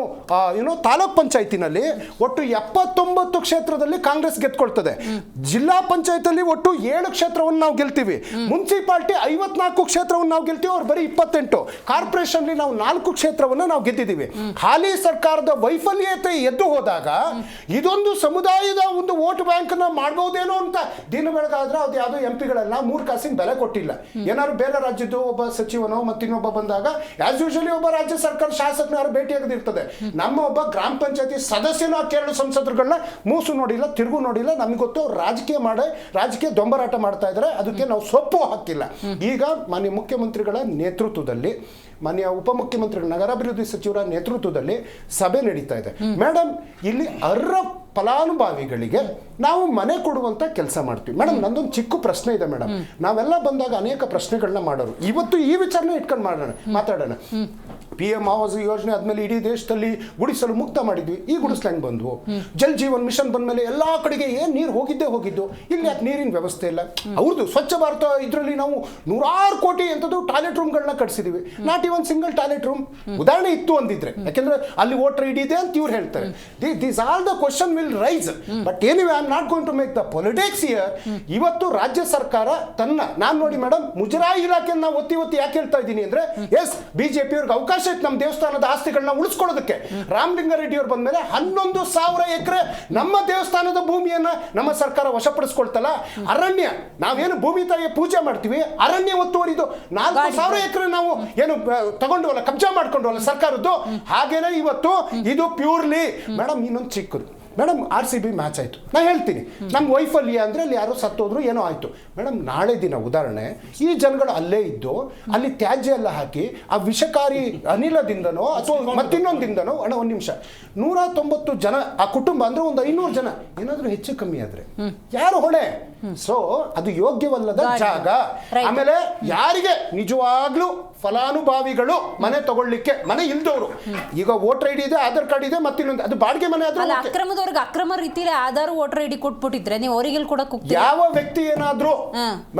ತಾಲೂಕ್ ಪಂಚಾಯತಿನಲ್ಲಿ ಒಟ್ಟು 79 ಕ್ಷೇತ್ರದಲ್ಲಿ ಕಾಂಗ್ರೆಸ್ ಗೆದ್ಕೊಳ್ತದೆ. ಜಿಲ್ಲಾ ಪಂಚಾಯತ್ ಒಟ್ಟು 7 ಕ್ಷೇತ್ರವನ್ನು ನಾವು ಗೆಲ್ತೀವಿ. ಮುನ್ಸಿಪಾಲಿಟಿ 54 ಕ್ಷೇತ್ರವನ್ನು ನಾವು ಗೆಲ್ತೀವಿ, ಅವ್ರು ಬರೀ 28. ಕಾರ್ಪೊರೇಷನ್ ನಾವು 4 ಕ್ಷೇತ್ರವನ್ನು ನಾವು ಗೆದ್ದಿದ್ದೀವಿ. ಹಾಲಿ ಸರ್ಕಾರದ ವೈಫಲ್ಯತೆ ಎದ್ದು ಹೋದಾಗ ಇದೊಂದು ಸಮುದಾಯದ ಒಂದು ವೋಟ್ ಬ್ಯಾಂಕ್ ನ ಮಾಡಬಹುದೇನೋ ಅಂತ ದಿನ ಬೆಳಗಾದ್ರೆ ಅದು ಯಾವುದೋ MP-ಗಳೆಲ್ಲ 3 ಕಾಸಿನ ಬೆಲೆ ಕೊಟ್ಟಿಲ್ಲ. ಏನಾದ್ರು ಬೇರೆ ರಾಜ್ಯದ ಒಬ್ಬ ಸಚಿವನೋ ಮತ್ತಿನ್ನೊಬ್ಬ ಬಂದಾಗ ಆಸ್ ಯೂಶುವಲಿ ಒಬ್ಬ ರಾಜ್ಯ ಸರ್ಕಾರ ಶಾಸಕನ ಯಾರು ಭೇಟಿಯಾಗದಿರ್ತದೆ. ನಮ್ಮ ಒಬ್ಬ ಗ್ರಾಮ ಪಂಚಾಯತಿ ಸದಸ್ಯನ ಕೇರಳ ಸಂಸದರುಗಳನ್ನ ಮೂಸು ನೋಡಿಲ್ಲ, ತಿರುಗು ನೋಡಿಲ್ಲ. ನಮ್ಗೆ ಗೊತ್ತು ರಾಜಕೀಯ ದೊಂಬರಾಟ ಮಾಡ್ತಾ ಇದ್ದಾರೆ, ಅದಕ್ಕೆ ನಾವು ಸೊಪ್ಪು ಹಾಕಿಲ್ಲ. ಈಗ ಮಾನ್ಯ ಮುಖ್ಯಮಂತ್ರಿಗಳ ನೇತೃತ್ವದಲ್ಲಿ, ಮಾನ್ಯ ಉಪಮುಖ್ಯಮಂತ್ರಿಗಳ ನಗರಾಭಿವೃದ್ಧಿ ಸಚಿವರ ನೇತೃತ್ವದಲ್ಲಿ ಸಭೆ ನಡೀತಾ ಇದೆ. ಮೇಡಮ್, ಇಲ್ಲಿ ಅರ್ಹ ಫಲಾನುಭವಿಗಳಿಗೆ ನಾವು ಮನೆ ಕೊಡುವಂತ ಕೆಲಸ ಮಾಡ್ತೀವಿ. ಮೇಡಮ್, ನಂದೊಂದು ಚಿಕ್ಕ ಪ್ರಶ್ನೆ ಇದೆ ಮೇಡಮ್. ನಾವೆಲ್ಲ ಬಂದಾಗ ಅನೇಕ ಪ್ರಶ್ನೆಗಳನ್ನ ಮಾಡೋರು. ಇವತ್ತು ಈ ವಿಚಾರನ ಇಟ್ಕೊಂಡು ಮಾತಾಡೋಣ. PM ಆವಾಸ್ ಯೋಜನೆ ಆದ್ಮೇಲೆ ಇಡೀ ದೇಶದಲ್ಲಿ ಗುಡಿಸಲು ಮುಕ್ತ ಮಾಡಿದ್ವಿ. ಈ ಗುಡಿಸಲು ಹೆಂಗ್ ಬಂದ್ವು? ಜಲ್ ಜೀವನ್ ಮಿಷನ್ ಬಂದ್ಮೇಲೆ ಎಲ್ಲಾ ಕಡೆಗೆ ಏನ್ ನೀರು ಹೋಗಿದ್ದು. ಇಲ್ಲಿ ಯಾಕೆ ನೀರಿನ ವ್ಯವಸ್ಥೆ ಇಲ್ಲ? ಅವ್ರದ್ದು ಸ್ವಚ್ಛ ಭಾರತ ಇದರಲ್ಲಿ ನಾವು 100 ಕೋಟಿ ಎಂತದ್ದು ಟಾಯ್ಲೆಟ್ ರೂಮ್ಗಳನ್ನ ಕಟ್ಸಿದೀವಿ. Not even single toilet room ಉದಾಹರಣೆ ಇತ್ತು ಅಂದಿದ್ರೆ, ಯಾಕೆಂದ್ರೆ ಅಲ್ಲಿ ವೋಟರ್ ID ಇದೆ ಅಂತ ಇವ್ರು ಹೇಳ್ತಾರೆ. These all the question will rise. But anyway, I am not going to make the politics here. ಇವತ್ತು ರಾಜ್ಯ ಸರ್ಕಾರ ನಾನು ನೋಡಿ ಮೇಡಮ್, ಮುಜರಾಯಿ ಇಲಾಖೆಯನ್ನು ನಾವು ಒತ್ತಿ ಯಾಕೆ ಹೇಳ್ತಾ ಇದ್ದೀನಿ ಅಂದ್ರೆ, ಎಸ್ BJP ಅವ್ರಿಗೆ ಅವಕಾಶ ಇತ್ತು ನಮ್ಮ ದೇವಸ್ಥಾನದ ಆಸ್ತಿಗಳನ್ನ ಉಳಿಸ್ಕೊಳ್ಳೋದಕ್ಕೆ. ರಾಮಲಿಂಗಾರೆಡ್ಡಿ ಅವ್ರು ಬಂದ್ಮೇಲೆ 11,000 ಎಕರೆ ನಮ್ಮ ದೇವಸ್ಥಾನದ ಭೂಮಿಯನ್ನ ನಮ್ಮ ಸರ್ಕಾರ ವಶಪಡಿಸ್ಕೊಳ್ತಲ್ಲ. ಅರಣ್ಯ, ನಾವೇನು ಭೂಮಿ ತಾಯಿಯ ಪೂಜೆ ಮಾಡ್ತೀವಿ, ಅರಣ್ಯ ಒತ್ತುವರಿದು 4,000 ಎಕರೆ ನಾವು ಏನು ತಗೊಂಡ್ವಲ್ಲ, ಕಬ್ಜಾ ಮಾಡ್ಕೊಂಡ್ವಲ್ಲ ಸರ್ಕಾರದ್ದು. ಹಾಗೇನೆ ಇವತ್ತು ಇದು ಪ್ಯೂರ್ಲಿ ಮೇಡಮ್. ಇನ್ನೊಂದು ಚಿಕ್ಕದು ಮೇಡಮ್, RCB ಮ್ಯಾಚ್ ಆಯಿತು. ನಾನು ಹೇಳ್ತೀನಿ, ನಮ್ಮ ವೈಫಲ್ಯ ಅಂದರೆ ಅಲ್ಲಿ ಯಾರೋ ಸತ್ತೋದ್ರು, ಏನೋ ಆಯಿತು. ಮೇಡಮ್, ನಾಳೆ ದಿನ ಉದಾಹರಣೆ ಈ ಜನಗಳು ಅಲ್ಲೇ ಇದ್ದು ಅಲ್ಲಿ ತ್ಯಾಜ್ಯ ಎಲ್ಲ ಹಾಕಿ ಆ ವಿಷಕಾರಿ ಅನಿಲದಿಂದನೋ ಅಥವಾ ಮತ್ತಿನ್ನೊಂದಿಂದನೋ, ಒಂದು ನಿಮಿಷ, 190 ಜನ ಆ ಕುಟುಂಬ ಅಂದರೆ ಒಂದು 500 ಜನ ಏನಾದರೂ ಹೆಚ್ಚು ಕಮ್ಮಿ ಆದರೆ ಯಾರು ಹೊಣೆ? ಸೊ ಅದು ಯೋಗ್ಯವಲ್ಲದ ಜಾಗ. ಆಮೇಲೆ ಯಾರಿಗೆ ನಿಜವಾಗ್ಲೂ ಫಲಾನುಭವಿಗಳು ಮನೆ ತಗೊಳ್ಳಿಕ್ಕೆ ಮನೆ ಇಲ್ದವರು, ಈಗ ವೋಟರ್ ID ಇದೆ, ಆಧಾರ್ ಕಾರ್ಡ್ ಇದೆ, ಮತ್ತಿನ್ನೊಂದು ಅದು ಬಾಡಿಗೆ ಮನೆ ಆದ್ರೆ ಅಕ್ರಮದವ್ರಿಗೆ ಅಕ್ರಮ ರೀತಿಯಲ್ಲಿ ಆಧಾರ್ ವೋಟರ್ ID ಕೊಟ್ಬಿಟ್ಟಿದ್ರೆ ನೀವು ಅವರಿಗೆ ಕೂಡ ಯಾವ ವ್ಯಕ್ತಿ ಏನಾದ್ರು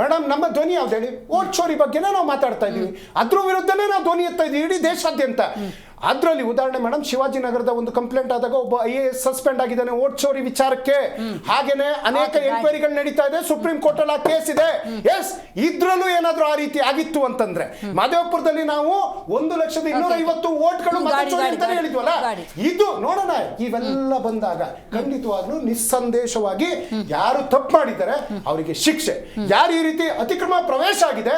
ಮೇಡಮ್, ನಮ್ಮ ಧ್ವನಿ ಯಾವ್ದು ಹೇಳಿ? ವೋಟ್ ಚೋರಿ ಬಗ್ಗೆನೇ ನಾವು ಮಾತಾಡ್ತಾ ಇದೀವಿ. ಅದ್ರ ವಿರುದ್ಧನೇ ನಾವು ಧ್ವನಿ ಎತ್ತಾ ಇದೀವಿ ಇಡೀ ದೇಶಾದ್ಯಂತ. ಅದರಲ್ಲಿ ಉದಾಹರಣೆ ಮೇಡಮ್, ಶಿವಾಜಿನಗರದ ಒಂದು ಕಂಪ್ಲೇಂಟ್ ಆದಾಗ ಒಬ್ಬ IAS ಸಸ್ಪೆಂಡ್ ಆಗಿದ್ದಾನೆ ವೋಟ್ ಚೋರಿ ವಿಚಾರಕ್ಕೆ. ಹಾಗೇನೆ ಅನೇಕ ಎನ್ಕ್ವೈರಿಗಳು ನಡೀತಾ ಇದೆ, ಸುಪ್ರೀಂ ಕೋರ್ಟ್ ಅಲ್ಲಿ ಕೇಸ್ ಇದೆ. ಎಸ್, ಇದ್ರಲ್ಲೂ ಏನಾದ್ರೂ ಆ ರೀತಿ ಆಗಿತ್ತು ಅಂತಂದ್ರೆ, ಮಾದೇವಪುರದಲ್ಲಿ ನಾವು 1,250,000 ವೋಟ್ಗಳು ಮತ ಚೋರಿ ಅಂತಾನೆ ಹೇಳಿದ್ವಲ್ಲ. ಇದು ನೋಡೋಣ, ಇವೆಲ್ಲ ಬಂದಾಗ ಖಂಡಿತವಾಗ್ಲೂ ನಿಸ್ಸಂದೇಶವಾಗಿ ಯಾರು ತಪ್ಪು ಮಾಡಿದ್ದಾರೆ ಅವರಿಗೆ ಶಿಕ್ಷೆ, ಯಾರು ಈ ರೀತಿ ಅತಿಕ್ರಮ ಪ್ರವೇಶ ಆಗಿದೆ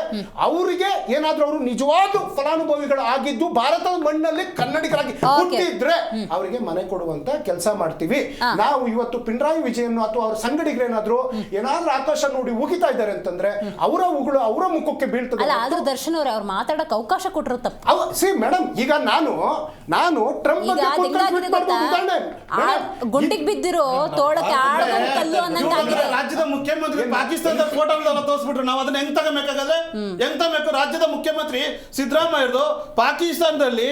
ಅವರಿಗೆ ಏನಾದ್ರೂ ಅವರು ನಿಜವಾದ ಫಲಾನುಭವಿಗಳು ಆಗಿದ್ದು ಭಾರತದ ಮಣ್ಣಲ್ಲಿ ಕನ್ನಡಿಗರಾಗಿ ಹುಟ್ಟಿದ್ರೆ ಅವರಿಗೆ ಮನೆ ಕೊಡುವಂತ ಕೆಲಸ ಮಾಡ್ತೀವಿ ನಾವು. ಇವತ್ತು ಪಿಣರಾಯಿ ವಿಜಯನ್ ಅಥವಾ ಅವ್ರ ಸಂಗಡಿಗರೇನಾದ್ರೂ ಏನಾದ್ರೂ ಆಕಾಶ ನೋಡಿ ಉಗಿತಾ ಇದ್ದಾರೆ ಅಂತಂದ್ರೆ ಅವರ ಉಗುಳು ಅವರ ಮುಖಕ್ಕೆ ಬೀಳ್ತದೆ. ಅಲ್ಲ, ಆದ್ರೂ ದರ್ಶನ್ ಅವ್ರೆ ಅವ್ರು ಮಾತಾಡಕ್ ಅವಕಾಶ ಕೊಟ್ಟರು ತಪ್ಪು. ಸಿ ಮೇಡಮ್, ಈಗ ನಾನು ಟ್ರಂಪ್ ಗುಂಡಿಗೆ ಬಿದ್ದಿರೋ ತೋಳಕ್ಕೆ ಆಡೋದು ಕಲ್ಲು ಅನ್ನಂಗಾಗಿದೆ. ರಾಜ್ಯದ ಮುಖ್ಯಮಂತ್ರಿ ಪಾಕಿಸ್ತಾನದ ಫೋಟೋಗಳನ್ನ ತೋರಿಸ್ಬಿಟ್ರು, ನಾವು ಅದನ್ನ ಹೆಂಗ್ ತಗೋಬೇಕಾಗಲ್ಲ? ಹೆಂಗ್ ತಗೋಬೇಕು? ರಾಜ್ಯದ ಮುಖ್ಯಮಂತ್ರಿ ಸಿದ್ದರಾಮಯ್ಯ ಪಾಕಿಸ್ತಾನದಲ್ಲಿ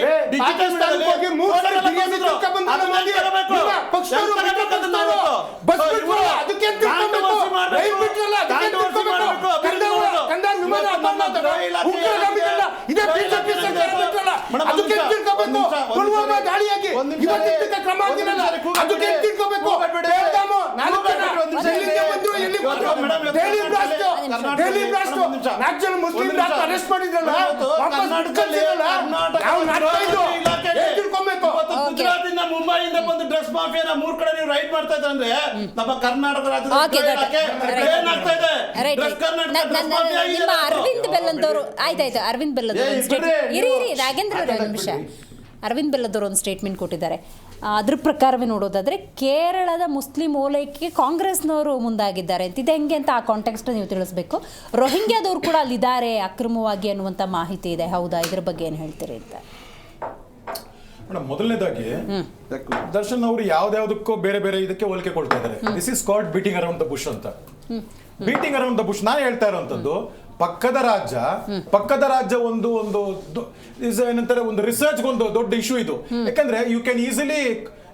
ಗುಜರಾತಿಂದ ಮುಂಬೈಯಿಂದ ಬಂದು ಡ್ರಗ್ಸ್ ಮಾಫಿಯಾನ 3 ಕಡೆ ನೀವು ರೈಡ್ ಮಾಡ್ತಾ ಇದ್ದಾರೆ ಅಂದ್ರೆ ನಮ್ಮ ಕರ್ನಾಟಕ ರಾಜ್ಯದ ಏನಾಗ್ತಾ ಇದೆ? ನಿಮ್ಮ ಅರವಿಂದ್ ಬೆಲ್ಲದವರು ಆಯ್ತಾಯ್ತು, ಅರವಿಂದ್ ಬೆಲ್ಲದವರು ಇರಿ ನಾಗೇಂದ್ರ ಅವರೇ ಒಂದು ನಿಮಿಷ. ಅರವಿಂದ್ ಬೆಲ್ಲದವರು ಒಂದು ಸ್ಟೇಟ್ಮೆಂಟ್ ಕೊಟ್ಟಿದ್ದಾರೆ. ಅದ್ರ ಪ್ರಕಾರವೇ ನೋಡೋದಾದ್ರೆ ಕೇರಳದ ಮುಸ್ಲಿಂ ಓಲೈಕೆ ಕಾಂಗ್ರೆಸ್ನವರು ಮುಂದಾಗಿದ್ದಾರೆ ಅಂತ. ಇದು ಹೆಂಗೆ ಅಂತ ಆ ಕಾಂಟೆಕ್ಸ್ಟ್ ನೀವು ತಿಳಿಸ್ಬೇಕು. ರೋಹಿಂಗ್ಯಾದವ್ರು ಕೂಡ ಅಲ್ಲಿದ್ದಾರೆ ಅಕ್ರಮವಾಗಿ ಅನ್ನುವಂಥ ಮಾಹಿತಿ ಇದೆ, ಹೌದಾ? ಇದ್ರ ಬಗ್ಗೆ ಏನು ಹೇಳ್ತೀರಿ ಅಂತ? ಮೇಡಮ್, ಮೊದಲನೇದಾಗಿ ದರ್ಶನ್ ಅವರು ಯಾವ್ದಾವ್ದಕ್ಕೂ ಬೇರೆ ಬೇರೆ ಇದಕ್ಕೆ ಹೋಲಿಕೆ ಕೊಡ್ತಾ ಇದ್ದಾರೆ. This is called beating around the bush ಅಂತ. ಬೀಟಿಂಗ್ ಅರೌಂಡ್ ದ ಬುಷ್ ನಾನು ಹೇಳ್ತಾ ಇರುವಂತದ್ದು, ಪಕ್ಕದ ರಾಜ್ಯ ಒಂದು ಏನಂತಾರೆ, ಒಂದು ರಿಸರ್ಚ್ ಒಂದು ದೊಡ್ಡ ಇಶ್ಯೂ ಇದು. ಯಾಕಂದ್ರೆ ಯು ಕ್ಯಾನ್ ಈಸಿಲಿ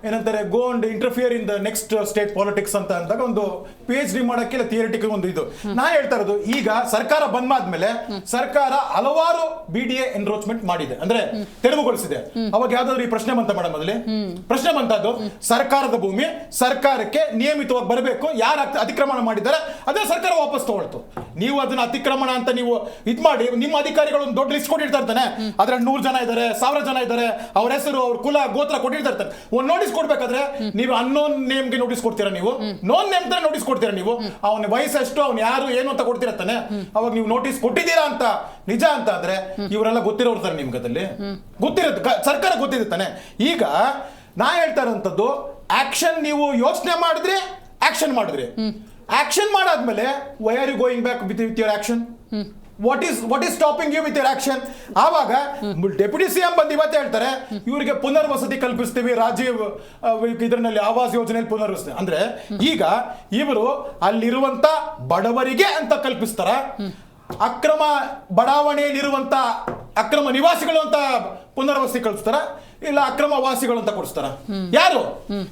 ಏನಂತಾರೆ go and interfere in the next state politics ಅಂತ ಅಂದಾಗ ಒಂದು PhD ಮಾಡಕ್ಕೆಲ್ಲ ಥಿಯರಿಟಿಕಲ್ ಒಂದು ಇದು. ನಾ ಹೇಳ್ತಾ ಇರೋದು, ಈಗ ಸರ್ಕಾರ ಬಂದ್ಮೇಲೆ ಸರ್ಕಾರ ಹಲವಾರು BDA ಎನ್ರೋಚ್ಮೆಂಟ್ ಮಾಡಿದೆ, ಅಂದ್ರೆ ತೆರವುಗೊಳಿಸಿದೆ. ಅವಾಗ ಯಾವ್ದಾದ್ರು ಈ ಪ್ರಶ್ನೆ ಬಂತ ಮೇಡಮ್, ಅದಲ್ಲಿ ಪ್ರಶ್ನೆ ಬಂತದ್ದು, ಸರ್ಕಾರದ ಭೂಮಿ ಸರ್ಕಾರಕ್ಕೆ ನಿಯಮಿತವಾಗಿ ಬರಬೇಕು, ಯಾರು ಅತಿಕ್ರಮಣ ಮಾಡಿದ್ದಾರೆ ಅದನ್ನ ಸರ್ಕಾರ ವಾಪಸ್ ತಗೊಳ್ತು. ನೀವು ಅದನ್ನ ಅತಿಕ್ರಮಣ ಅಂತ ನೀವು ಇದ್ ಮಾಡಿ ನಿಮ್ಮ ಅಧಿಕಾರಿಗಳು ಒಂದು ದೊಡ್ಡ ಲಿಸ್ಟ್ ಕೊಟ್ಟಿರ್ತಾ ಇರ್ತಾನೆ, ಅದ್ರಲ್ಲಿ 100 ಜನ ಇದ್ದಾರೆ, 1000 ಜನ ಇದ್ದಾರೆ, ಅವ್ರ ಹೆಸರು ಅವ್ರ ಕುಲ ಗೋತ್ರ ಕೊಟ್ಟಿರ್ತಾ ಇರ್ತಾರೆ. ಒಂದು ನೋಟಿಸ್ ಕೊಡ್ಬೇಕಾದ್ರೆ ನೀವು ಅನ್ನೋನ್ ನೇಮ್ಗೆ ನೋಟಿಸ್ ಕೊಡ್ತೀರಾ, ನೀವು ನೋನ್ ನೇಮ್ ತರ ನೋಟಿಸ್ ಕೊಡ್ತೀರಾ, ನೀವು ಅವನ ವಯಸ್ಸೆಷ್ಟು, ಅವ್ನು ಯಾರು ಏನು ಅಂತ ಕೊಡ್ತಿರತ್ತಾನೆ. ಅವಾಗ ನೀವು ನೋಟಿಸ್ ಕೊಟ್ಟಿದ್ದೀರಾ ಅಂತ ನಿಜ ಅಂತ ಆದ್ರೆ ಇವರೆಲ್ಲ ಗೊತ್ತಿರೋರ್ತಾರೆ ನಿಮ್ಗೆ, ಅದಲ್ಲಿ ಗೊತ್ತಿರುತ್ತೆ, ಸರ್ಕಾರ ಗೊತ್ತಿರುತ್ತಾನೆ. ಈಗ ನಾ ಹೇಳ್ತಾ ಇರೋಂಥದ್ದು, ಆಕ್ಷನ್ ನೀವು ಯೋಚನೆ ಮಾಡಿದ್ರೆ ಆಕ್ಷನ್ ಮಾಡಿದ್ರಿ, ಆಕ್ಷನ್ ಮಾಡಾದ್ಮೇಲೆ why are you going back with your action? What is stopping you with your action? ಆವಾಗ ಡೆಪ್ಯೂಟಿ CM ಬಂದು ಇವತ್ತು ಹೇಳ್ತಾರೆ ಇವರಿಗೆ ಪುನರ್ವಸತಿ ಕಲ್ಪಿಸ್ತೀವಿ, ರಾಜೀವ್ ಇದರಲ್ಲಿ ಆವಾಸ್ ಯೋಜನೆಯಲ್ಲಿ ಪುನರ್ವಸತಿ ಅಂದ್ರೆ, ಈಗ ಇವರು ಅಲ್ಲಿರುವಂತ ಬಡವರಿಗೆ ಅಂತ ಕಲ್ಪಿಸ್ತಾರ, ಅಕ್ರಮ ಬಡಾವಣೆಯಲ್ಲಿರುವಂತ ಅಕ್ರಮ ನಿವಾಸಿಗಳು ಅಂತ ಪುನರ್ವಸತಿ ಕಲ್ಪಿಸ್ತಾರ, ಇಲ್ಲ ಅಕ್ರಮ ವಾಸಿಗಳು ಅಂತ ಕೊಡಿಸ್ತಾರ? ಯಾರು?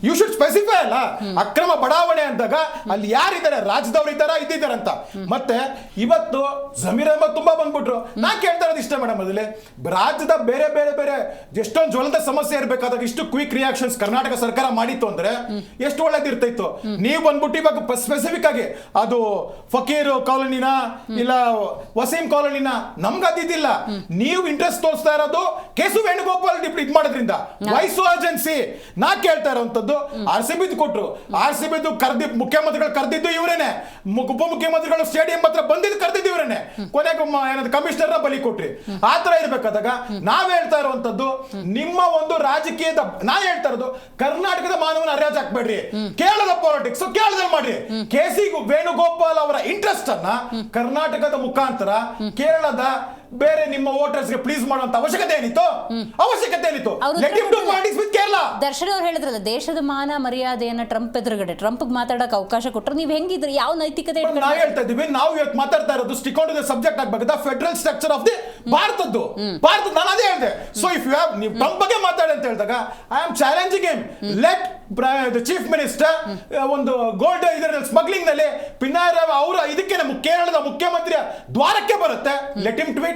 ಯು ಶುಡ್ ಸ್ಪೆಸಿಫೈ ಅಲ್ಲ. ಅಕ್ರಮ ಬಡಾವಣೆ ಅಂದಾಗ ಅಲ್ಲಿ ಯಾರಿದ್ದಾರೆ, ರಾಜ್ಯದವ್ರು ಇದ್ದಾರಾ, ಇದ್ದಿದ್ದಾರೆ ಅಂತ. ಮತ್ತೆ ಇವತ್ತು ಜಮೀರ್ ಅಹಮದ್ ತುಂಬಾ ಬಂದ್ಬಿಟ್ರು. ನಾ ಕೇಳ್ತಾ ಇರೋದು ಇಷ್ಟ ಮೇಡಮ್, ಅದಲ್ಲಿ ರಾಜ್ಯದ ಬೇರೆ ಬೇರೆ ಬೇರೆ ಎಷ್ಟೊಂದು ಜ್ವಲಂತ ಸಮಸ್ಯೆ ಇರಬೇಕಾದಾಗ ಇಷ್ಟು ಕ್ವಿಕ್ ರಿಯಾಕ್ಷನ್ಸ್ ಕರ್ನಾಟಕ ಸರ್ಕಾರ ಮಾಡಿತ್ತು ಅಂದ್ರೆ ಎಷ್ಟು ಒಳ್ಳೇದಿರ್ತಿತ್ತು. ನೀವು ಬಂದ್ಬಿಟ್ಟು ಇವಾಗ ಸ್ಪೆಸಿಫಿಕ್ ಆಗಿ ಅದು ಫಕೀರ್ ಕಾಲೋನಿನ ಇಲ್ಲ ವಸೀಂ ಕಾಲೋನಿನ ನಮ್ಗೆ ಅದಿದ್ದಿಲ್ಲ. ನೀವು ಇಂಟ್ರೆಸ್ಟ್ ತೋರಿಸ್ತಾ ಇರೋದು KC ವೇಣುಗೋಪಾಲ್ ಇದ್ ಮಾಡಿದ್ರಿಂದ ವೈಸ್ ಏಜೆನ್ಸಿ. ನಾ ಕೇಳ್ತಾ ಇರೋಂಥದ್ದು, RCB ಕೊಟ್ರು, RCB ಮುಖ್ಯಮಂತ್ರಿಗಳು ಕರೆದಿದ್ದು ಇವರೇನೆ, ಉಪಮುಖ್ಯಮಂತ್ರಿಗಳು ಸ್ಟೇಡಿಯಂ ಹತ್ರ ಬಂದಿದ್ದು ಕರೆದಿದ್ದು ಇವರೇನೆ, ಕೊನೆಗೆ ಕಮಿಷನರ್ ನ ಬಲಿ ಕೊಟ್ರಿ. ಆತರ ಇರ್ಬೇಕಾದಾಗ ನಾವ್ ಹೇಳ್ತಾ ಇರುವಂತದ್ದು, ನಿಮ್ಮ ಒಂದು ರಾಜಕೀಯದ, ನಾ ಹೇಳ್ತಾ ಇರೋದು ಕರ್ನಾಟಕದ ಮಾನವನ ಹರಾಜು ಹಾಕ್ಬೇಡ್ರಿ, ಕೇರಳದ ಪಾಲಿಟಿಕ್ಸ್ ಕೇರಳದಲ್ಲಿ ಮಾಡ್ರಿ. KC ವೇಣುಗೋಪಾಲ್ ಅವರ ಇಂಟ್ರೆಸ್ಟ್ ಅನ್ನ ಕರ್ನಾಟಕದ ಮುಖಾಂತರ ಕೇರಳದ ಬೇರೆ ನಿಮ್ಮ ವೋಟರ್ಸ್ಗೆ ಪ್ಲೀಸ್ ಮಾಡುವಂತ ಅವಶ್ಯಕತೆ ಏನಿತ್ತು? ದರ್ಶನ್ ಅವ್ರು ಹೇಳಿದ್ರಲ್ಲ, ದೇಶದ ಮಾನ ಮರ್ಯಾದೆಯನ್ನ ಟ್ರಂಪ್ ಎದುರುಗಡೆ ಟ್ರಂಪ್ ಮಾತಾಡಕ್ ಅವಕಾಶ ಕೊಟ್ಟರು ನೀವು ಹೆಂಗಿದ್ರಿ, ಯಾವ ನೈತಿಕತೆ? ನಾವು ಹೇಳ್ತಾ ಇದೀವಿ, ನಾವು ಇವತ್ತು ಮಾತಾಡ್ತಾ ಇರೋದು stick on to the subject ಆಗಬೇಕಾದ ಫೆಡರಲ್ ಸ್ಟ್ರಕ್ಚರ್ ಆಫ್ ದಿ ಭಾರತದ್ದು. ನಾನು ಅದೇ ಹೇಳಿದೆ. ಸೊ ಇಫ್ ಯು ಹ್ಯಾವ್, ನೀವು ಟ್ರಂಪ್ ಬಗ್ಗೆ ಮಾತಾಡಿ ಅಂತ ಹೇಳಿದಾಗ I am challenging him. Let the chief minister ಒಂದು ಗೋಲ್ಡ್ ಇದರಲ್ಲಿ ಸ್ಮಗ್ಲಿಂಗ್ ನಲ್ಲಿ ಪಿನಾರ ಅವರ ಇದಕ್ಕೆ ಕೇರಳದ ಮುಖ್ಯಮಂತ್ರಿಯ ದ್ವಾರಕ್ಕೆ ಬರುತ್ತೆ. ಲೆಟ್ ಹಿಮ್ ಟ್ವೀಟ್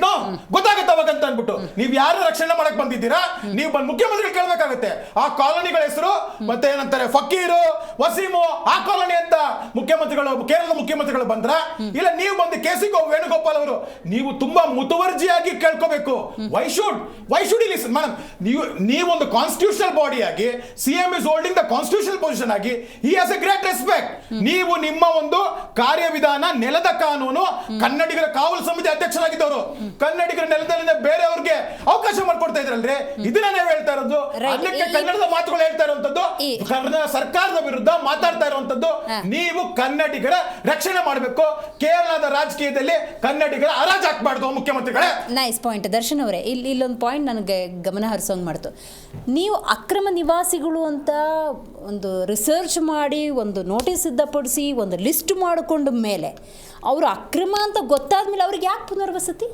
ನೋ ಗೊತ್ತಾಗತ್ತೆ ಅವಾಗ ಅಂತ ಅನ್ಬಿಟ್ಟು. ನೀವು ಯಾರು ರಕ್ಷಣೆ ಮಾಡಕ್ ಬಂದಿದ್ದೀರಾ? ನೀವು ಬಂದು ಮುಖ್ಯಮಂತ್ರಿಗಳು ಕೇಳಬೇಕಾಗತ್ತೆ. ಆ ಕಾಲೋನಿಗಳ ಹೆಸರು ಮತ್ತೆ ಏನಂತಾರೆ, ಫಕೀರು, ವಸೀಮು, ಆ ಕಾಲೋನಿ ಅಂತ ಮುಖ್ಯಮಂತ್ರಿಗಳು, ಕೇರಳದ ಮುಖ್ಯಮಂತ್ರಿಗಳು ಬಂದ್ರ, ಇಲ್ಲ ನೀವು ಬಂದು KC ವೇಣುಗೋಪಾಲ್ ಅವರು ನೀವು ತುಂಬಾ ಮುತುವರ್ಜಿಯಾಗಿ ಕೇಳ್ಕೋಬೇಕು. Why should listen madam? ನೀವೊಂದು ಕಾನ್ಸ್ಟಿಟ್ಯೂಷನಲ್ ಬಾಡಿ ಆಗಿ, CM is holding the constitutional position ಆಗಿ, he has a great respect. ನೀವು ನಿಮ್ಮ ಒಂದು ಕಾರ್ಯವಿಧಾನ, ನೆಲದ ಕಾನೂನು, ಕನ್ನಡಿಗರ ಕಾವಲು ಸಮಿತಿ ಅಧ್ಯಕ್ಷರಾಗಿ ಕನ್ನಡಿಗರ ನೆಲದಲ್ಲಿ ಬೇರೆಯವ್ರಿಗೆ ಅವಕಾಶ ಮಾಡ್ಕೊಡ್ತಾ ಇದ್ರಲ್ರಿ, ಇದನ್ನ ನಾವು ಹೇಳ್ತಾ ಇರೋದು. ಅದಕ್ಕೆ ಕನ್ನಡದ ಮಾತುಗಳು ಹೇಳ್ತಾ ಇರುವಂತದ್ದು, ಸರ್ಕಾರದ ವಿರುದ್ಧ ಮಾತಾಡ್ತಾ ಇರುವಂತದ್ದು. ನೀವು ಕನ್ನಡಿಗರ ರಕ್ಷಣೆ ಮಾಡಬೇಕು, ಕೇರಳದ ರಾಜಕೀಯದಲ್ಲಿ ಕನ್ನಡಿಗರ ಹರಾಜು ಹಾಕ್ಬಾರ್ದು ಮುಖ್ಯಮಂತ್ರಿಗಳೇ. ನೈಸ್ ಪಾಯಿಂಟ್ ದರ್ಶನ್ ಅವರೇ. ಇಲ್ಲೊಂದು ಪಾಯಿಂಟ್ ನನಗೆ ಗಮನ ಹರಿಸೋಂಗ್ ಮಾಡ್ತು. ನೀವು ಅಕ್ರಮ ನಿವಾಸಿಗಳು ಅಂತ ಒಂದು ರಿಸರ್ಚ್ ಮಾಡಿ, ಒಂದು ನೋಟಿಸ್ ಸಿದ್ಧಪಡಿಸಿ, ಒಂದು ಲಿಸ್ಟ್ ಮಾಡಿಕೊಂಡ ಮೇಲೆ ಅವರು ಅಕ್ರಮ ಅಂತ ಗೊತ್ತಾದ ಮೇಲೆ ಅವ್ರಿಗೆ ಯಾಕೆ ಪುನರ್ವಸತಿ?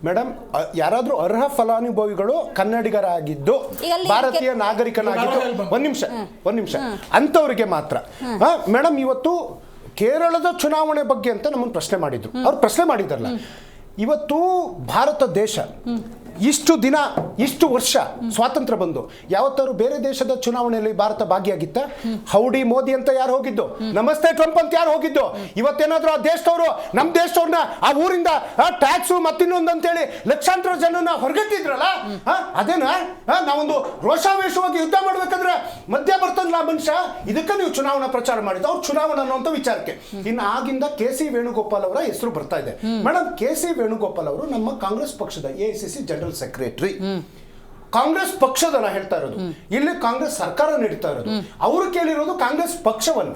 ಮೇಡಮ್, ಯಾರಾದ್ರೂ ಅರ್ಹ ಫಲಾನುಭವಿಗಳು ಕನ್ನಡಿಗರಾಗಿದ್ದು, ಭಾರತೀಯ ನಾಗರಿಕನಾಗಿದ್ದು, ಒಂದ್ ನಿಮಿಷ ಅಂಥವ್ರಿಗೆ ಮಾತ್ರ. ಮೇಡಮ್, ಇವತ್ತು ಕೇರಳದ ಚುನಾವಣೆ ಬಗ್ಗೆ ಅಂತ ನಮ್ಮನ್ನು ಪ್ರಶ್ನೆ ಮಾಡಿದ್ರು. ಅವ್ರು ಪ್ರಶ್ನೆ ಮಾಡಿದ್ರಲ್ಲ, ಇವತ್ತು ಭಾರತ ದೇಶ ಇಷ್ಟು ದಿನ, ಇಷ್ಟು ವರ್ಷ ಸ್ವಾತಂತ್ರ್ಯ ಬಂದು ಯಾವತ್ತಾರು ಬೇರೆ ದೇಶದ ಚುನಾವಣೆಯಲ್ಲಿ ಭಾರತ ಭಾಗಿಯಾಗಿತ್ತ? ಹೌಡಿ ಮೋದಿ ಅಂತ ಯಾರು ಹೋಗಿದ್ದು? ನಮಸ್ತೆ ಟ್ರಂಪ್ ಅಂತ ಯಾರು ಹೋಗಿದ್ದು? ಇವತ್ತೇನಾದ್ರೂ ಆ ದೇಶದವರು, ನಮ್ಮ ದೇಶದವ್ರನ್ನ ಆ ಊರಿಂದ ಟ್ಯಾಕ್ಸು ಮತ್ತಿನ್ನೊಂದು ಅಂತೇಳಿ ಲಕ್ಷಾಂತರ ಜನನ ಹೊರಗಟ್ಟಿದ್ರಲ್ಲ, ಅದೇನಾ? ನಾವೊಂದು ರೋಷಾವೇಶವಾಗಿ ಯುದ್ಧ ಮಾಡ್ಬೇಕಂದ್ರೆ ಮಧ್ಯ ಬರ್ತಂದ್ರ ಮನುಷ್ಯ. ಇದಕ್ಕೆ ನೀವು ಚುನಾವಣಾ ಪ್ರಚಾರ ಮಾಡಿದ್ದು, ಅವ್ರು ಚುನಾವಣಾ ಅನ್ನುವಂಥ ವಿಚಾರಕ್ಕೆ. ಇನ್ನು ಆಗಿಂದ KC ವೇಣುಗೋಪಾಲ್ ಅವರ ಹೆಸರು ಬರ್ತಾ ಇದೆ. ಮೇಡಮ್, KC ವೇಣುಗೋಪಾಲ್ ಅವರು ನಮ್ಮ ಕಾಂಗ್ರೆಸ್ ಪಕ್ಷದ AICC ಜನರಲ್ ಸೆಕ್ರೆಟರಿ. ಕಾಂಗ್ರೆಸ್ ಪಕ್ಷದ ನಾ ಹೇಳ್ತಾ ಇರೋದು, ಇಲ್ಲಿ ಕಾಂಗ್ರೆಸ್ ಸರ್ಕಾರ ನಡೀತಾ ಇರೋದು. ಅವರು ಕೇಳಿರೋದು ಕಾಂಗ್ರೆಸ್ ಪಕ್ಷವನ್ನ.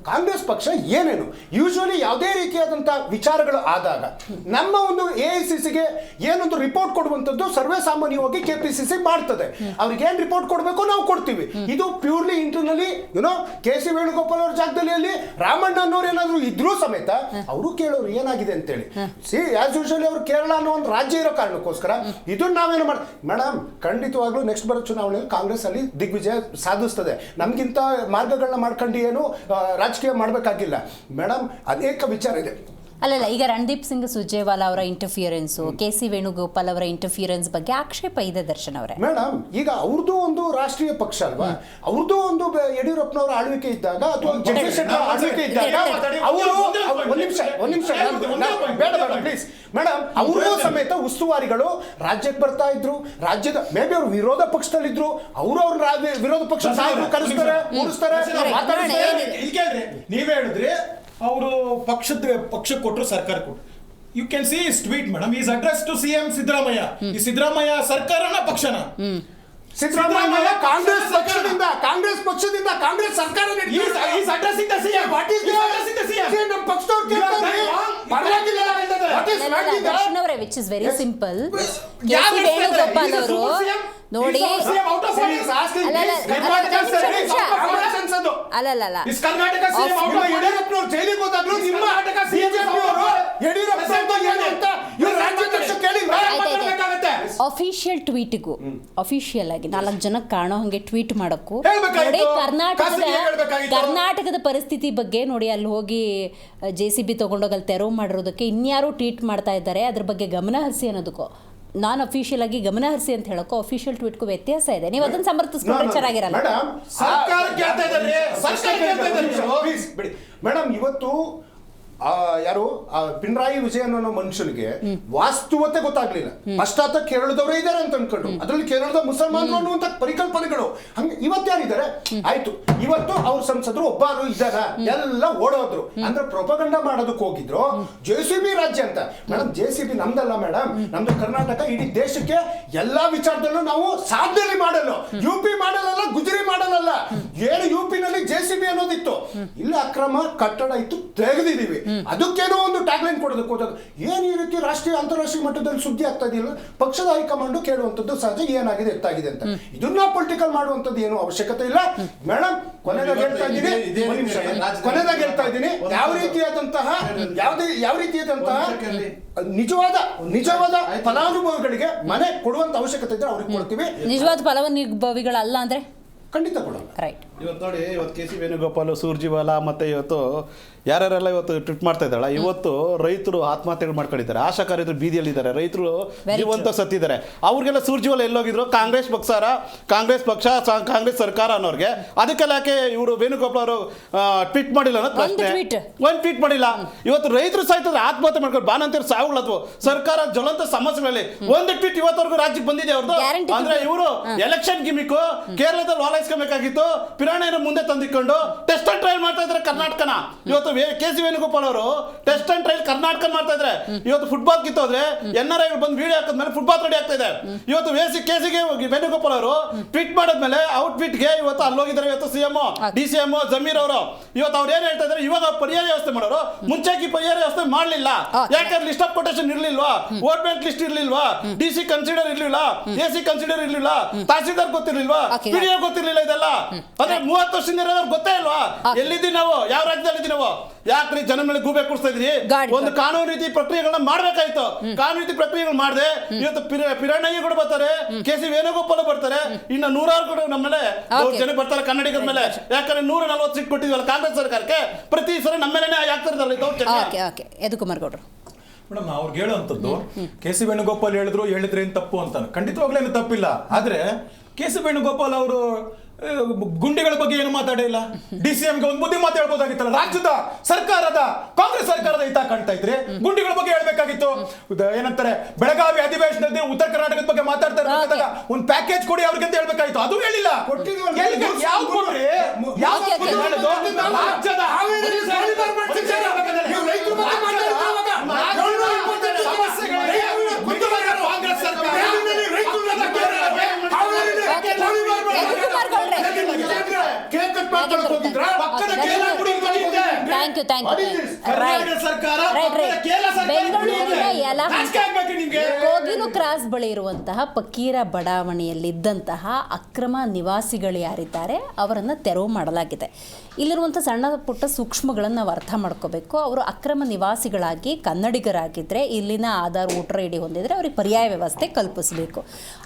ಕಾಂಗ್ರೆಸ್ ಪಕ್ಷ ಏನೇನು ಯೂಶುವಲಿ ಯಾವುದೇ ರೀತಿಯಾದಂತಹ ವಿಚಾರಗಳು ಆದಾಗ ನಮ್ಮ ಒಂದು AICCಗೆ ಏನೊಂದು ರಿಪೋರ್ಟ್ ಕೊಡುವಂಥದ್ದು ಸರ್ವೇ ಸಾಮಾನ್ಯವಾಗಿ KPCC ಮಾಡ್ತದೆ. ಅವ್ರಿಗೆ ಏನ್ ರಿಪೋರ್ಟ್ ಕೊಡಬೇಕು ನಾವು ಕೊಡ್ತೀವಿ. ಇದು ಪ್ಯೂರ್ಲಿ ಇಂಟರ್ನಲಿ KC ವೇಣುಗೋಪಾಲ್ ಅವ್ರ ಜಾಗದಲ್ಲಿ ರಾಮಣ್ಣ ಅನ್ನೋರು ಏನಾದ್ರು ಇದ್ರೂ ಸಮೇತ ಅವರು ಕೇಳೋರು ಏನಾಗಿದೆ ಅಂತೇಳಿ. ಆಸ್ ಯೂಶುವಲಿ ಅವರು ಕೇರಳ ಅನ್ನೋ ಒಂದು ರಾಜ್ಯ ಇರೋ ಕಾರಣಕ್ಕೋಸ್ಕರ ಇದನ್ನ ನಾವೇನು ಮೇಡಮ್, ಖಂಡಿತ ಖಂಡಿತವಾಗ್ಲೂ ನೆಕ್ಸ್ಟ್ ಬರೋ ಚುನಾವಣೆಯಲ್ಲಿ ಕಾಂಗ್ರೆಸ್ ಅಲ್ಲಿ ದಿಗ್ವಿಜಯ ಸಾಧಿಸ್ತದೆ. ನಮ್ಗಿಂತ ಮಾರ್ಗಗಳನ್ನ ಮಾಡ್ಕೊಂಡು ಏನು ರಾಜಕೀಯ ಮಾಡಬೇಕಾಗಿಲ್ಲ ಮೇಡಮ್. ಅನೇಕ ವಿಚಾರ ಇದೆ. ಅಲ್ಲಲ್ಲ, ಈಗ ರಣದೀಪ್ ಸಿಂಗ್ ಸುರ್ಜೇವಾಲಾ ಅವರ ಇಂಟರ್ಫಿಯರೆನ್ಸು, ಕೆ.ಸಿ. ವೇಣುಗೋಪಾಲ್ ಅವರ ಇಂಟರ್ಫಿಯರೆನ್ಸ್ ಬಗ್ಗೆ ಆಕ್ಷೇಪ ಇದೆ ದರ್ಶನ್ ಅವರೇ. ಮೇಡಮ್, ಈಗ ಅವ್ರದ್ದು ಒಂದು ರಾಷ್ಟ್ರೀಯ ಪಕ್ಷ ಅಲ್ವಾ, ಅವ್ರದ್ದು ಒಂದು ಯಡಿಯೂರಪ್ಪನವರ ಆಳ್ವಿಕೆ ಇದ್ದಾಗ ಅಥವಾ ಜಗದೀಶ್ ಶೆಟ್ಟರ್ ಆಳ್ವಿಕೆ ಇದ್ದಾಗ ಅವರು ಒಂದ್ ನಿಮಿಷ ಬೇಡ ಪ್ಲೀಸ್ ಮೇಡಮ್, ಅವರು ಸಮೇತ ಉಸ್ತುವಾರಿಗಳು ರಾಜ್ಯಕ್ಕೆ ಬರ್ತಾ ಇದ್ರು. ರಾಜ್ಯದ ಮೇ ಬಿ ಅವ್ರು ವಿರೋಧ ಪಕ್ಷದಲ್ಲಿದ್ರು, ಅವರು ಅವ್ರ ವಿರೋಧ ಪಕ್ಷ ಕರೆಸ್ತಾರೆ, ಕೂರಿಸ್ತಾರೆ, ಮಾತಾಡ್ತಾರೆ. ನೀವೇ ಹೇಳಿದ್ರಿ ಅವರು ಪಕ್ಷಕ್ಕೆ ಕೊಟ್ಟರು, ಸರ್ಕಾರ ಕೊಟ್ಟರು. You can see is tweet madam, is address to CM Siddaramaiah. ಈ ಸಿದ್ದರಾಮಯ್ಯ ಸರ್ಕಾರನ ಪಕ್ಷನ? ಸಿದ್ದರಾಮಯ್ಯ ಕಾಂಗ್ರೆಸ್ ಪಕ್ಷದಿಂದ ಕಾಂಗ್ರೆಸ್ ಸರ್ಕಾರ ದರ್ಶನ್ ಅವರೇ, which is very simple. KC. Venugopal ಅವರು ನೋಡಿ, ಅಫಿಷಿಯಲ್ ಟ್ವೀಟ್ಗೂ ಅಫಿಷಿಯಲ್ ಆಗಿ 4 ಜನಕ್ಕೆ ಕಾಣೋ ಹಂಗೆ ಟ್ವೀಟ್ ಮಾಡೋಕ್ಕೂ ನೋಡಿ, ಕರ್ನಾಟಕದ ಪರಿಸ್ಥಿತಿ ಬಗ್ಗೆ ನೋಡಿ, ಅಲ್ಲಿ ಹೋಗಿ JCB ತಗೊಂಡೋಗಿ ಅಲ್ಲಿ ತೆರವು ಮಾಡಿರೋದಕ್ಕೆ ಇನ್ಯಾರು ಟ್ವೀಟ್ ಮಾಡ್ತಾ ಇದ್ದಾರೆ, ಅದ್ರ ಬಗ್ಗೆ ಗಮನ ಹರಿಸಿ ಅನ್ನೋದಕ್ಕೂ, ನಾನ್ ಅಫಿಷಿಯಲ್ ಆಗಿ ಗಮನ ಹರಿಸಿ ಅಂತ ಹೇಳೋಕ್ಕೂ ಅಫಿಷಿಯಲ್ ಟ್ವೀಟ್ಗೂ ವ್ಯತ್ಯಾಸ ಇದೆ. ನೀವು ಅದನ್ನ ಸಮರ್ಥಿಸ್ಕೊಂಡ್ರೆ ಚೆನ್ನಾಗಿರಲ್ಲ ಮೇಡಮ್. ಇವತ್ತು ಯಾರು ಪಿಣರಾಯಿ ವಿಜಯನ್ ಅನ್ನೋ ಮನುಷ್ಯನಿಗೆ ವಾಸ್ತವತೆ ಗೊತ್ತಾಗ್ಲಿಲ್ಲ. ಪಶ್ಚಾತ್ತ ಕೇರಳದವರೇ ಇದ್ದಾರೆ ಅಂತ ಅನ್ಕೊಂಡು, ಅದ್ರಲ್ಲಿ ಕೇರಳದ ಮುಸಲ್ಮಾನರು ಅನ್ನುವಂತ ಪರಿಕಲ್ಪನೆಗಳು ಹಂಗೆ ಇವತ್ತು ಯಾರಿದ್ದಾರೆ? ಆಯ್ತು, ಇವತ್ತು ಅವ್ರ ಸಂಸದರು ಒಬ್ಬರು ಇದ್ದಾರ, ಎಲ್ಲ ಓಡೋದ್ರು ಅಂದ್ರೆ ಪ್ರೊಪಗಂಡ ಮಾಡೋದಕ್ಕೆ ಹೋಗಿದ್ರು. JCB ರಾಜ್ಯ ಅಂತ ಮೇಡಮ್, JCB ನಮ್ದಲ್ಲ ಮೇಡಮ್, ನಮ್ದು ಕರ್ನಾಟಕ. ಇಡೀ ದೇಶಕ್ಕೆ ಎಲ್ಲಾ ವಿಚಾರದಲ್ಲೂ ನಾವು ಸಾಧನೆ ಮಾಡಲ್ಲ. UP ಮಾಡಲ್ಲ, ಗುಜರಿ ಮಾಡಲ್ಲ. ಏನು UP ನಲ್ಲಿ JCB ಅನ್ನೋದಿತ್ತು, ಇಲ್ಲಿ ಅಕ್ರಮ ಕಟ್ಟಡ ಇತ್ತು, ತೆಗೆದಿದ್ದೀವಿ. ಅದಕ್ಕೇನೋ ಒಂದು ಟ್ಯಾಗ್ಲೈನ್ ಕೊಡೋದಕ್ಕೆ ಹೋದಾಗ ಏನು ಈ ರೀತಿ ರಾಷ್ಟ್ರೀಯ ಅಂತಾರಾಷ್ಟ್ರೀಯ ಮಟ್ಟದಲ್ಲಿ ಸುದ್ದಿ ಆಗ್ತಾ ಇದೆಯಲ್ಲ, ಪಕ್ಷದ ಹೈಕಮಾಂಡ್ ಕೇಳುವಂಥದ್ದು ಸಹಜ, ಏನಾಗಿದೆ ಎತ್ತಾಗಿದೆ ಅಂತ. ಇದನ್ನ ಪೊಲಿಟಿಕಲ್ ಮಾಡುವಂಥದ್ದು ಏನು ಅವಶ್ಯಕತೆ ಇಲ್ಲ ಮೇಡಮ್. ಕೊನೆದಾಗ ಹೇಳ್ತಾ ಇದ್ದೀನಿ, ಯಾವ ರೀತಿಯಾದಂತಹ ನಿಜವಾದ ಫಲಾನುಭವಿಗಳಿಗೆ ಮನೆ ಕೊಡುವಂತ ಅವಶ್ಯಕತೆ ಇದ್ರೆ ಅವ್ರಿಗೆ ಕೊಡ್ತೀವಿ. ನಿಜವಾದ ಫಲಾನುಭವಿಗಳಲ್ಲ ಅಂದ್ರೆ ಖಂಡಿತ ಕೊಡೋಣ. ರೈಟ್. ಇವತ್ತು ನೋಡಿ, ಇವತ್ತು ಕೆ.ಸಿ. ವೇಣುಗೋಪಾಲ್, ಸುರ್ಜೇವಾಲಾ ಮತ್ತು ಇವತ್ತು ಯಾರ್ಯಾರೆಲ್ಲ ಇವತ್ತು ಟ್ವೀಟ್ ಮಾಡ್ತಾ ಇದ್ದಾಳ, ಇವತ್ತು ರೈತರು ಆತ್ಮಹತ್ಯೆಗಳು ಮಾಡ್ಕೊಂಡಿದ್ದಾರೆ, ಆಶಾ ಕಾರ್ಯಕರ್ತರು ಬೀದಿಯಲ್ಲಿದ್ದಾರೆ, ರೈತರು ಜೀವಂತ ಸತ್ತಿದ್ದಾರೆ. ಅವ್ರಿಗೆಲ್ಲ ಸುರ್ಜೇವಾಲಾ ಎಲ್ಲೋಗಿದ್ರು? ಕಾಂಗ್ರೆಸ್ ಪಕ್ಷ ಕಾಂಗ್ರೆಸ್ ಸರ್ಕಾರ ಅನ್ನೋರಿಗೆ. ಅದಕ್ಕೆಲ್ಲ ಯಾಕೆ ಇವರು ವೇಣುಗೋಪಾಲ್ ಅವರು ಟ್ವೀಟ್ ಮಾಡಿಲ್ಲ ಅನ್ನೋದು ಪ್ರಶ್ನೆ. ಒಂದು ಟ್ವೀಟ್ ಮಾಡಿಲ್ಲ. ಇವತ್ತು ರೈತರು ಸಾಯ್ತಿದ್ರೆ ಆತ್ಮಹತ್ಯೆ ಮಾಡ್ಕೊಂಡು ಬಾನಂತೀರು ಸಾವುಗಳತ್ವ ಸರ್ಕಾರ ಜ್ವಲಂತ ಸಮಸ್ಯೆಗಳಲ್ಲಿ ಒಂದು ಟ್ವೀಟ್ ಇವತ್ತವರೆಗೂ ರಾಜ್ಯಕ್ಕೆ ಬಂದಿದೆ ಅವ್ರದ್ದು. ಅಂದ್ರೆ ಇವರು ಎಲೆಕ್ಷನ್ ಗಿಮಿಕ್ ಕೇರಳದಲ್ಲಿ ವಾಲಾಯಿಸ್ಕೊಬೇಕಾಗಿತ್ತು, ಪಿರಾಣಿಯನ್ನು ಮುಂದೆ ತಂದಿಕೊಂಡು ಟೆಸ್ಟ್ ಅಂಡ್ ಟ್ರಯಲ್ ಮಾಡ್ತಾ ಇದ್ದಾರೆ ಕರ್ನಾಟಕನ. ಇವತ್ತು ಕೆ.ಸಿ. ವೇಣುಗೋಪಾಲ್ ಅವರು ಟೆಸ್ಟ್ ಅಂಡ್ ಟ್ರಯಲ್ ಕರ್ನಾಟಕ ಮಾಡ್ತಾ ಇದ್ದಾರೆ. ಇವತ್ತು ಫುಟ್ಬಾಲ್ ಕಿತ್ತೋದ್ರೆ NRI ಬಂದು ವಿಡಿಯೋ ಹಾಕಿದ್ಮೇಲೆ ಫುಟ್ಬಾಲ್ ರೆಡಿ ಆಗ್ತಾ ಇದೆ. ಇವತ್ತು ಕೆ.ಸಿ. ವೇಣುಗೋಪಾಲ್ ಅವರು ಟ್ವೀಟ್ ಮಾಡಿದ್ಮೇಲೆ ಔಟ್ ಟ್ವೀಟ್ಗೆ ಇವತ್ತು ಅಲ್ಲೋಗಿದ್ದಾರೆ. ಇವತ್ತು CM DCM ಜಮೀರ್ ಅವರು ಇವತ್ತು ಅವ್ರು ಏನ್ ಹೇಳ್ತಾ ಇದ್ದಾರೆ, ಇವಾಗ ಪರಿಹಾರ ವ್ಯವಸ್ಥೆ ಮಾಡೋರು, ಮುಂಚಾಕಿ ಪರಿಹಾರ ವ್ಯವಸ್ಥೆ ಮಾಡಲಿಲ್ಲ. ಯಾಕಂದ್ರೆ ಲಿಸ್ಟ್ ಆಫ್ ಕೊಟೇಶನ್ ಇರ್ಲಿಲ್ವಾ, ವೋಟ್ ಬ್ಯಾಂಕ್ ಲಿಸ್ಟ್ ಇರ್ಲಿಲ್ವಾ, DC ಕನ್ಸಿಡರ್ ಇರ್ಲಿಲ್ಲ, AC ಕನ್ಸಿಡರ್ ಇರ್ಲಿಲ್ಲ, ತಹಸೀಲ್ದಾರ್ ಗೊತ್ತಿರ್ಲಿಲ್ವಾ, PDO ಗೊತ್ತಿರ್ಲಿಲ್ಲ. ಇದೆಲ್ಲ ಅಂದ್ರೆ 30 ವರ್ಷದಿಂದ ಇರೋರು ಗೊತ್ತೇ ಇಲ್ವಾ? ಎಲ್ಲಿದ್ದೀವಿ ನಾವು, ಯಾವ ರಾಜ್ಯದಲ್ಲಿ ಇದ್ದೀವಿ ನಾವು? ಯಾಕ್ರಿ ಜನ ಮೇಲೆ ಗೂಬೆ ಕೂರಿಸ್ತಾ ಇದ್ರಿ? ಒಂದು ಕಾನೂನು ರೀತಿ ಪ್ರಕ್ರಿಯೆಗಳನ್ನ ಮಾಡ್ಬೇಕಾಯ್ತು. ಕಾನೂನು ರೀತಿ ಪ್ರಕ್ರಿಯೆಗಳು ಮಾಡದೆ ಇವತ್ತು ಪಿರಾಣಯ್ಯಗಳು ಬರ್ತಾರೆ, ಕೆ.ಸಿ. ವೇಣುಗೋಪಾಲ್ ಬರ್ತಾರೆ, ಇನ್ನು 100 ನಮ್ಮ ಮೇಲೆ ಜನ ಬರ್ತಾರೆ ಕನ್ನಡಿಗರ ಮೇಲೆ. ಯಾಕಂದ್ರೆ 140 ಸೀಟ್ ಕೊಟ್ಟಿದ್ವಲ್ಲ ಕಾಂಗ್ರೆಸ್ ಸರ್ಕಾರಕ್ಕೆ, ಪ್ರತಿ ಸಲ ನಮ್ಮ ಮೇಲೆ ಆಗ್ತಾ ಇರ್ತಾರೆ. ಯದುಕುಮಾರ್ ಗೌಡ್ರು ಮೇಡಮ್, ಅವ್ರಿಗೆ ಹೇಳುವಂಥದ್ದು ಕೆ.ಸಿ. ವೇಣುಗೋಪಾಲ್ ಹೇಳಿದ್ರೆ ಏನು ತಪ್ಪು ಅಂತ ಖಂಡಿತವಾಗ್ಲೇನು ತಪ್ಪಿಲ್ಲ. ಆದ್ರೆ ಕೆ.ಸಿ. ವೇಣುಗೋಪಾಲ್ ಅವರು ಗುಂಡಿಗಳ ಬಗ್ಗೆ ಏನು ಮಾತಾಡಿಲ್ಲ. DCMಗೆ ಒಂದು ಬುದ್ಧಿ ಮಾತು ಹೇಳ್ಬೋದಾಗಿತ್ತಲ್ಲ. ರಾಜ್ಯದ ಸರ್ಕಾರದ ಕಾಂಗ್ರೆಸ್ ಸರ್ಕಾರದ ಹಿತ ಕಾಣ್ತಾ ಇದ್ರೆ ಗುಂಡಿಗಳ ಬಗ್ಗೆ ಹೇಳ್ಬೇಕಾಗಿತ್ತು. ಏನಂತಾರೆ, ಬೆಳಗಾವಿ ಅಧಿವೇಶನದಲ್ಲಿ ಉತ್ತರ ಕರ್ನಾಟಕದ ಬಗ್ಗೆ ಮಾತಾಡ್ತಾ ಇರ್ಬೇಕಾದಾಗ ಒಂದು ಪ್ಯಾಕೇಜ್ ಕೊಡಿ ಅವ್ರಿಗೆ ಅಂತ ಹೇಳ್ಬೇಕಾಗಿತ್ತು. ಅದು ಹೇಳಿಲ್ಲ. ಯಾವ್ದು ಕೊಡ್ರಿ? ರಾಜ್ಯದ ಕಾಂಗ್ರೆಸ್ ಸರ್ಕಾರ ಥ್ಯಾಂಕ್ ಯು ಕರ್ನಾಟಕ ಸರ್ಕಾರ ಕೇರಳ ಸರ್ಕಾರ ಬೆಂಗಳೂರಿನ ಯಲಹಂಕ ನಾಚಿಕೆ ಆಗ್ಬೇಕು ನಿಮ್ಗೆ. ಕೋಗಿಲು ಕ್ರಾಸ್ ಬಳಿ ಇರುವಂತಹ ಪಕ್ಕೀರ ಬಡಾವಣೆಯಲ್ಲಿದ್ದಂತಹ ಅಕ್ರಮ ನಿವಾಸಿಗಳು ಯಾರಿದ್ದಾರೆ ಅವರನ್ನು ತೆರವು ಮಾಡಲಾಗಿದೆ. ಇಲ್ಲಿರುವಂಥ ಸಣ್ಣ ಪುಟ್ಟ ಸೂಕ್ಷ್ಮಗಳನ್ನು ನಾವು ಅರ್ಥ ಮಾಡ್ಕೋಬೇಕು. ಅವರು ಅಕ್ರಮ ನಿವಾಸಿಗಳಾಗಿ ಕನ್ನಡಿಗರಾಗಿದ್ದರೆ, ಇಲ್ಲಿನ ಆಧಾರ್ ವೋಟರ್ ಐ ಡಿ ಹೊಂದಿದರೆ ಅವ್ರಿಗೆ ಪರ್ಯಾಯ ವ್ಯವಸ್ಥೆ ಕಲ್ಪಿಸಬೇಕು.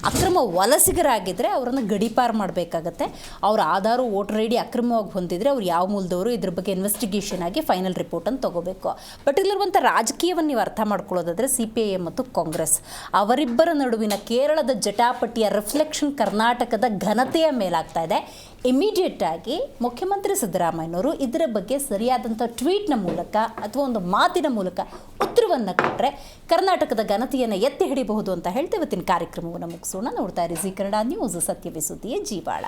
ಅಕ್ರಮ ವಲಸಿಗರಾಗಿದ್ದರೆ ಅವರನ್ನು ಗಡೀಪಾರು ಮಾಡಬೇಕಾಗತ್ತೆ. ಅವ್ರ ಆಧಾರು ವೋಟರ್ ಐ ಡಿ ಅಕ್ರಮವಾಗಿ ಹೊಂದಿದರೆ ಅವ್ರು ಯಾವ ಮೂಲದವರು, ಇದ್ರ ಬಗ್ಗೆ ಇನ್ವೆಸ್ಟಿಗೇಷನ್ ಆಗಿ ಫೈನಲ್ ರಿಪೋರ್ಟನ್ನು ತೊಗೋಬೇಕು. ಬಟ್ ಇಲ್ಲಿರುವಂಥ ರಾಜಕೀಯವನ್ನು ನೀವು ಅರ್ಥ ಮಾಡ್ಕೊಳ್ಳೋದಾದರೆ CPIM ಮತ್ತು ಕಾಂಗ್ರೆಸ್ ಅವರಿಬ್ಬರ ನಡುವಿನ ಕೇರಳದ ಜಟಾಪಟಿಯ ರಿಫ್ಲೆಕ್ಷನ್ ಕರ್ನಾಟಕದ ಘನತೆಯ ಮೇಲಾಗ್ತಾ ಇದೆ. ಇಮಿಡಿಯೇಟ್ ಆಗಿ ಮುಖ್ಯಮಂತ್ರಿ ಸಿದ್ದರಾಮಯ್ಯನವರು ಇದರ ಬಗ್ಗೆ ಸರಿಯಾದಂಥ ಟ್ವೀಟ್ನ ಮೂಲಕ ಅಥವಾ ಒಂದು ಮಾತಿನ ಮೂಲಕ ಉತ್ತರವನ್ನು ಕೊಟ್ಟರೆ ಕರ್ನಾಟಕದ ಘನತೆಯನ್ನು ಎತ್ತಿ ಹಿಡಿಯಬಹುದು ಅಂತ ಹೇಳ್ತಾ ಇವತ್ತಿನ ಕಾರ್ಯಕ್ರಮವನ್ನು ಮುಗಿಸೋಣ. ನೋಡ್ತಾ ಇರಿ ಜೀ ಕನ್ನಡ ನ್ಯೂಸ್, ಸತ್ಯವೇ ಸುದ್ದಿಯೇ ಜೀವಾಳ.